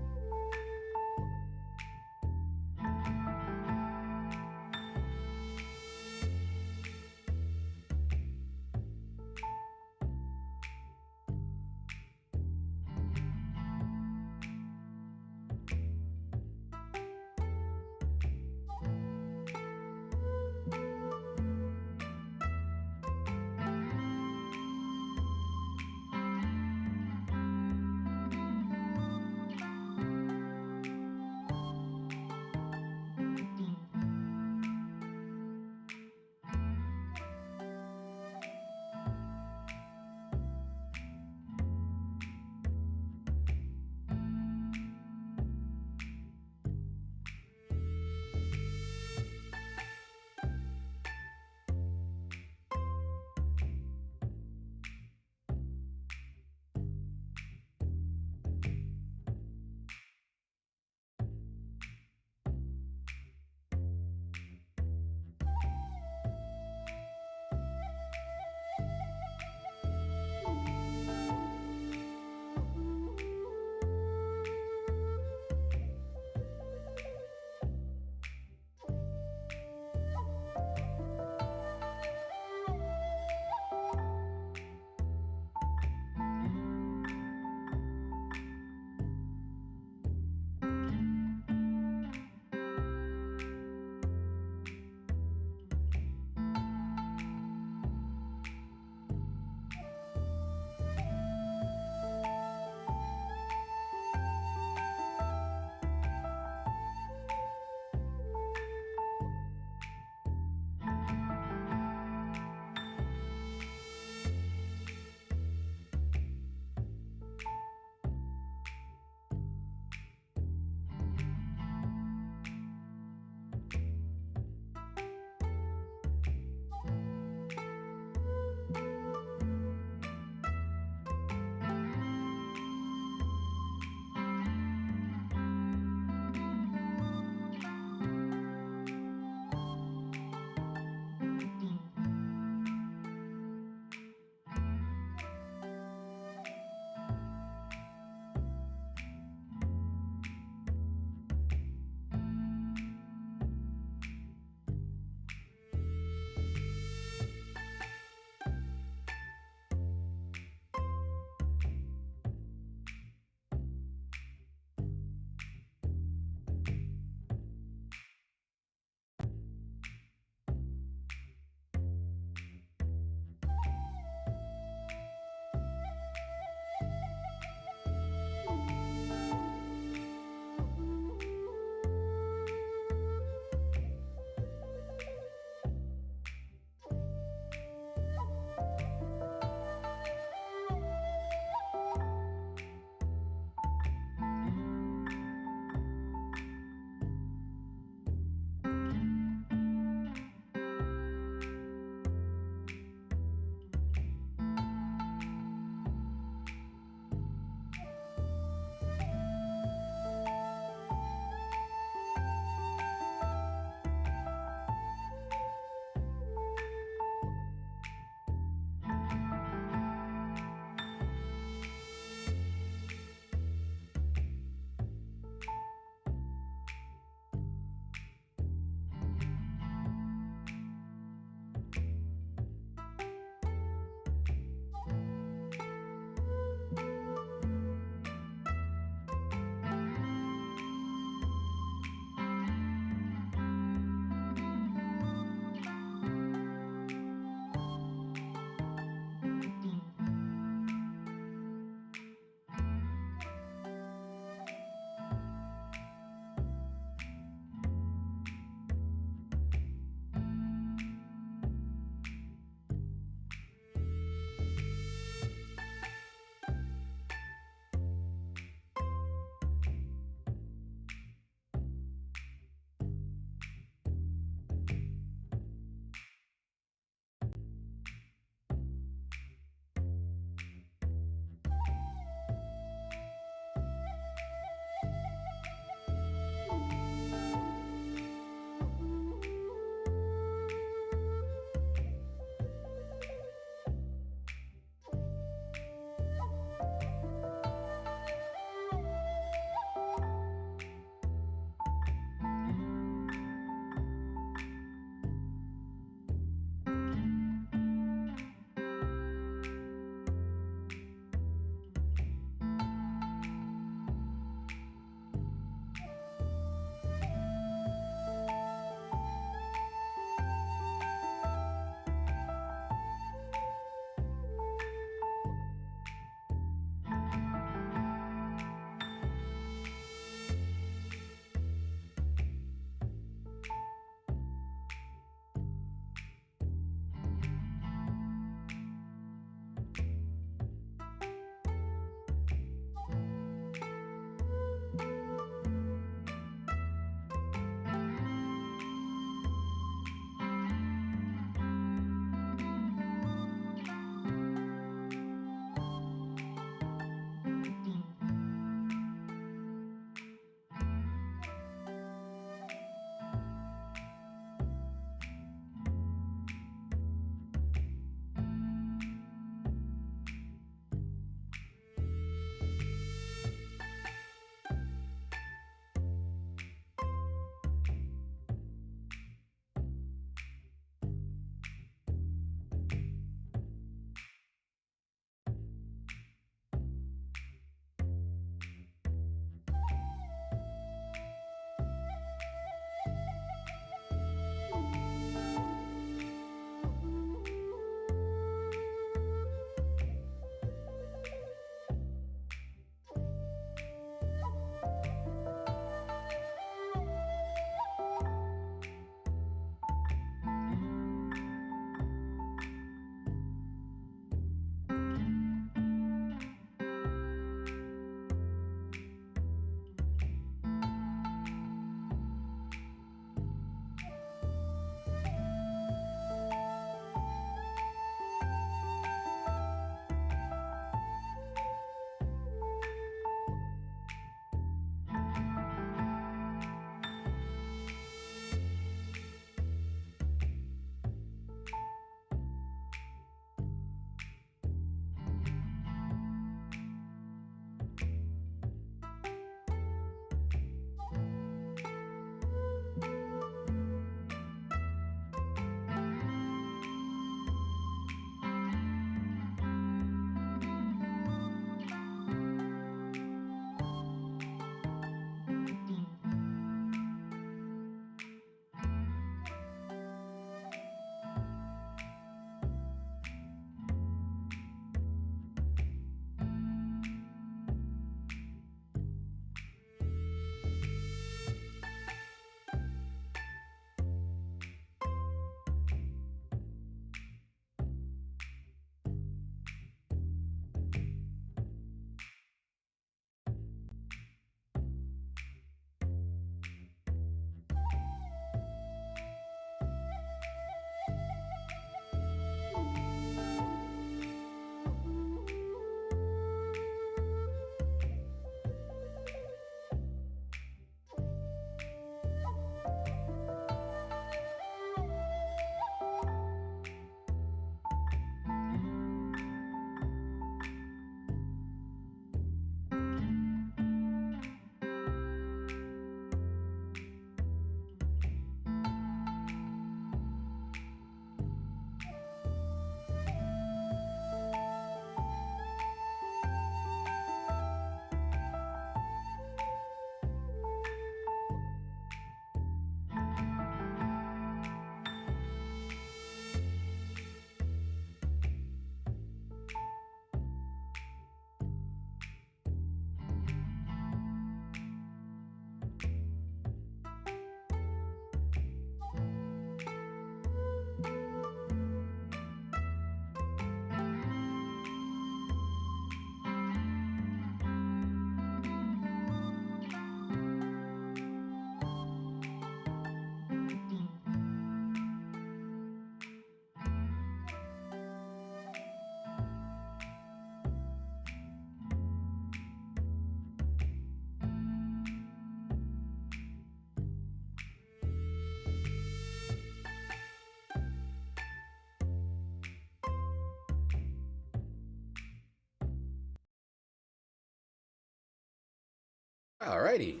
[SPEAKER 1] Alrighty.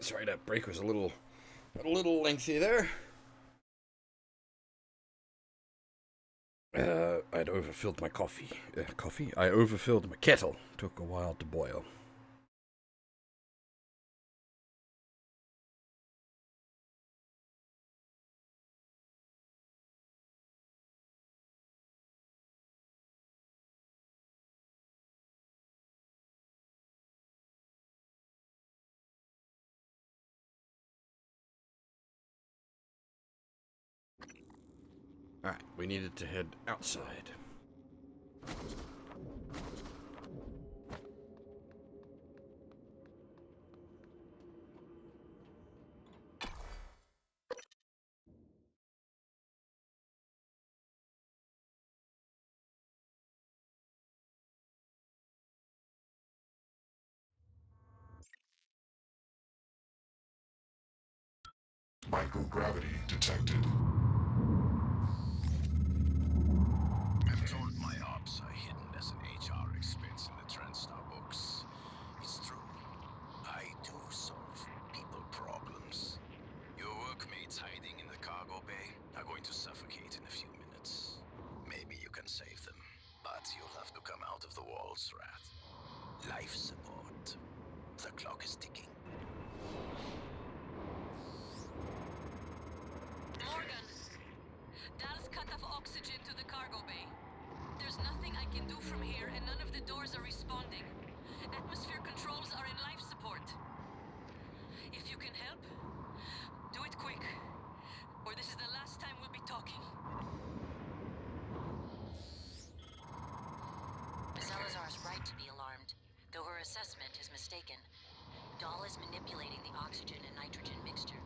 [SPEAKER 1] Sorry, that break was a little lengthy there. I'd overfilled my coffee. I overfilled my kettle. Took a while to boil. Alright, we needed to head outside.
[SPEAKER 12] Microgravity detected.
[SPEAKER 18] I'm told my ops are hidden as an HR expense in the TranStar books. It's true. I do solve people problems. Your workmates hiding in the cargo bay are going to suffocate in a few minutes. Maybe you can save them, but you'll have to come out of the walls, Rat. Life support. The clock is ticking.
[SPEAKER 9] Morgan! Dal's cut off oxygen to the cargo bay. There's nothing I can do from here, and none of the doors are responding. Atmosphere controls are in life support. If you can help, do it quick, or this is the last time we'll be talking.
[SPEAKER 8] Salazar's right to be alarmed, though her assessment is mistaken. Dahl is manipulating the oxygen and nitrogen mixture.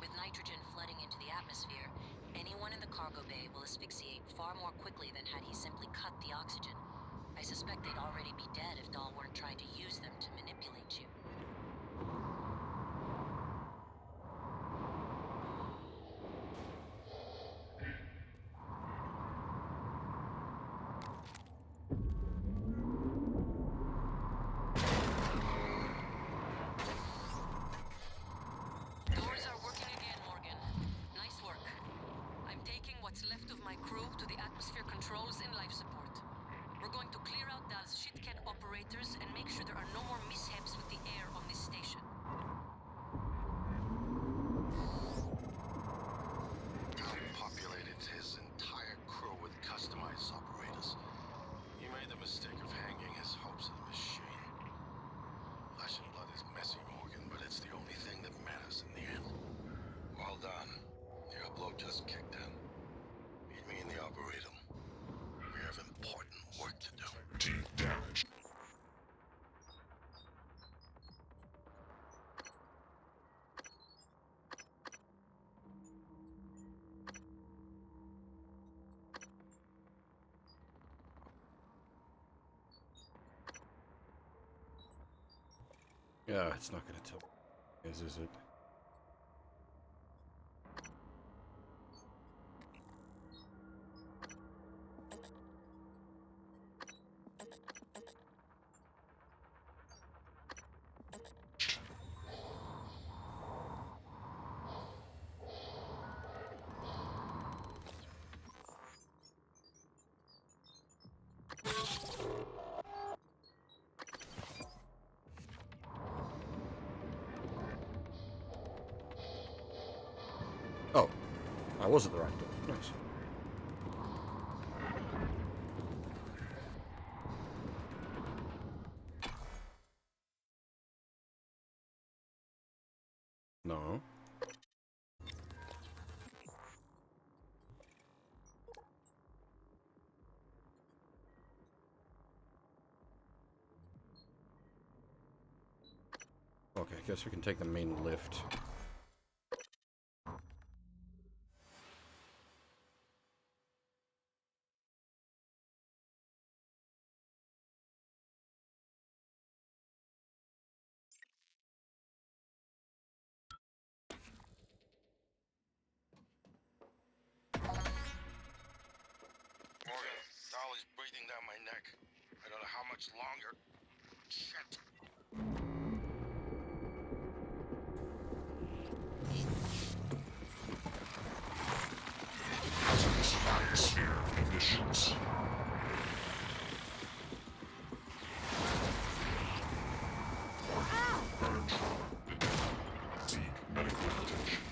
[SPEAKER 8] With nitrogen flooding into the atmosphere, anyone in the cargo bay will asphyxiate far more quickly than had he simply cut the oxygen. I suspect they'd already be dead if Dahl weren't trying to use them to manipulate you.
[SPEAKER 9] Doors are working again, Morgan. Nice work. I'm taking what's left of my crew to the atmosphere controls and life support. We're going to clear out Dal's shit-can operators and make sure there are no more mishaps with the air on this station.
[SPEAKER 10] Dal populated his entire crew with customized operators. He made the mistake of hanging his hopes on the machine. Flesh and blood is messy, Morgan, but it's the only thing that matters in the end. Well done. The upload just kicked in. Meet me in the Arboretum. We have important work to do.
[SPEAKER 12] Deep damage.
[SPEAKER 1] Yeah, it's not gonna tell. Is it? Oh, I was at the right door. Nice. No. Okay, I guess we can take the main lift.
[SPEAKER 10] Morgan, Dal is breathing down my neck. I don't know how much longer. Shit.
[SPEAKER 12] conditions. Seek medical attention.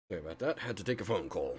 [SPEAKER 1] Sorry about that. Had to take a phone call.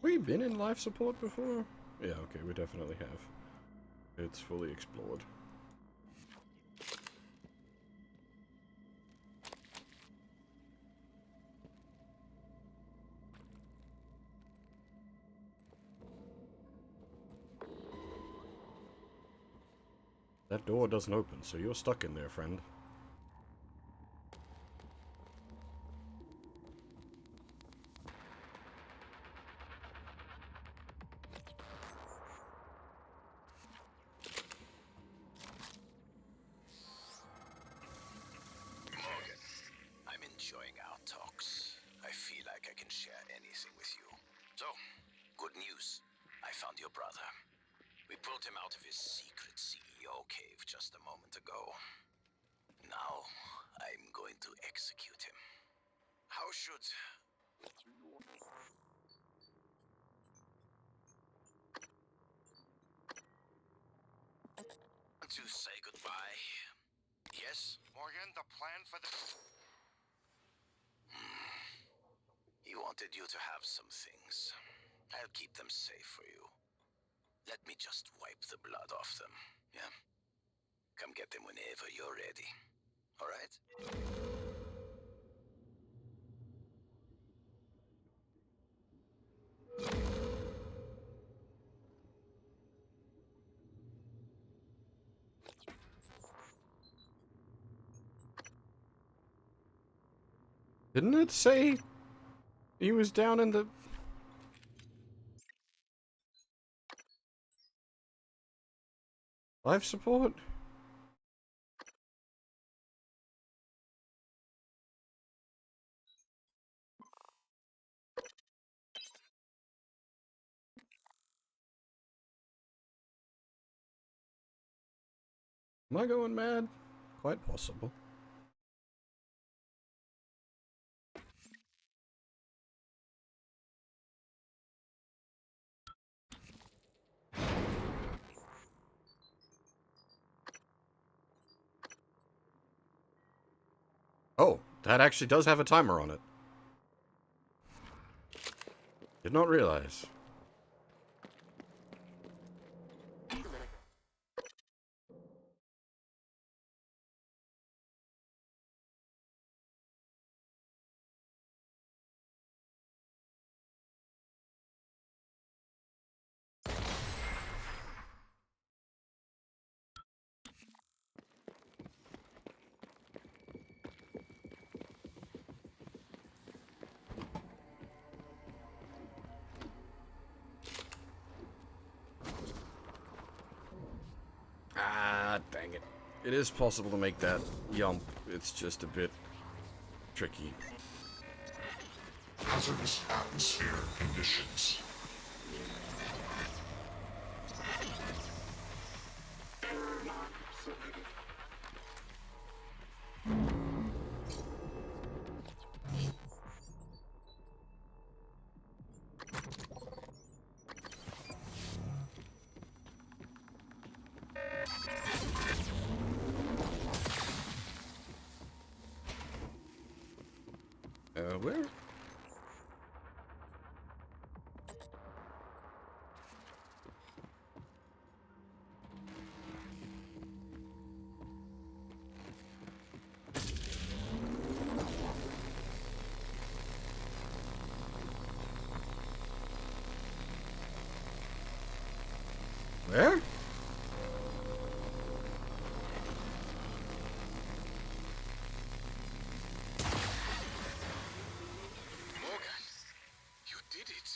[SPEAKER 1] We been in life support before? Yeah, okay, we definitely have. It's fully explored. That door doesn't open, so you're stuck in there, friend.
[SPEAKER 18] Morgan, I'm enjoying our talks. I feel like I can share anything with you. So, good news. I found your brother. We pulled him out of his secret CEO cave just a moment ago. Now, I'm going to execute him. How should... to say goodbye. Yes?
[SPEAKER 10] Morgan, the plan for the...
[SPEAKER 18] He wanted you to have some things. I'll keep them safe for you. Let me just wipe the blood off them, yeah? Come get them whenever you're ready. All right?
[SPEAKER 1] Didn't it say he was down in the... life support? Am I going mad? Quite possible. Oh, that actually does have a timer on it. Did not realize. Ah, dang it. It is possible to make that jump. It's just a bit tricky.
[SPEAKER 12] Hazardous atmosphere conditions.
[SPEAKER 1] Where? Where?
[SPEAKER 2] Morgan, you did it.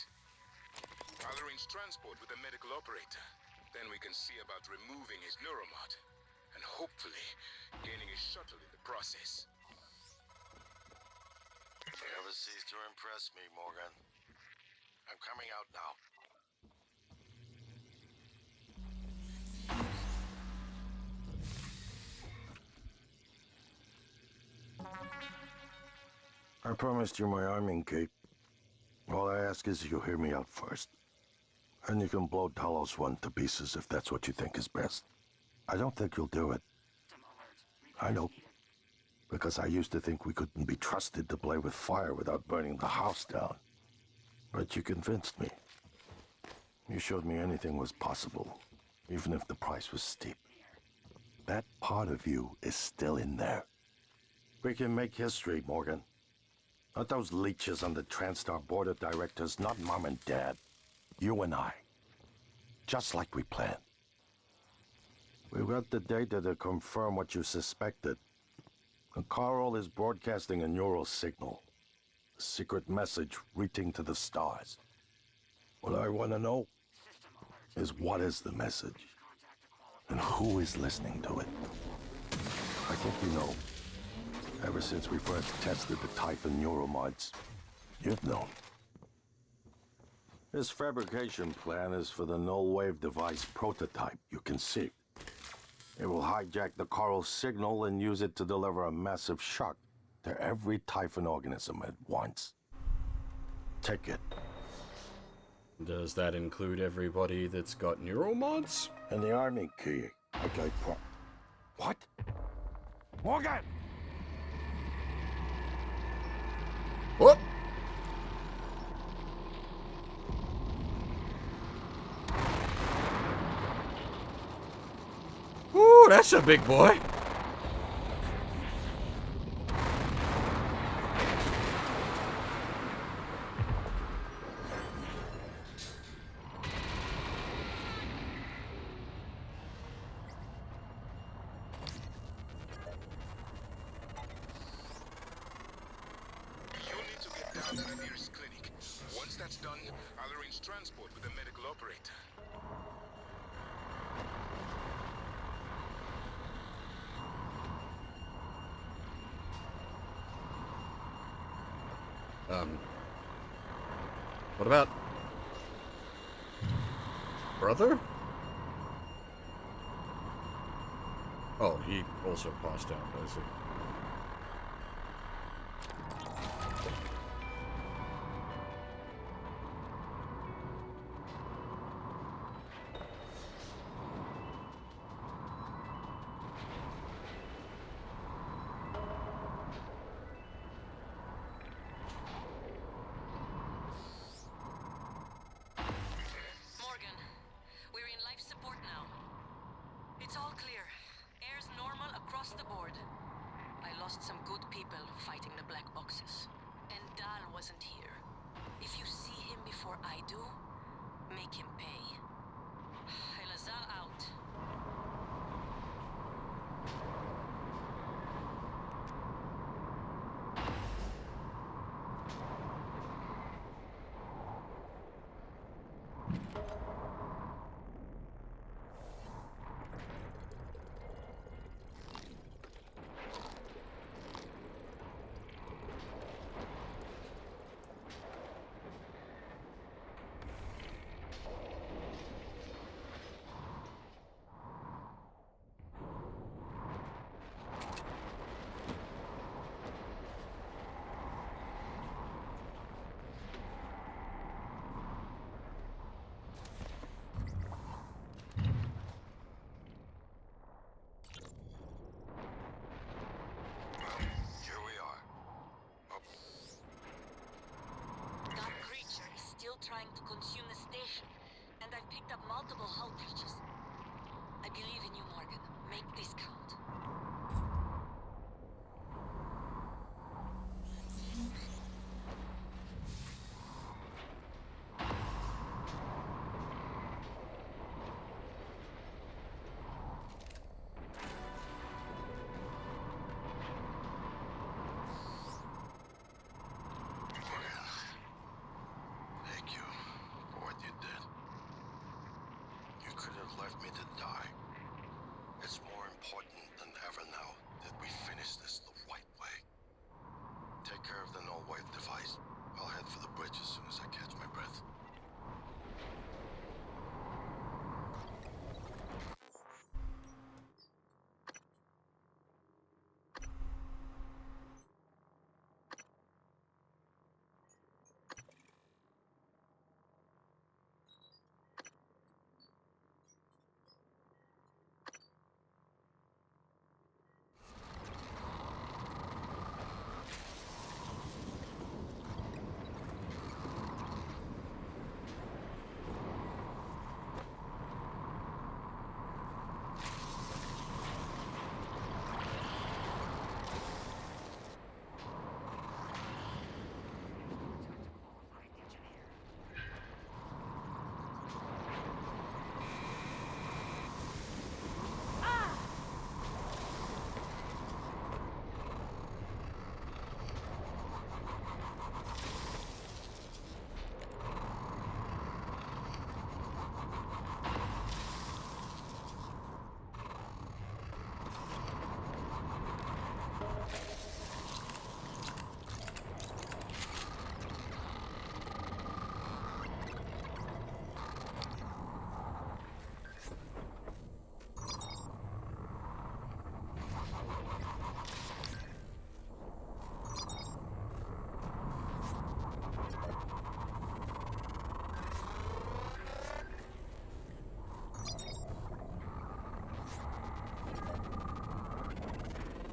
[SPEAKER 2] I'll arrange transport with the medical operator. Then we can see about removing his neuromod. And hopefully, gaining his shuttle in the process.
[SPEAKER 10] impress me, Morgan. I'm coming out now. I promised you my arming cape. All I ask is you hear me out first. And you can blow Talos 1 to pieces if that's what you think is best. I don't think you'll do it. I know. Because I used to think we couldn't be trusted to play with fire without burning the house down. But you convinced me. You showed me anything was possible, even if the price was steep. That part of you is still in there. We can make history, Morgan. Not those leeches on the TranStar board of directors, not Mom and Dad. You and I. Just like we planned. We've got the data to confirm what you suspected. And Carl is broadcasting a neural signal. A secret message reaching to the stars. What I want to know is what is the message? And who is listening to it? I think you know. Ever since we first tested the Typhon neuromods, you've known. This fabrication plan is for the null-wave device prototype you conceived. It will hijack the Carl signal and use it to deliver a massive shock to every Typhon organism at once. Take it.
[SPEAKER 1] Does that include everybody that's got neural mods?
[SPEAKER 10] And the army key. Okay, What? Morgan!
[SPEAKER 1] What? Ooh, that's a big boy.
[SPEAKER 2] Down to the nearest clinic. Once that's done, I'll arrange transport with the medical operator.
[SPEAKER 1] What about brother? Oh, he also passed out, I see.
[SPEAKER 15] It's all clear. Air's normal across the board. I lost some good people fighting the black boxes. And Dahl wasn't here. If you see him before I do, make him pay. Elazar out.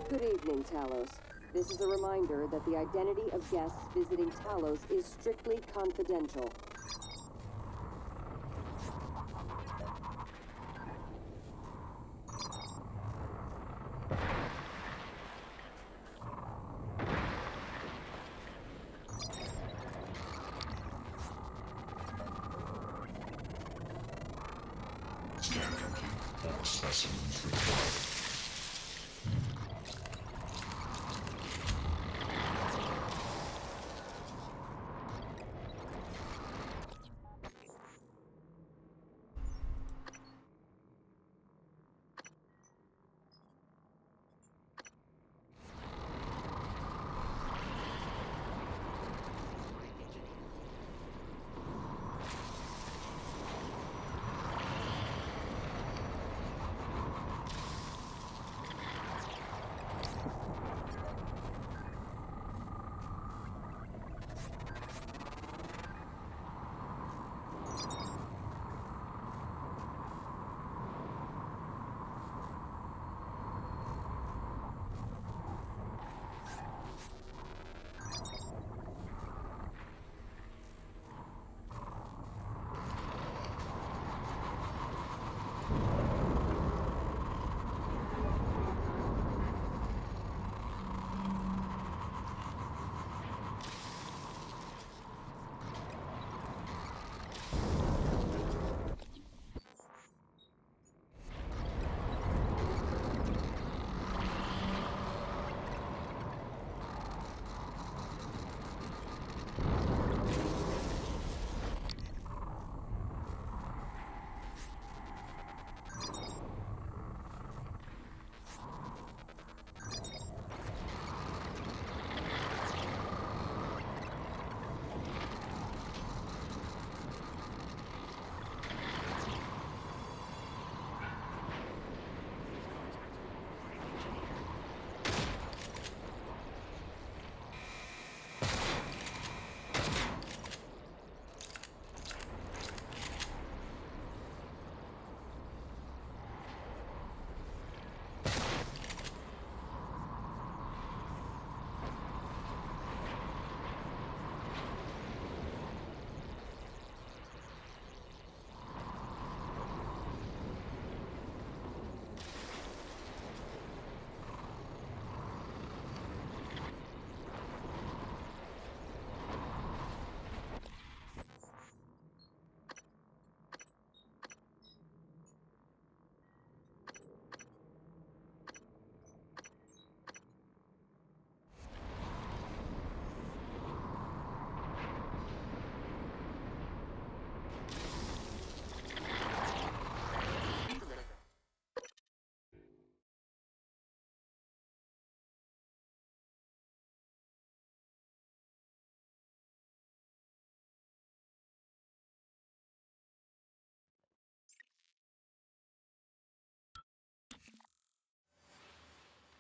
[SPEAKER 6] Good evening, Talos. This is a reminder that the identity of guests visiting Talos is strictly confidential.
[SPEAKER 12] Scan complete. All specimens required.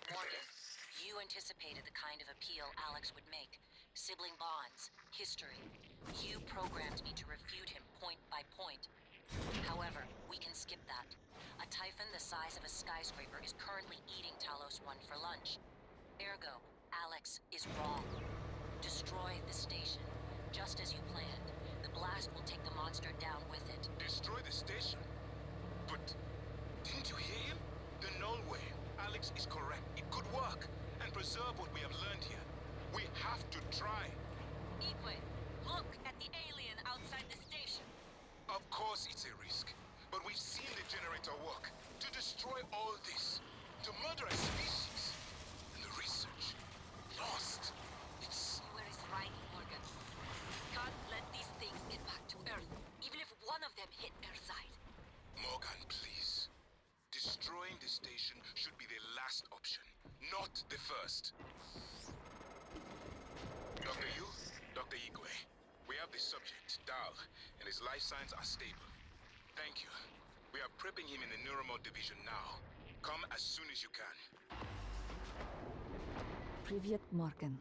[SPEAKER 8] Morgan, you anticipated the kind of appeal Alex would make. Sibling bonds, history. You programmed me to refute him point by point. However, we can skip that. A Typhon the size of a skyscraper is currently eating Talos 1 for lunch. Ergo, Alex is wrong. Destroy the station, just as you planned. The blast will take the monster down with it.
[SPEAKER 2] Destroy the station? But didn't you hear him? The null way. Alex is correct. It could work and preserve what we have learned here. We have to try.
[SPEAKER 9] Igwe, look at the alien outside the station.
[SPEAKER 2] Of course it's a risk, but we've seen the generator work. To destroy all this, to murder a species, and the research lost. It's...
[SPEAKER 9] Where is right, Morgan? Can't let these things get back to Earth, even if one of them hit Earthside.
[SPEAKER 2] Morgan, please. Destroying the station should be the last option, not the first. Dr. Yu, Dr. Igwe, we have the subject, Dal, and his life signs are stable. Thank you. We are prepping him in the Neuromod division now. Come as soon as you can.
[SPEAKER 13] Привет, Morgan.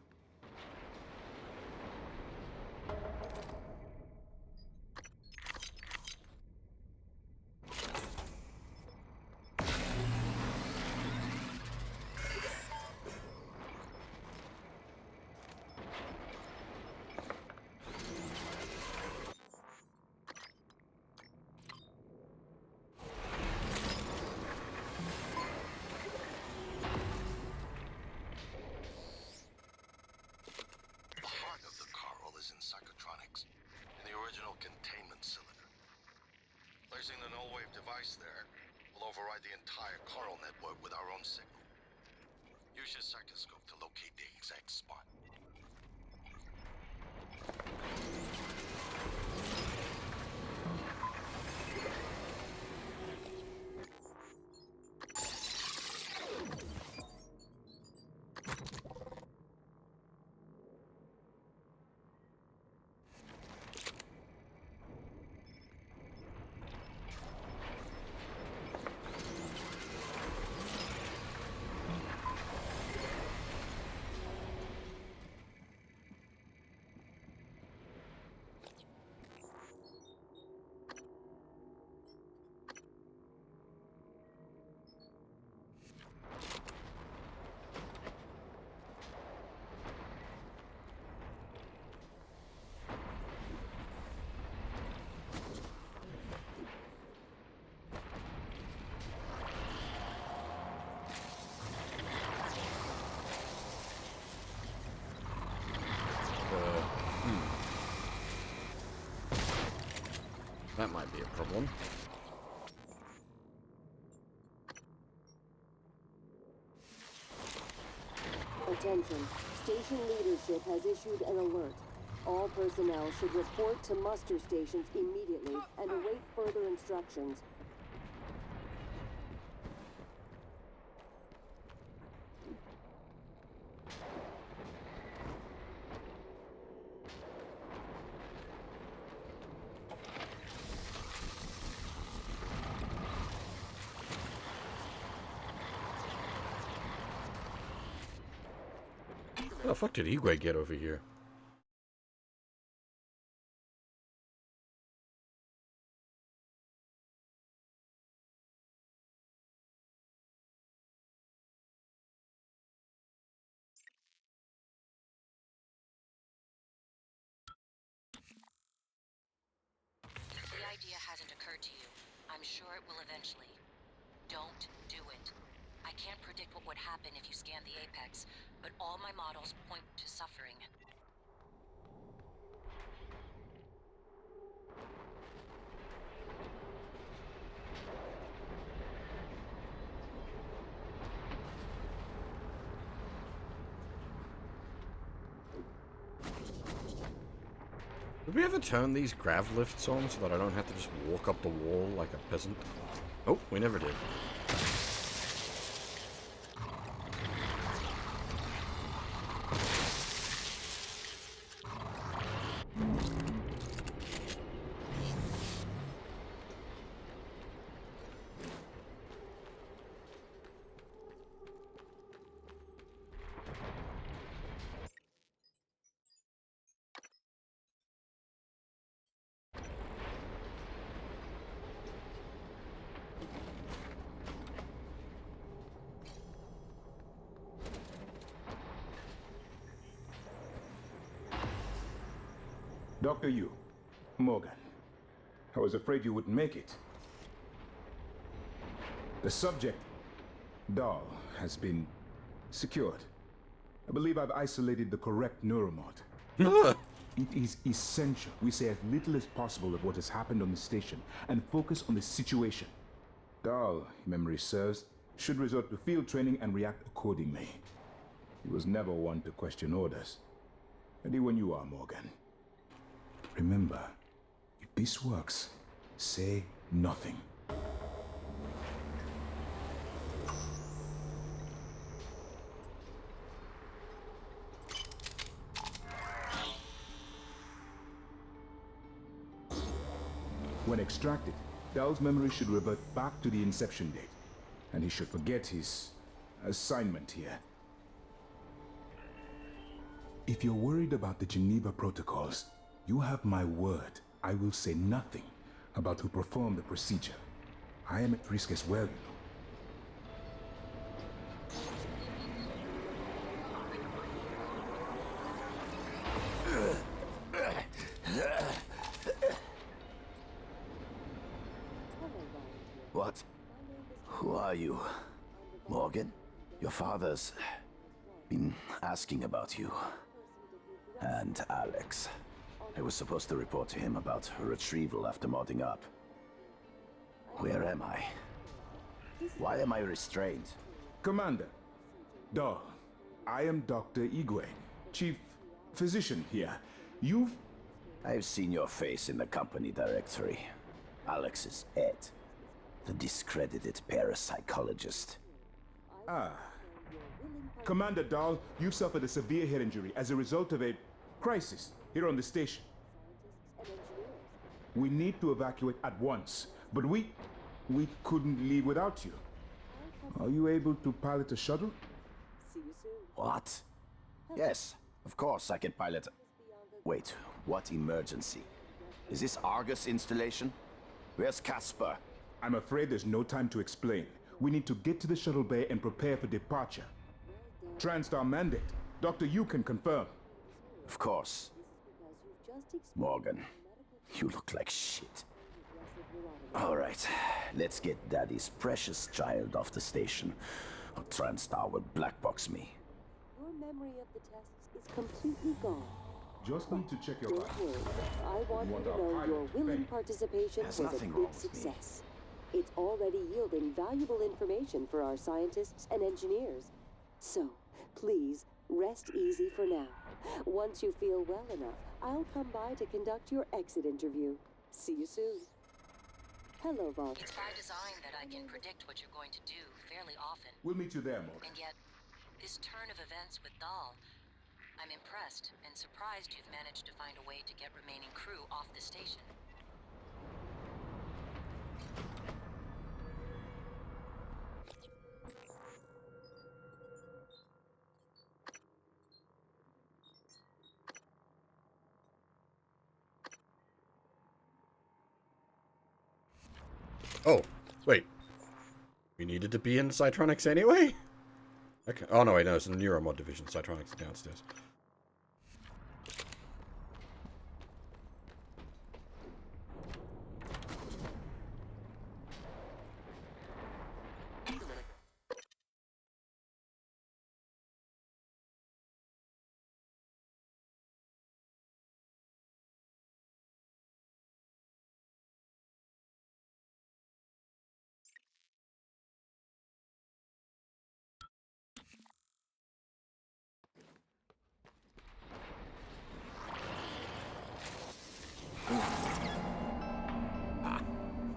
[SPEAKER 10] Using the null-wave device there, we'll override the entire coral network with our own signal. Use your sectoscope to locate the exact spot.
[SPEAKER 1] That might be a problem.
[SPEAKER 6] Attention. Station leadership has issued an alert. All personnel should report to muster stations immediately and await further instructions.
[SPEAKER 1] How the fuck did Igwe get over here?
[SPEAKER 8] The idea hasn't occurred to you. I'm sure it will eventually. Don't do it. I can't predict what would happen if you scan the Apex, but all my models point to suffering.
[SPEAKER 1] Did we ever turn these grav lifts on so that I don't have to just walk up the wall like a peasant? Oh, we never did.
[SPEAKER 14] Dr. Yu, Morgan, I was afraid you wouldn't make it. The subject, Dahl, has been secured. I believe I've isolated the correct neuromod. It is essential we say as little as possible of what has happened on the station and focus on the situation. Dahl, if memory serves, should resort to field training and react accordingly. He was never one to question orders. Ready when you are, Morgan. Remember, if this works, say nothing. When extracted, Dahl's memory should revert back to the inception date, and he should forget his assignment here. If you're worried about the Geneva protocols, you have my word. I will say nothing about who performed the procedure. I am at risk as well, you know.
[SPEAKER 18] What? Who are you? Morgan? Your father's been asking about you. And Alex. I was supposed to report to him about her retrieval after modding up. Where am I? Why am I restrained?
[SPEAKER 14] Commander, Dahl, I am Dr. Igwe, Chief Physician here.
[SPEAKER 18] I've seen your face in the company directory. Alex's pet. The discredited parapsychologist.
[SPEAKER 14] Ah. Commander Dahl, you suffered a severe head injury as a result of a crisis here on the station. We need to evacuate at once, but we couldn't leave without you. Are you able to pilot a shuttle?
[SPEAKER 18] What? Yes, of course I can pilot. Wait, what emergency? Is this Argus installation? Where's Casper?
[SPEAKER 14] I'm afraid there's no time to explain. We need to get to the shuttle bay and prepare for departure. TranStar mandate. Doctor, you can confirm.
[SPEAKER 18] Of course. Morgan, you look like shit. All right, let's get Daddy's precious child off the station, or TranStar will blackbox me.
[SPEAKER 6] Your memory of the tests is completely gone.
[SPEAKER 14] Just need to check your
[SPEAKER 6] Don't worry. I want you to know your willing participation was a big success. It's already yielding valuable information for our scientists and engineers. So, please, rest easy for now. Once you feel well enough, I'll come by to conduct your exit interview. See you soon. Hello, Vault.
[SPEAKER 8] It's by design that I can predict what you're going to do fairly often.
[SPEAKER 14] We'll meet you there, Morgan.
[SPEAKER 8] And yet, this turn of events with Dahl, I'm impressed and surprised you've managed to find a way to get remaining crew off the station.
[SPEAKER 1] Oh, wait. We needed to be in Cytronics anyway? Okay. Oh, no, wait, no, it's in the Neuromod division. Cytronics is downstairs.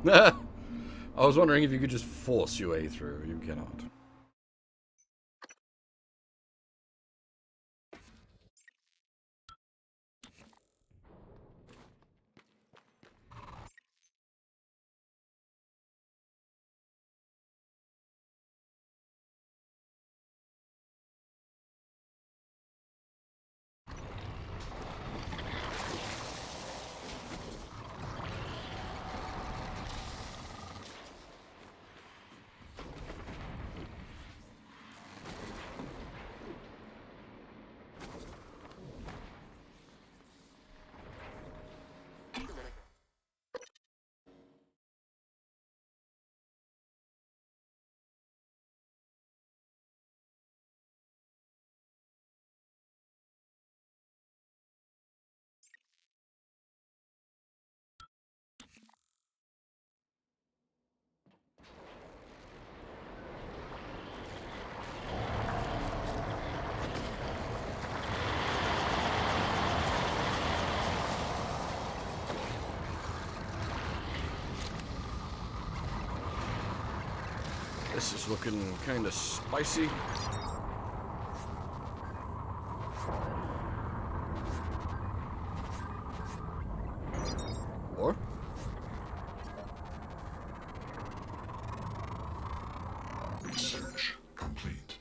[SPEAKER 1] I was wondering if you could just force your way through. You cannot. This is looking kind of spicy. Or?
[SPEAKER 12] Research complete.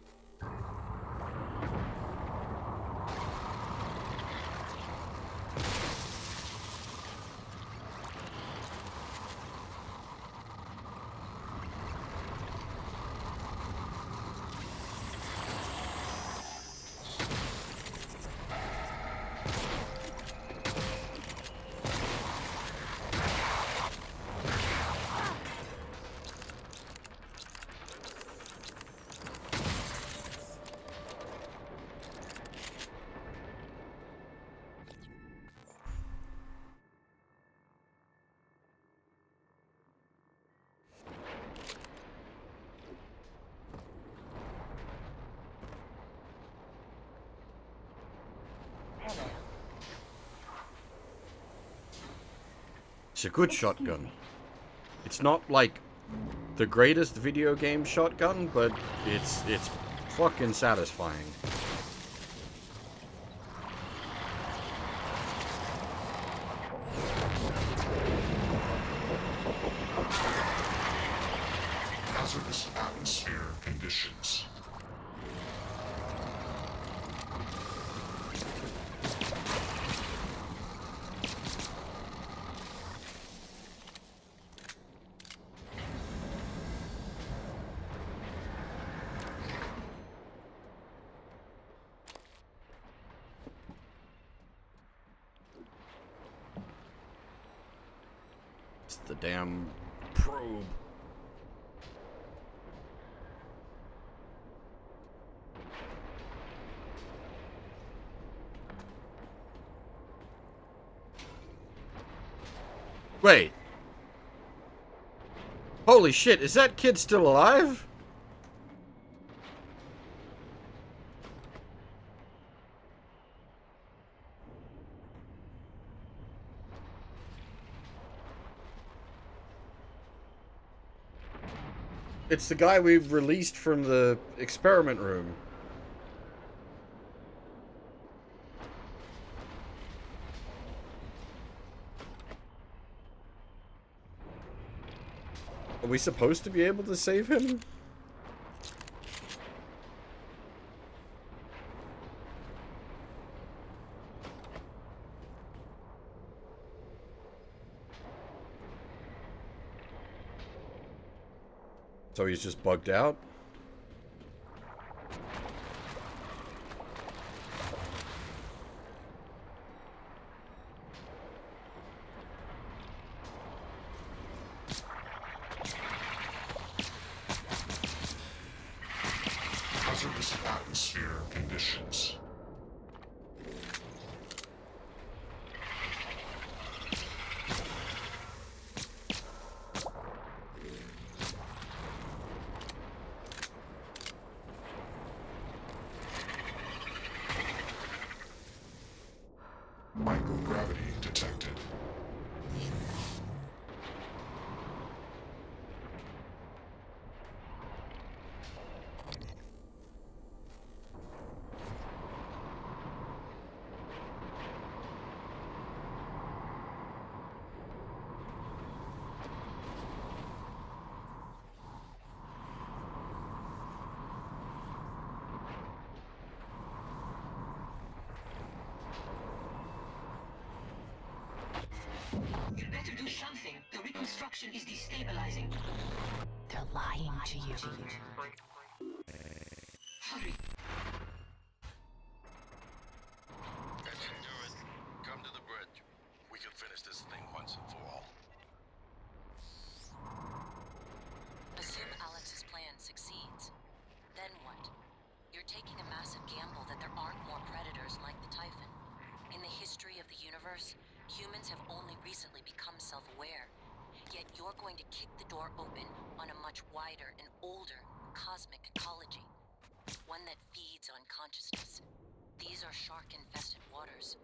[SPEAKER 1] It's a good shotgun. It's not like the greatest video game shotgun, but it's fucking satisfying.
[SPEAKER 12] Hazardous atmosphere conditions.
[SPEAKER 1] It's the damn probe. Wait. Holy shit, is that kid still alive? It's the guy we released from the experiment room. Are we supposed to be able to save him? So he's just bugged out?
[SPEAKER 12] Hazardous atmosphere conditions. Microgravity detected.
[SPEAKER 20] You better do something. The reconstruction is destabilizing. They're lying to you. Hurry.
[SPEAKER 10] Engine turret, come to the bridge. We can finish this thing once and for all.
[SPEAKER 8] Assume Alex's plan succeeds. Then what? You're taking a massive gamble that there aren't more predators like the Typhon. In the history of the universe, humans have only recently become self-aware. Yet you're going to kick the door open on a much wider and older cosmic ecology. One that feeds on consciousness. These are shark-infested waters.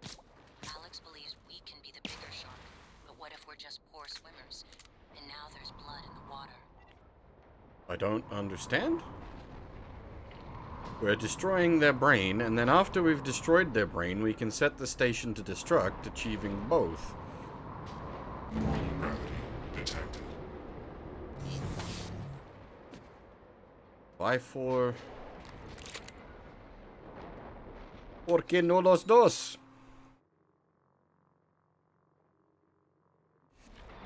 [SPEAKER 8] Alex believes we can be the bigger shark, but what if we're just poor swimmers? And now there's blood in the water.
[SPEAKER 1] I don't understand. We're destroying their brain, and then after we've destroyed their brain, we can set the station to destruct, achieving both.
[SPEAKER 12] Gravity detected.
[SPEAKER 1] Why for... ¿Por qué no los dos?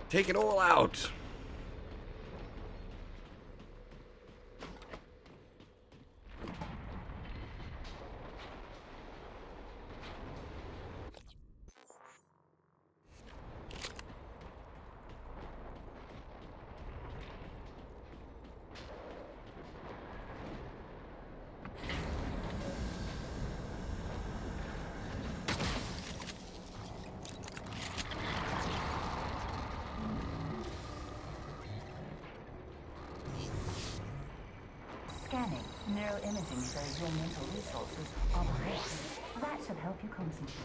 [SPEAKER 1] Take it all out.
[SPEAKER 21] Scanning. Neuroimaging shows your mental resources are behind. That should help you concentrate.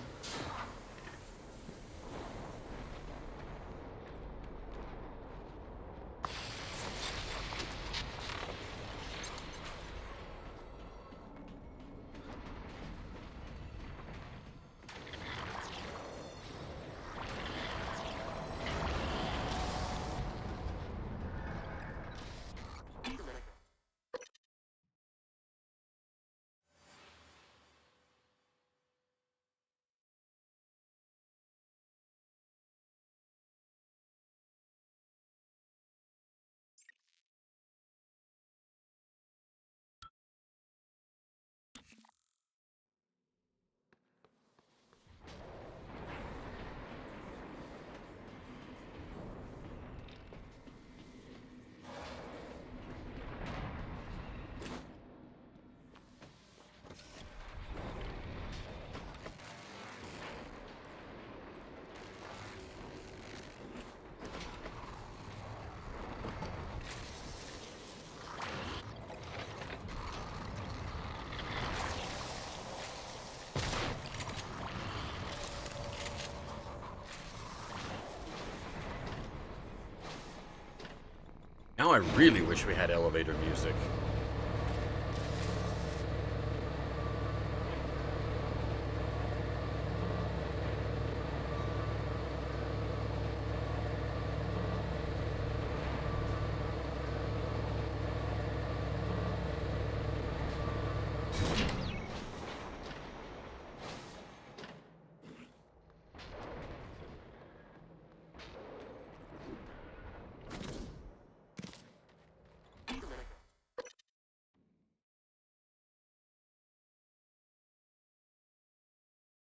[SPEAKER 1] Now I really wish we had elevator music.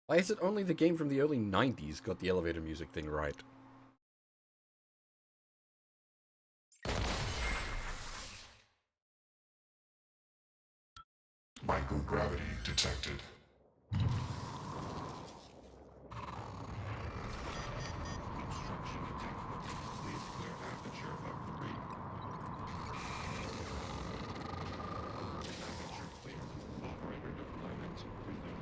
[SPEAKER 1] Why is it only the game from the early 90s got the elevator music thing right?
[SPEAKER 12] Microgravity detected. Obstruction detected. Please clear aperture of debris. Aperture clear. Operator deployment resumed.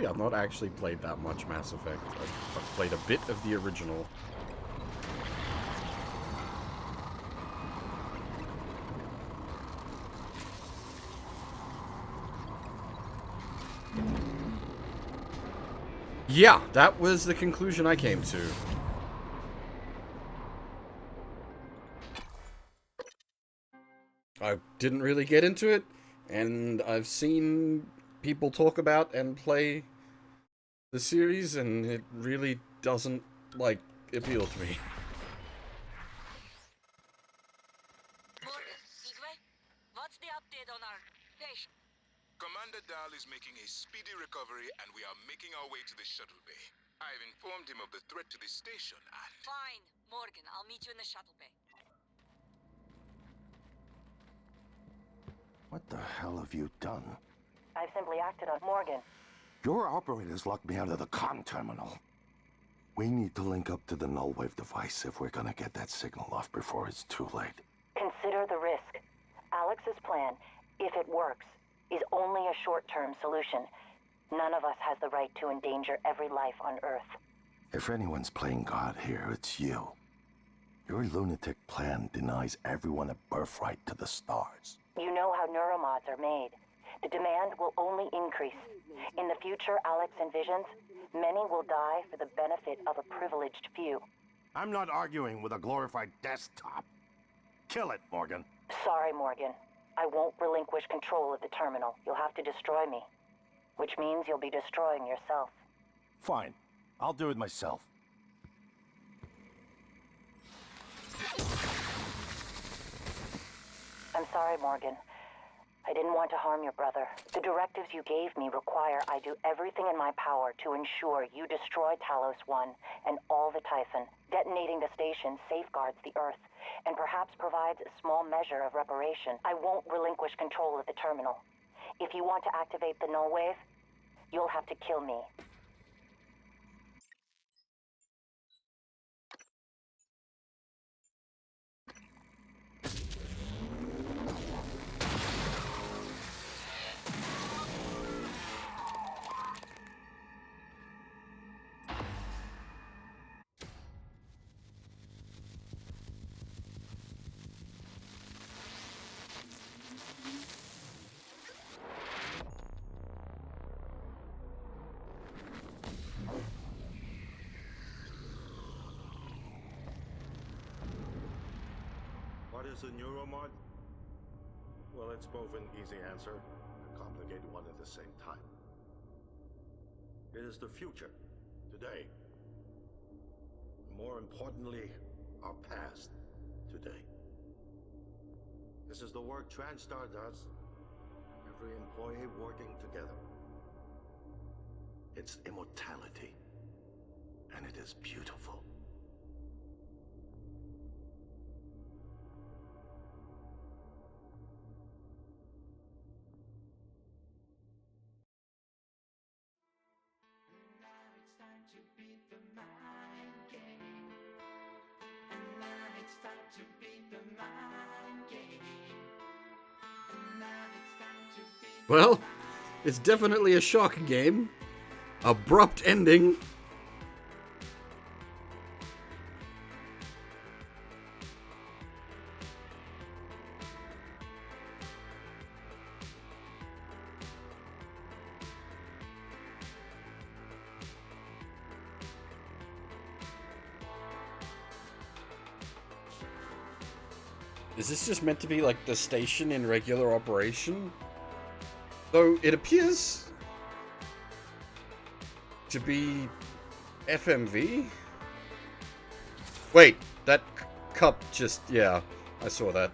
[SPEAKER 1] I've not actually played that much Mass Effect. I've played a bit of the original. Yeah, that was the conclusion I came to. I didn't really get into it, and I've seen people talk about and play the series, and it really doesn't, like, appeal to me.
[SPEAKER 9] Morgan, Igwe, what's the update on our patient?
[SPEAKER 2] Commander Dahl is making a speedy recovery, and we are making our way to the shuttle bay. I've informed him of the threat to the station, and...
[SPEAKER 9] Fine, Morgan, I'll meet you in the shuttle bay.
[SPEAKER 10] What the hell have you done?
[SPEAKER 4] I've simply acted on Morgan.
[SPEAKER 10] Your operators locked me out of the comm terminal. We need to link up to the null wave device if we're gonna get that signal off before it's too late.
[SPEAKER 4] Consider the risk. Alex's plan, if it works, is only a short-term solution. None of us has the right to endanger every life on Earth.
[SPEAKER 10] If anyone's playing God here, it's you. Your lunatic plan denies everyone a birthright to the stars.
[SPEAKER 4] You know how neuromods are made. The demand will only increase. In the future Alex envisions, many will die for the benefit of a privileged few.
[SPEAKER 10] I'm not arguing with a glorified desktop. Kill it, Morgan.
[SPEAKER 4] Sorry, Morgan. I won't relinquish control of the terminal. You'll have to destroy me. Which means you'll be destroying yourself.
[SPEAKER 10] Fine. I'll do it myself.
[SPEAKER 4] I'm sorry, Morgan. I didn't want to harm your brother. The directives you gave me require I do everything in my power to ensure you destroy Talos 1 and all the Typhon. Detonating the station safeguards the Earth, and perhaps provides a small measure of reparation. I won't relinquish control of the terminal. If you want to activate the null wave, you'll have to kill me.
[SPEAKER 7] What is a neuromod? Well, it's both an easy answer and a complicated one at the same time. It is the future, today. More importantly, our past, today. This is the work TranStar does. Every employee working together.
[SPEAKER 10] It's immortality. And it is beautiful.
[SPEAKER 1] Well, it's definitely a shock game. Abrupt ending. Is this just meant to be like the station in regular operation? Though it appears to be FMV? Wait, that cup just, yeah, I saw that.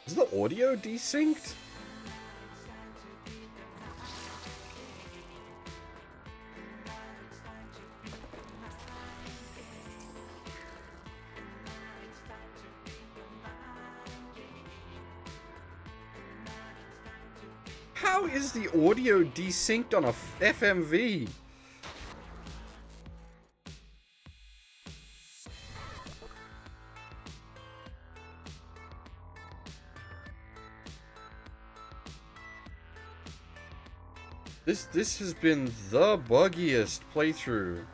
[SPEAKER 1] Is the audio desynced? How is the audio desynced on a FMV? This has been the buggiest playthrough,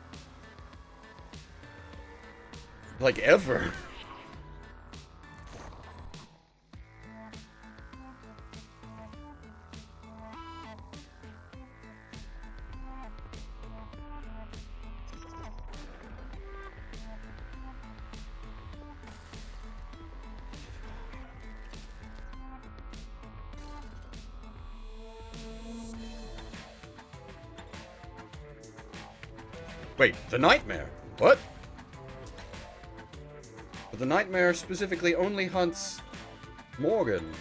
[SPEAKER 1] like, ever. Wait, the nightmare? What? But the nightmare specifically only hunts Morgan.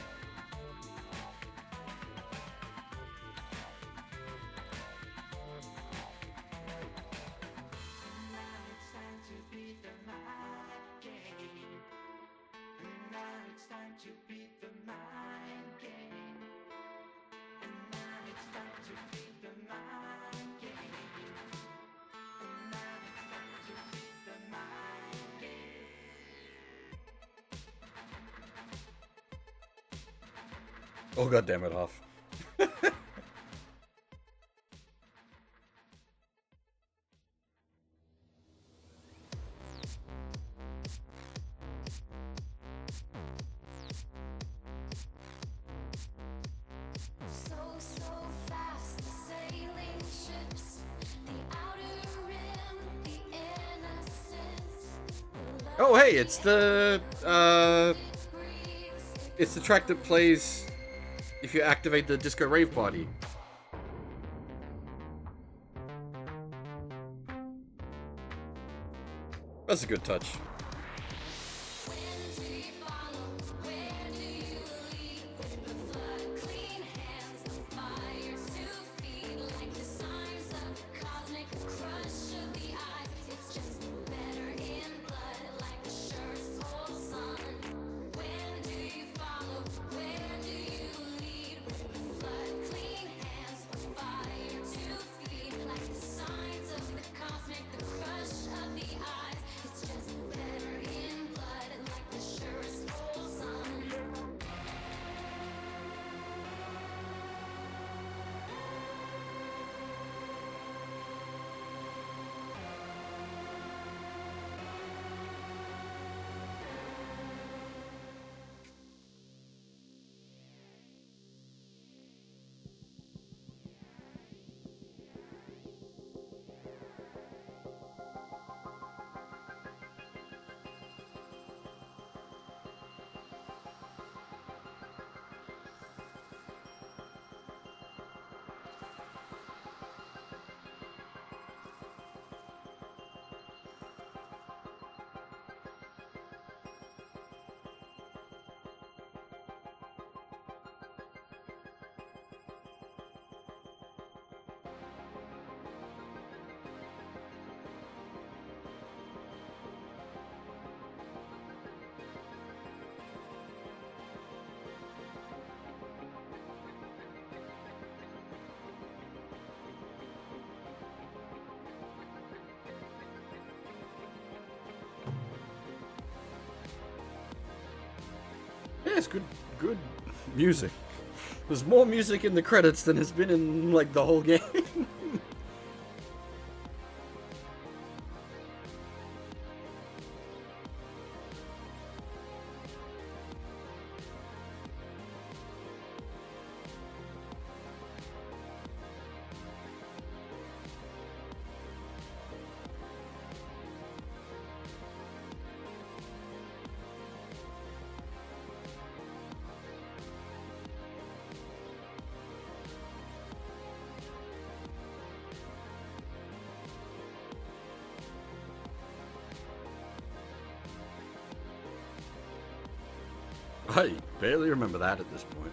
[SPEAKER 1] Oh, god damn it, Huff. Oh, hey, it's the track that plays if you activate the Disco Rave Party. That's a good touch. Nice, good music. There's more music in the credits than has been in, like, the whole game. I barely remember that at this point.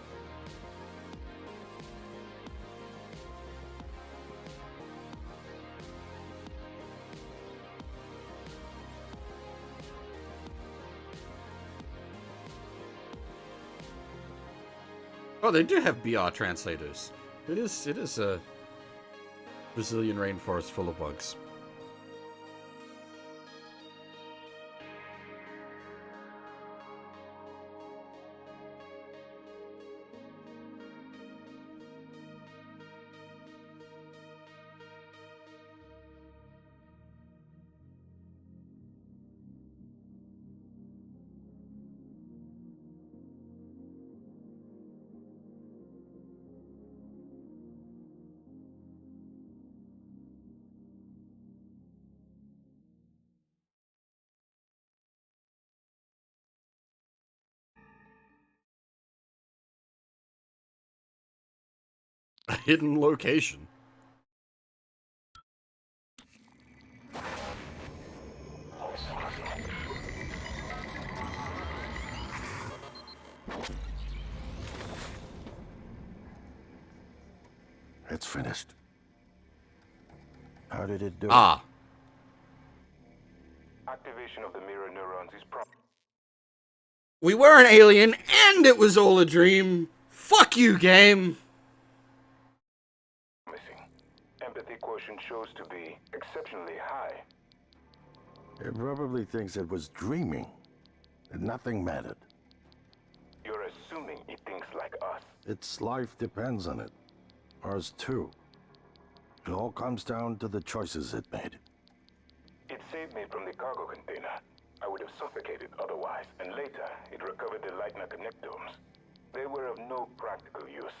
[SPEAKER 1] Oh, they do have BR translators. It is a Brazilian rainforest full of bugs. A hidden location.
[SPEAKER 10] It's finished. How did it do?
[SPEAKER 1] Ah.
[SPEAKER 2] Activation of the mirror neurons is
[SPEAKER 1] We were an alien, and it was all a dream. Fuck you, game.
[SPEAKER 2] Empathy quotient shows to be exceptionally high.
[SPEAKER 10] It probably thinks it was dreaming, that nothing mattered.
[SPEAKER 2] You're assuming it thinks like us.
[SPEAKER 10] Its life depends on it. Ours too. It all comes down to the choices it made.
[SPEAKER 2] It saved me from the cargo container. I would have suffocated otherwise, and later it recovered the Leitner connectomes. They were of no practical use,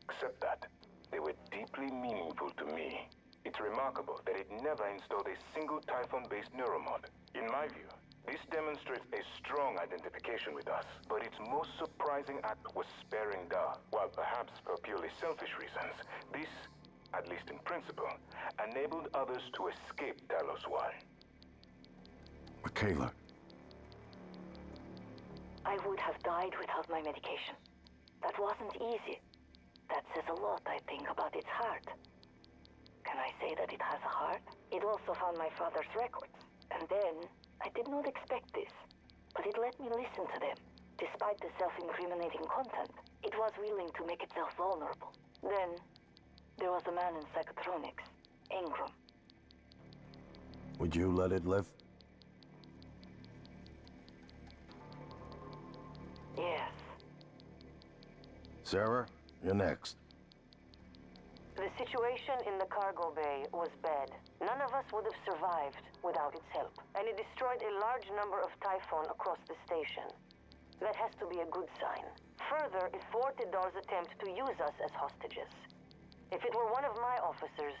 [SPEAKER 2] except that they were deeply meaningful to me. It's remarkable that it never installed a single Typhon-based neuromod. In my view, this demonstrates a strong identification with us, but its most surprising act was sparing Da. While perhaps for purely selfish reasons, this, at least in principle, enabled others to escape Talos 1.
[SPEAKER 10] Michaela.
[SPEAKER 4] I would have died without my medication. That wasn't easy. That says a lot, I think, about its heart. Can I say that it has a heart? It also found my father's records. And then, I did not expect this, but it let me listen to them. Despite the self-incriminating content, it was willing to make itself vulnerable. Then, there was a man in psychotronics, Ingram.
[SPEAKER 10] Would you let it live?
[SPEAKER 4] Yes.
[SPEAKER 10] Sarah, you're next.
[SPEAKER 17] The situation in the cargo bay was bad. None of us would have survived without its help. And it destroyed a large number of Typhon across the station. That has to be a good sign. Further, it thwarted Dar's attempt to use us as hostages. If it were one of my officers,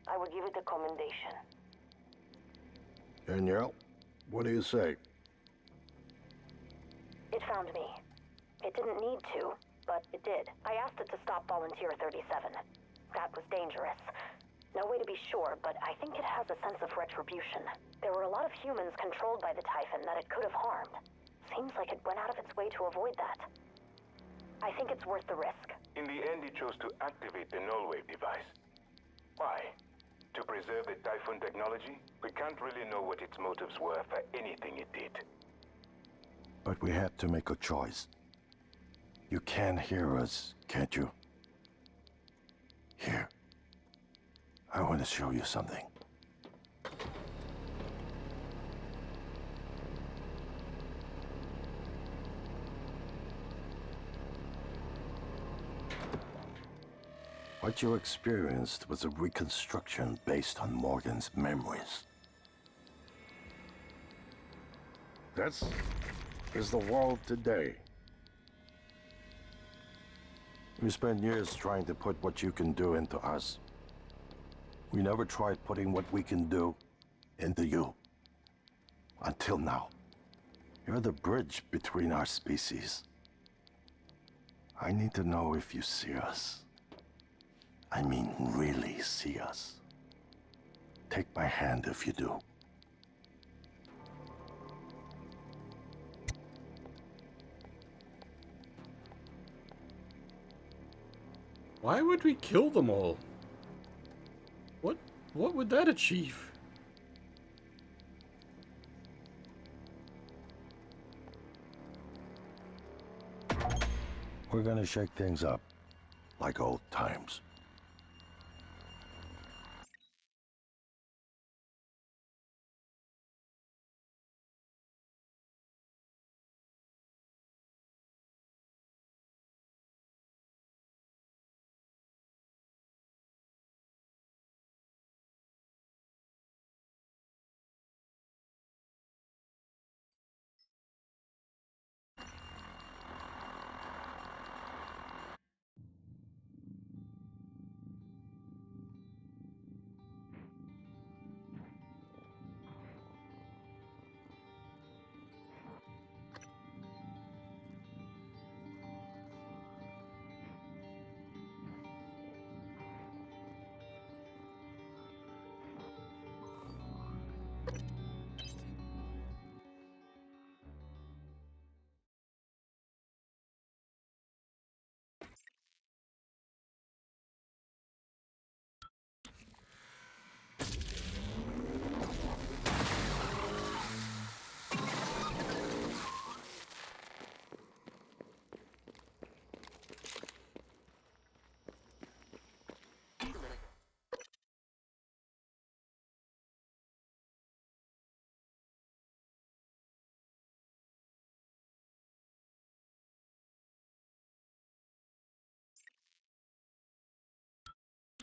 [SPEAKER 17] I would give it a commendation.
[SPEAKER 10] Danielle, what do you say?
[SPEAKER 4] It found me. It didn't need to, but it did. I asked it to stop Volunteer 37. That was dangerous. No way to be sure, but I think it has a sense of retribution. There were a lot of humans controlled by the Typhon that it could have harmed. Seems like it went out of its way to avoid that. I think it's worth the risk.
[SPEAKER 2] In the end, it chose to activate the null-wave device. Why? To preserve the Typhon technology? We can't really know what its motives were for anything it did.
[SPEAKER 10] But we had to make a choice. You can hear us, can't you? Here. I want to show you something. What you experienced was a reconstruction based on Morgan's memories.
[SPEAKER 11] This is the world today.
[SPEAKER 10] We spent years trying to put what you can do into us. We never tried putting what we can do into you. Until now. You're the bridge between our species. I need to know if you see us. I mean, really see us. Take my hand if you do.
[SPEAKER 1] Why would we kill them all? What would that achieve?
[SPEAKER 10] We're gonna shake things up, like old times.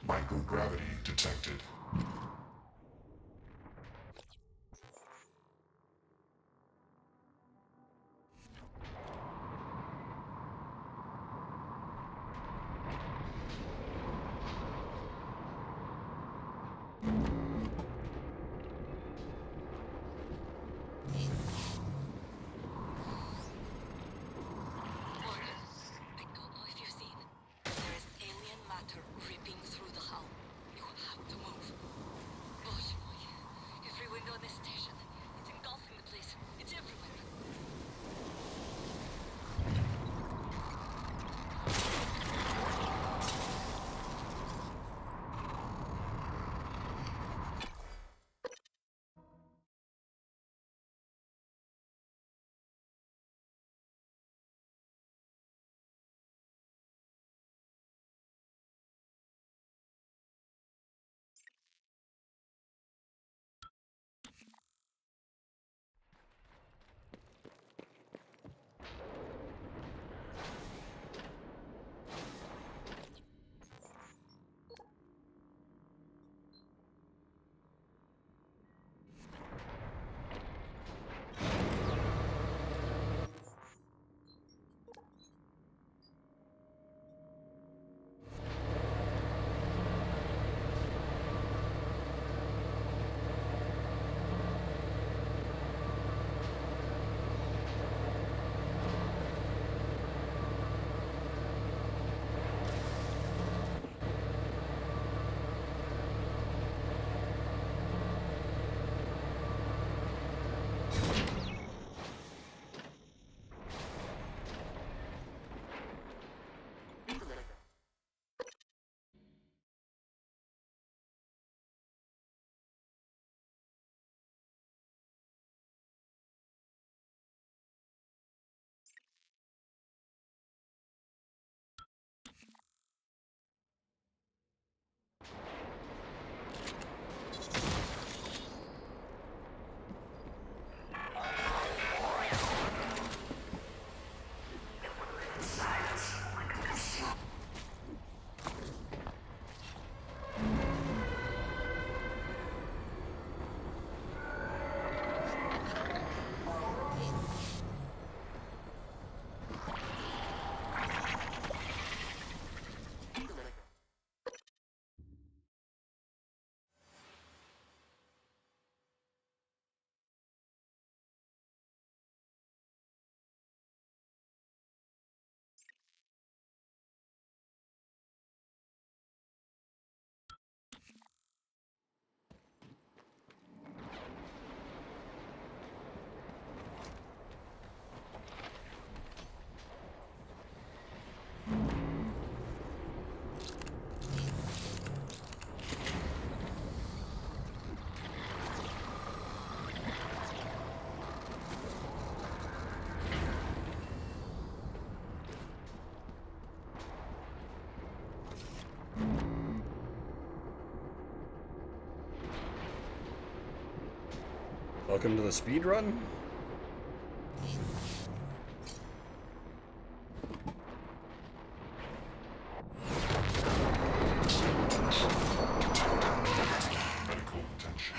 [SPEAKER 12] Microgravity detected.
[SPEAKER 9] There is alien matter ripping through the hull. You have to move.
[SPEAKER 1] Welcome to the speed run.
[SPEAKER 12] Medical attention.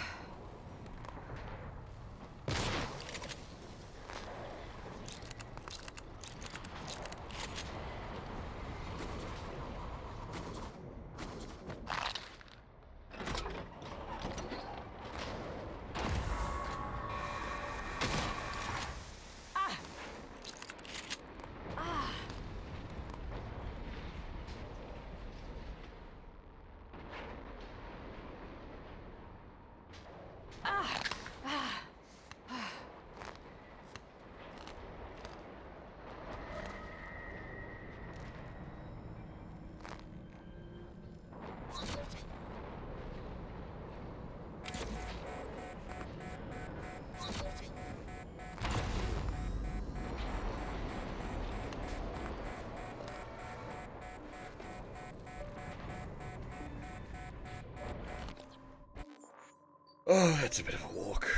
[SPEAKER 1] Oh, that's a bit of a walk.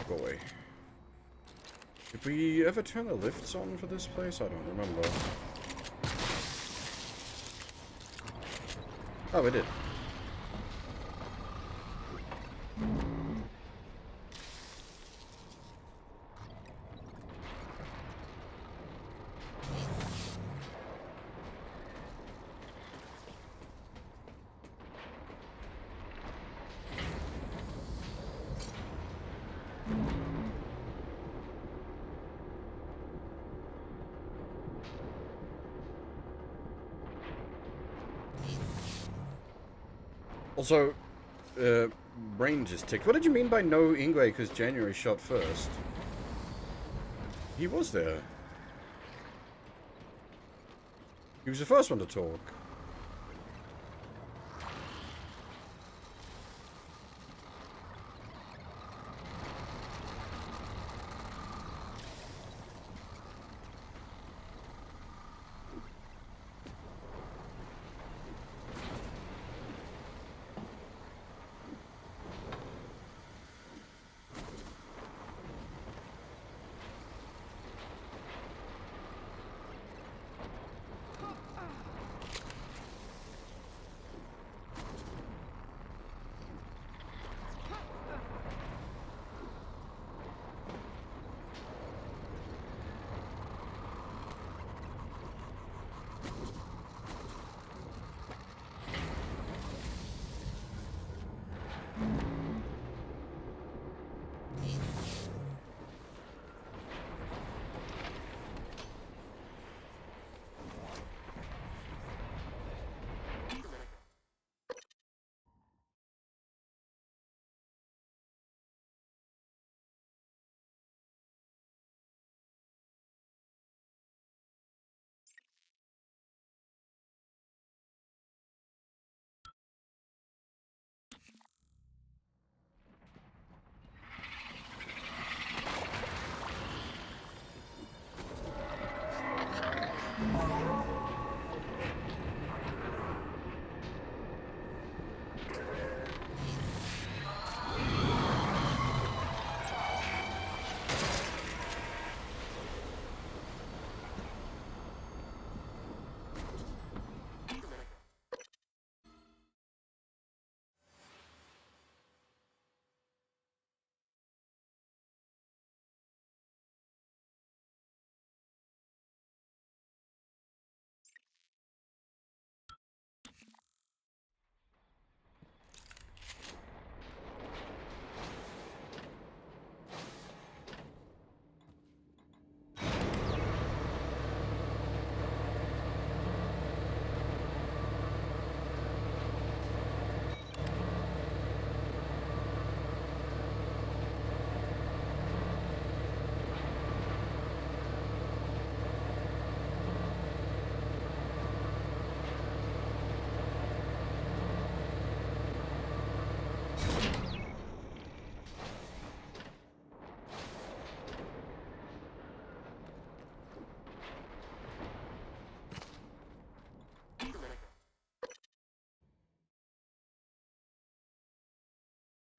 [SPEAKER 1] Go away. Did we ever turn the lifts on for this place? I don't remember. Oh, we did. Also, brain just ticked. What did you mean by no Ingwe because January shot first? He was there. He was the first one to talk.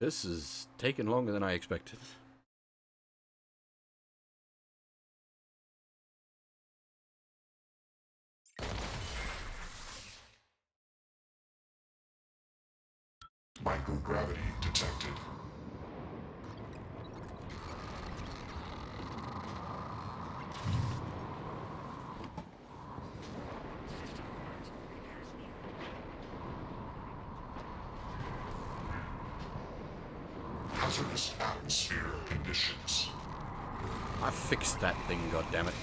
[SPEAKER 1] This is taking longer than I expected.
[SPEAKER 12] Microgravity detected. Hazardous atmosphere conditions.
[SPEAKER 1] I fixed that thing, goddammit.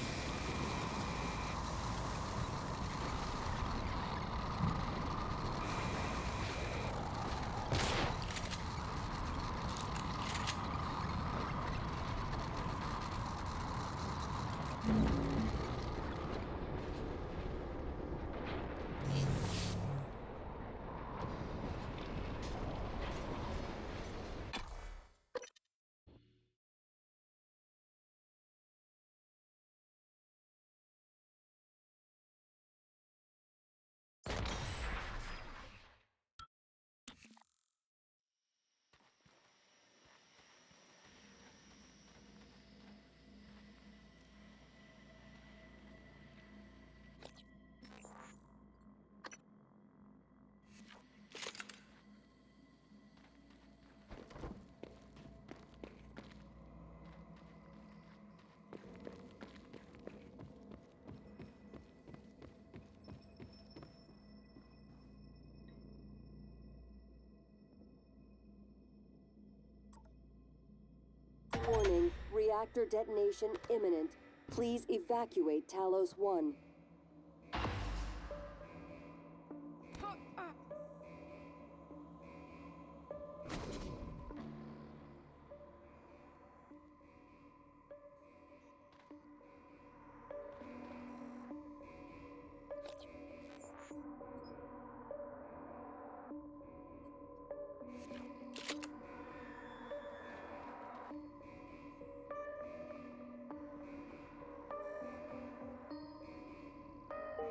[SPEAKER 6] Warning, reactor detonation imminent. Please evacuate Talos 1.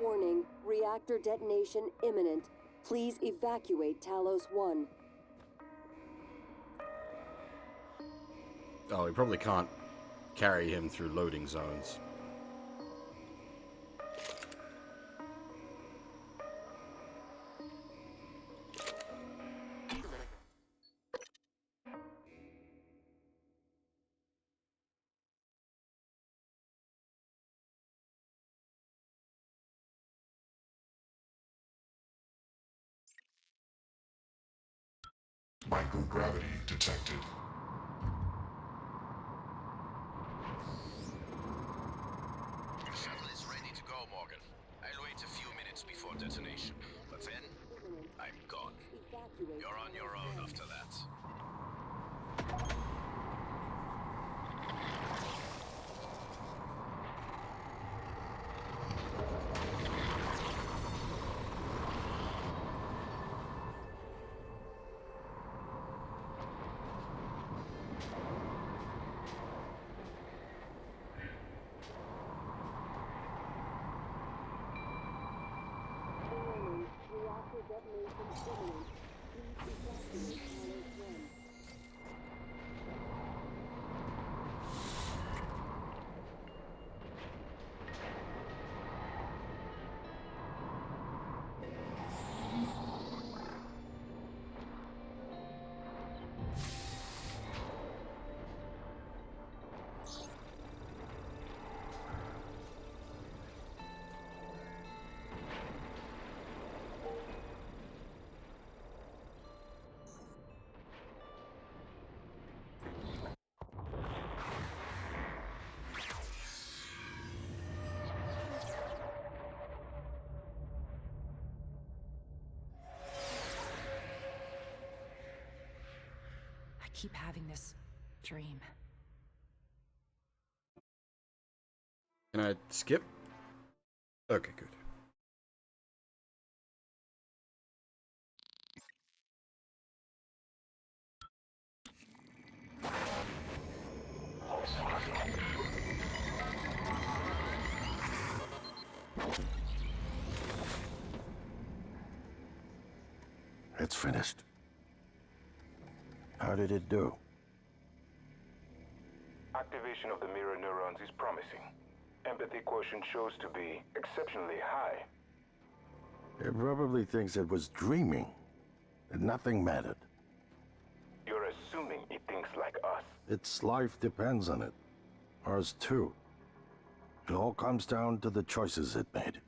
[SPEAKER 6] Warning, reactor detonation imminent. Please evacuate Talos 1.
[SPEAKER 1] Oh, we probably can't carry him through loading zones.
[SPEAKER 12] Microgravity detected.
[SPEAKER 5] The shuttle is ready to go, Morgan. I'll wait a few minutes before detonation, but then I'm gone. You're on your own after that.
[SPEAKER 6] Warning, reactor detonation imminent. Please evacuate Talos 1.
[SPEAKER 22] I keep having this dream.
[SPEAKER 1] Can I skip? Okay, good.
[SPEAKER 11] It's finished. How did it do?
[SPEAKER 3] Activation of the mirror neurons is promising. Empathy quotient shows to be exceptionally high.
[SPEAKER 11] It probably thinks it was dreaming, that nothing mattered.
[SPEAKER 3] You're assuming it thinks like us.
[SPEAKER 11] Its life depends on it. Ours too. It all comes down to the choices it made.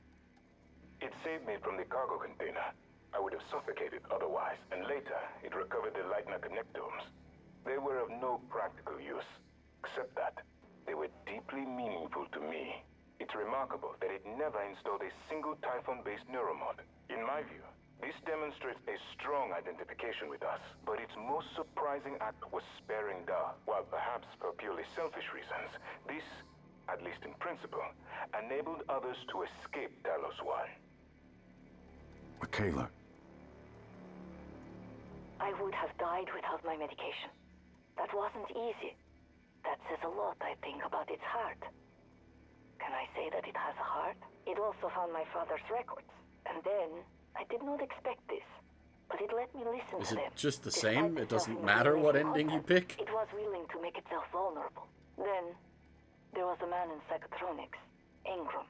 [SPEAKER 3] It saved me from the cargo container. I would have suffocated otherwise, and later it recovered the Leitner connectomes. They were of no practical use, except that they were deeply meaningful to me. It's remarkable that it never installed a single Typhon-based neuromod. In my view, this demonstrates a strong identification with us, but its most surprising act was sparing Da. While perhaps for purely selfish reasons, this, at least in principle, enabled others to escape Talos 1.
[SPEAKER 11] Michaela.
[SPEAKER 4] I would have died without my medication. That wasn't easy. That says a lot, I think, about its heart. Can I say that it has a heart? It also found my father's records. And then, I did not expect this. But it let me listen
[SPEAKER 1] Is
[SPEAKER 4] to
[SPEAKER 1] it
[SPEAKER 4] them.
[SPEAKER 1] just the
[SPEAKER 4] Despite
[SPEAKER 1] same? It
[SPEAKER 4] itself
[SPEAKER 1] doesn't
[SPEAKER 4] in
[SPEAKER 1] matter what
[SPEAKER 4] manipulating
[SPEAKER 1] ending you
[SPEAKER 4] content,
[SPEAKER 1] pick?
[SPEAKER 4] It was willing to make itself vulnerable. Then, there was a man in psychotronics, Ingram.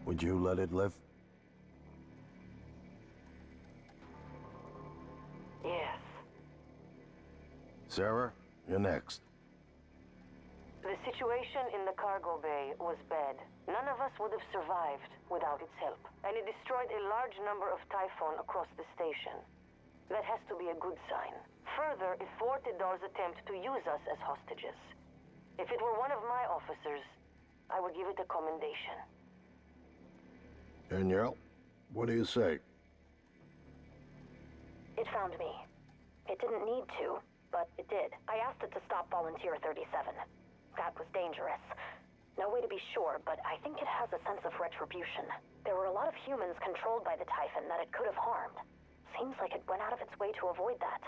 [SPEAKER 11] Would you let it live?
[SPEAKER 4] Yes.
[SPEAKER 11] Sarah, you're next.
[SPEAKER 17] The situation in the cargo bay was bad. None of us would have survived without its help, and it destroyed a large number of Typhon across the station. That has to be a good sign. Further, it thwarted Dar's attempt to use us as hostages. If it were one of my officers, I would give it a commendation.
[SPEAKER 11] Danielle, what do you say?
[SPEAKER 4] It found me. It didn't need to, but it did. I asked it to stop Volunteer 37. That was dangerous. No way to be sure, but I think it has a sense of retribution. There were a lot of humans controlled by the Typhon that it could have harmed. Seems like it went out of its way to avoid that.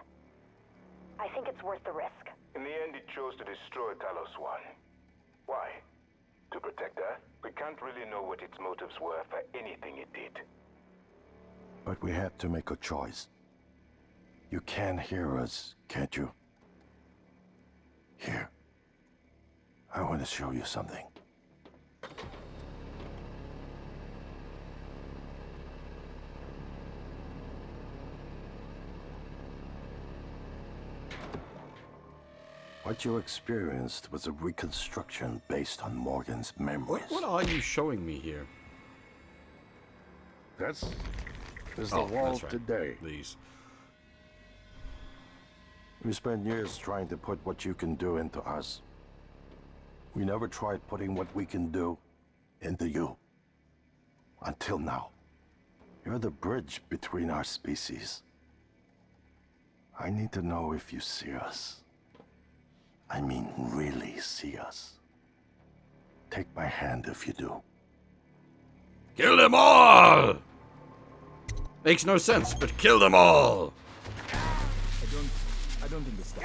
[SPEAKER 4] I think it's worth the risk.
[SPEAKER 3] In the end, it chose to destroy Talos 1. Why? To protect her? We can't really know what its motives were for anything it did.
[SPEAKER 11] But we had to make a choice. You can hear us, can't you? Here. I want to show you something. What you experienced was a reconstruction based on Morgan's memories.
[SPEAKER 1] What are you showing me here?
[SPEAKER 11] That's the world today.
[SPEAKER 1] These.
[SPEAKER 11] We spent years trying to put what you can do into us. We never tried putting what we can do into you. Until now. You're the bridge between our species. I need to know if you see us. I mean, really see us. Take my hand if you do.
[SPEAKER 1] Kill them all! Makes no sense, but kill them all!
[SPEAKER 14] I don't think this stuff.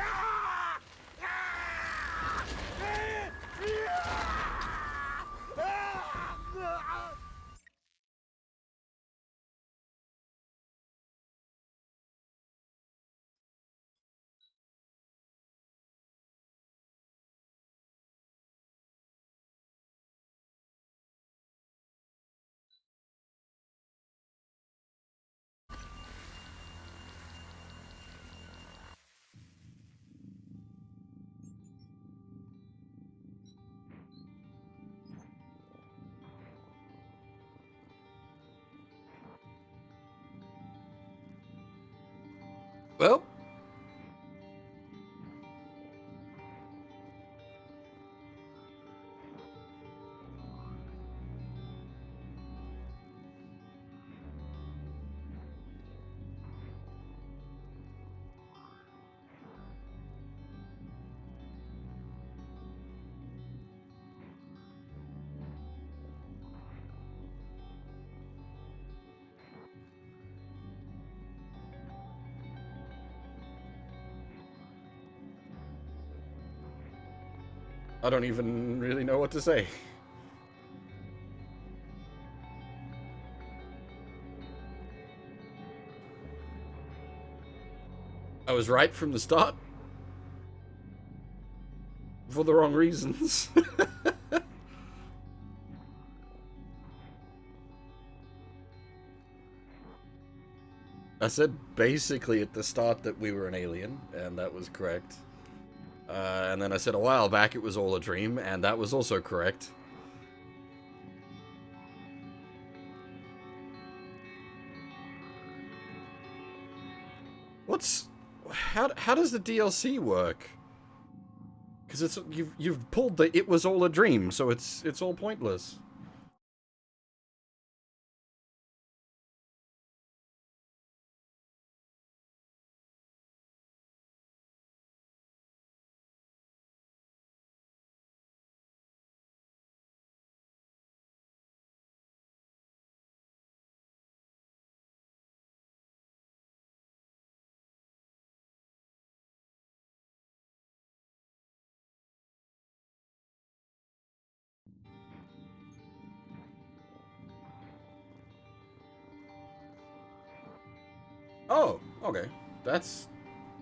[SPEAKER 1] Well, I don't even really know what to say. I was right from the start. For the wrong reasons. I said basically at the start that we were an alien, and that was correct. And then I said a while back it was all a dream, and that was also correct. How does the DLC work? Because it's you've pulled the "it was all a dream," so it's all pointless. Oh, okay. That's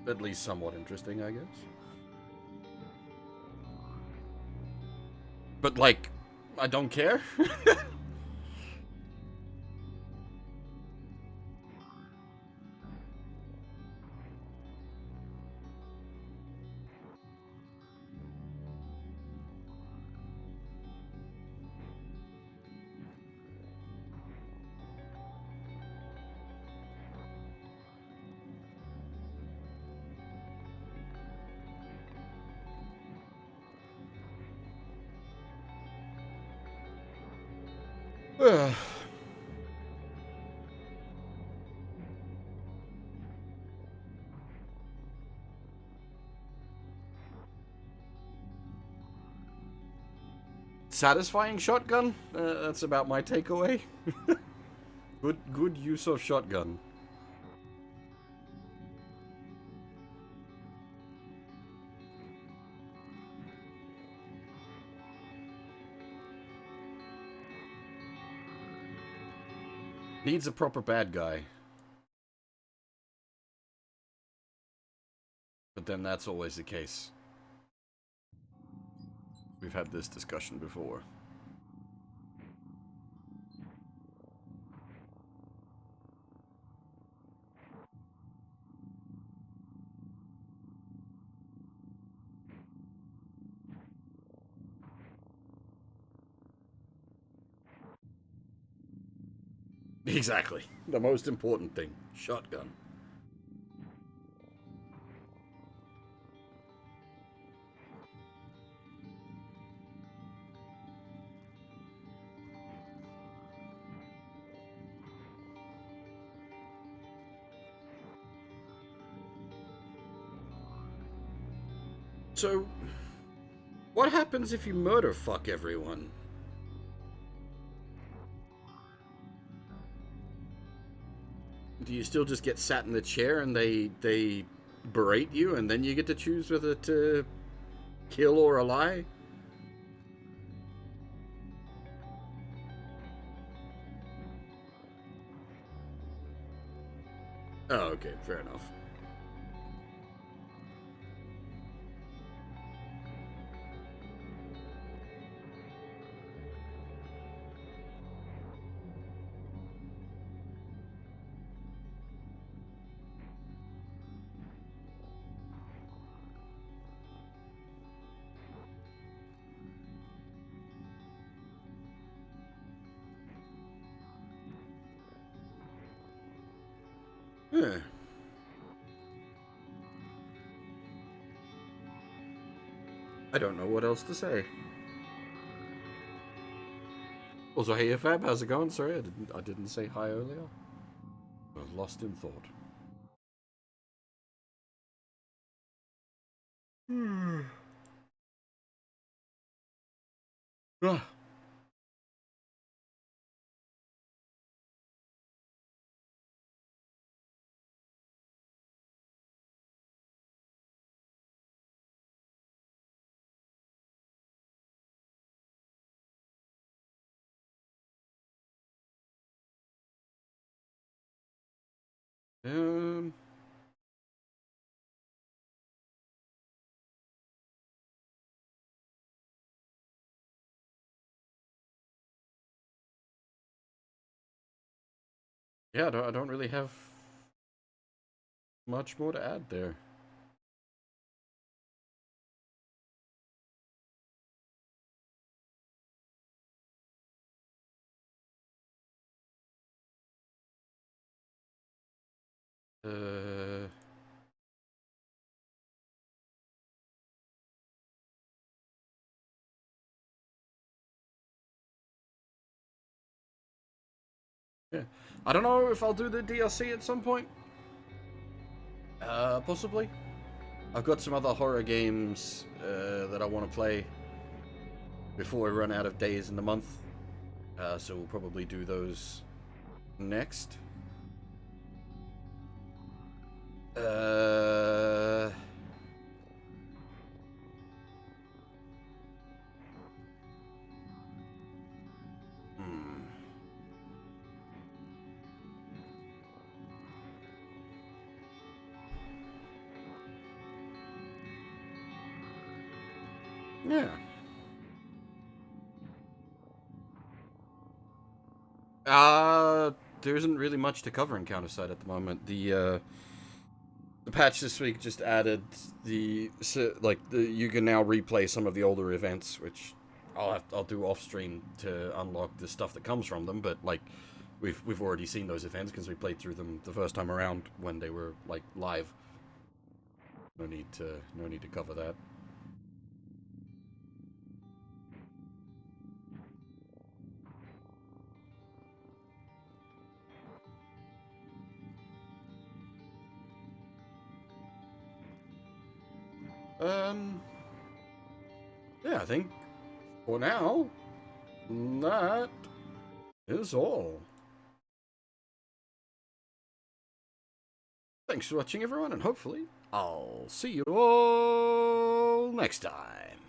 [SPEAKER 1] at least somewhat interesting, I guess. But, like, I don't care. Satisfying shotgun? That's about my takeaway. Good use of shotgun. Needs a proper bad guy. But then that's always the case. We've had this discussion before. Exactly. The most important thing. Shotgun. So, what happens if you murder fuck everyone? Do you still just get sat in the chair and they berate you and then you get to choose whether to kill or ally? Oh, okay, fair enough. Huh. I don't know what else to say. Also, hey Fab, how's it going? Sorry, I didn't say hi earlier. I was lost in thought. Ah. Yeah, I don't really have much more to add there. Yeah. I don't know if I'll do the DLC at some point. Possibly. I've got some other horror games that I want to play before we run out of days in the month. So we'll probably do those next. Yeah. There isn't really much to cover in Counterside at the moment. The patch this week just added you can now replay some of the older events, which I'll do off stream to unlock the stuff that comes from them. But like, we've already seen those events because we played through them the first time around when they were like live. No need to cover that. Yeah, I think for now, that is all. Thanks for watching, everyone, and hopefully I'll see you all next time.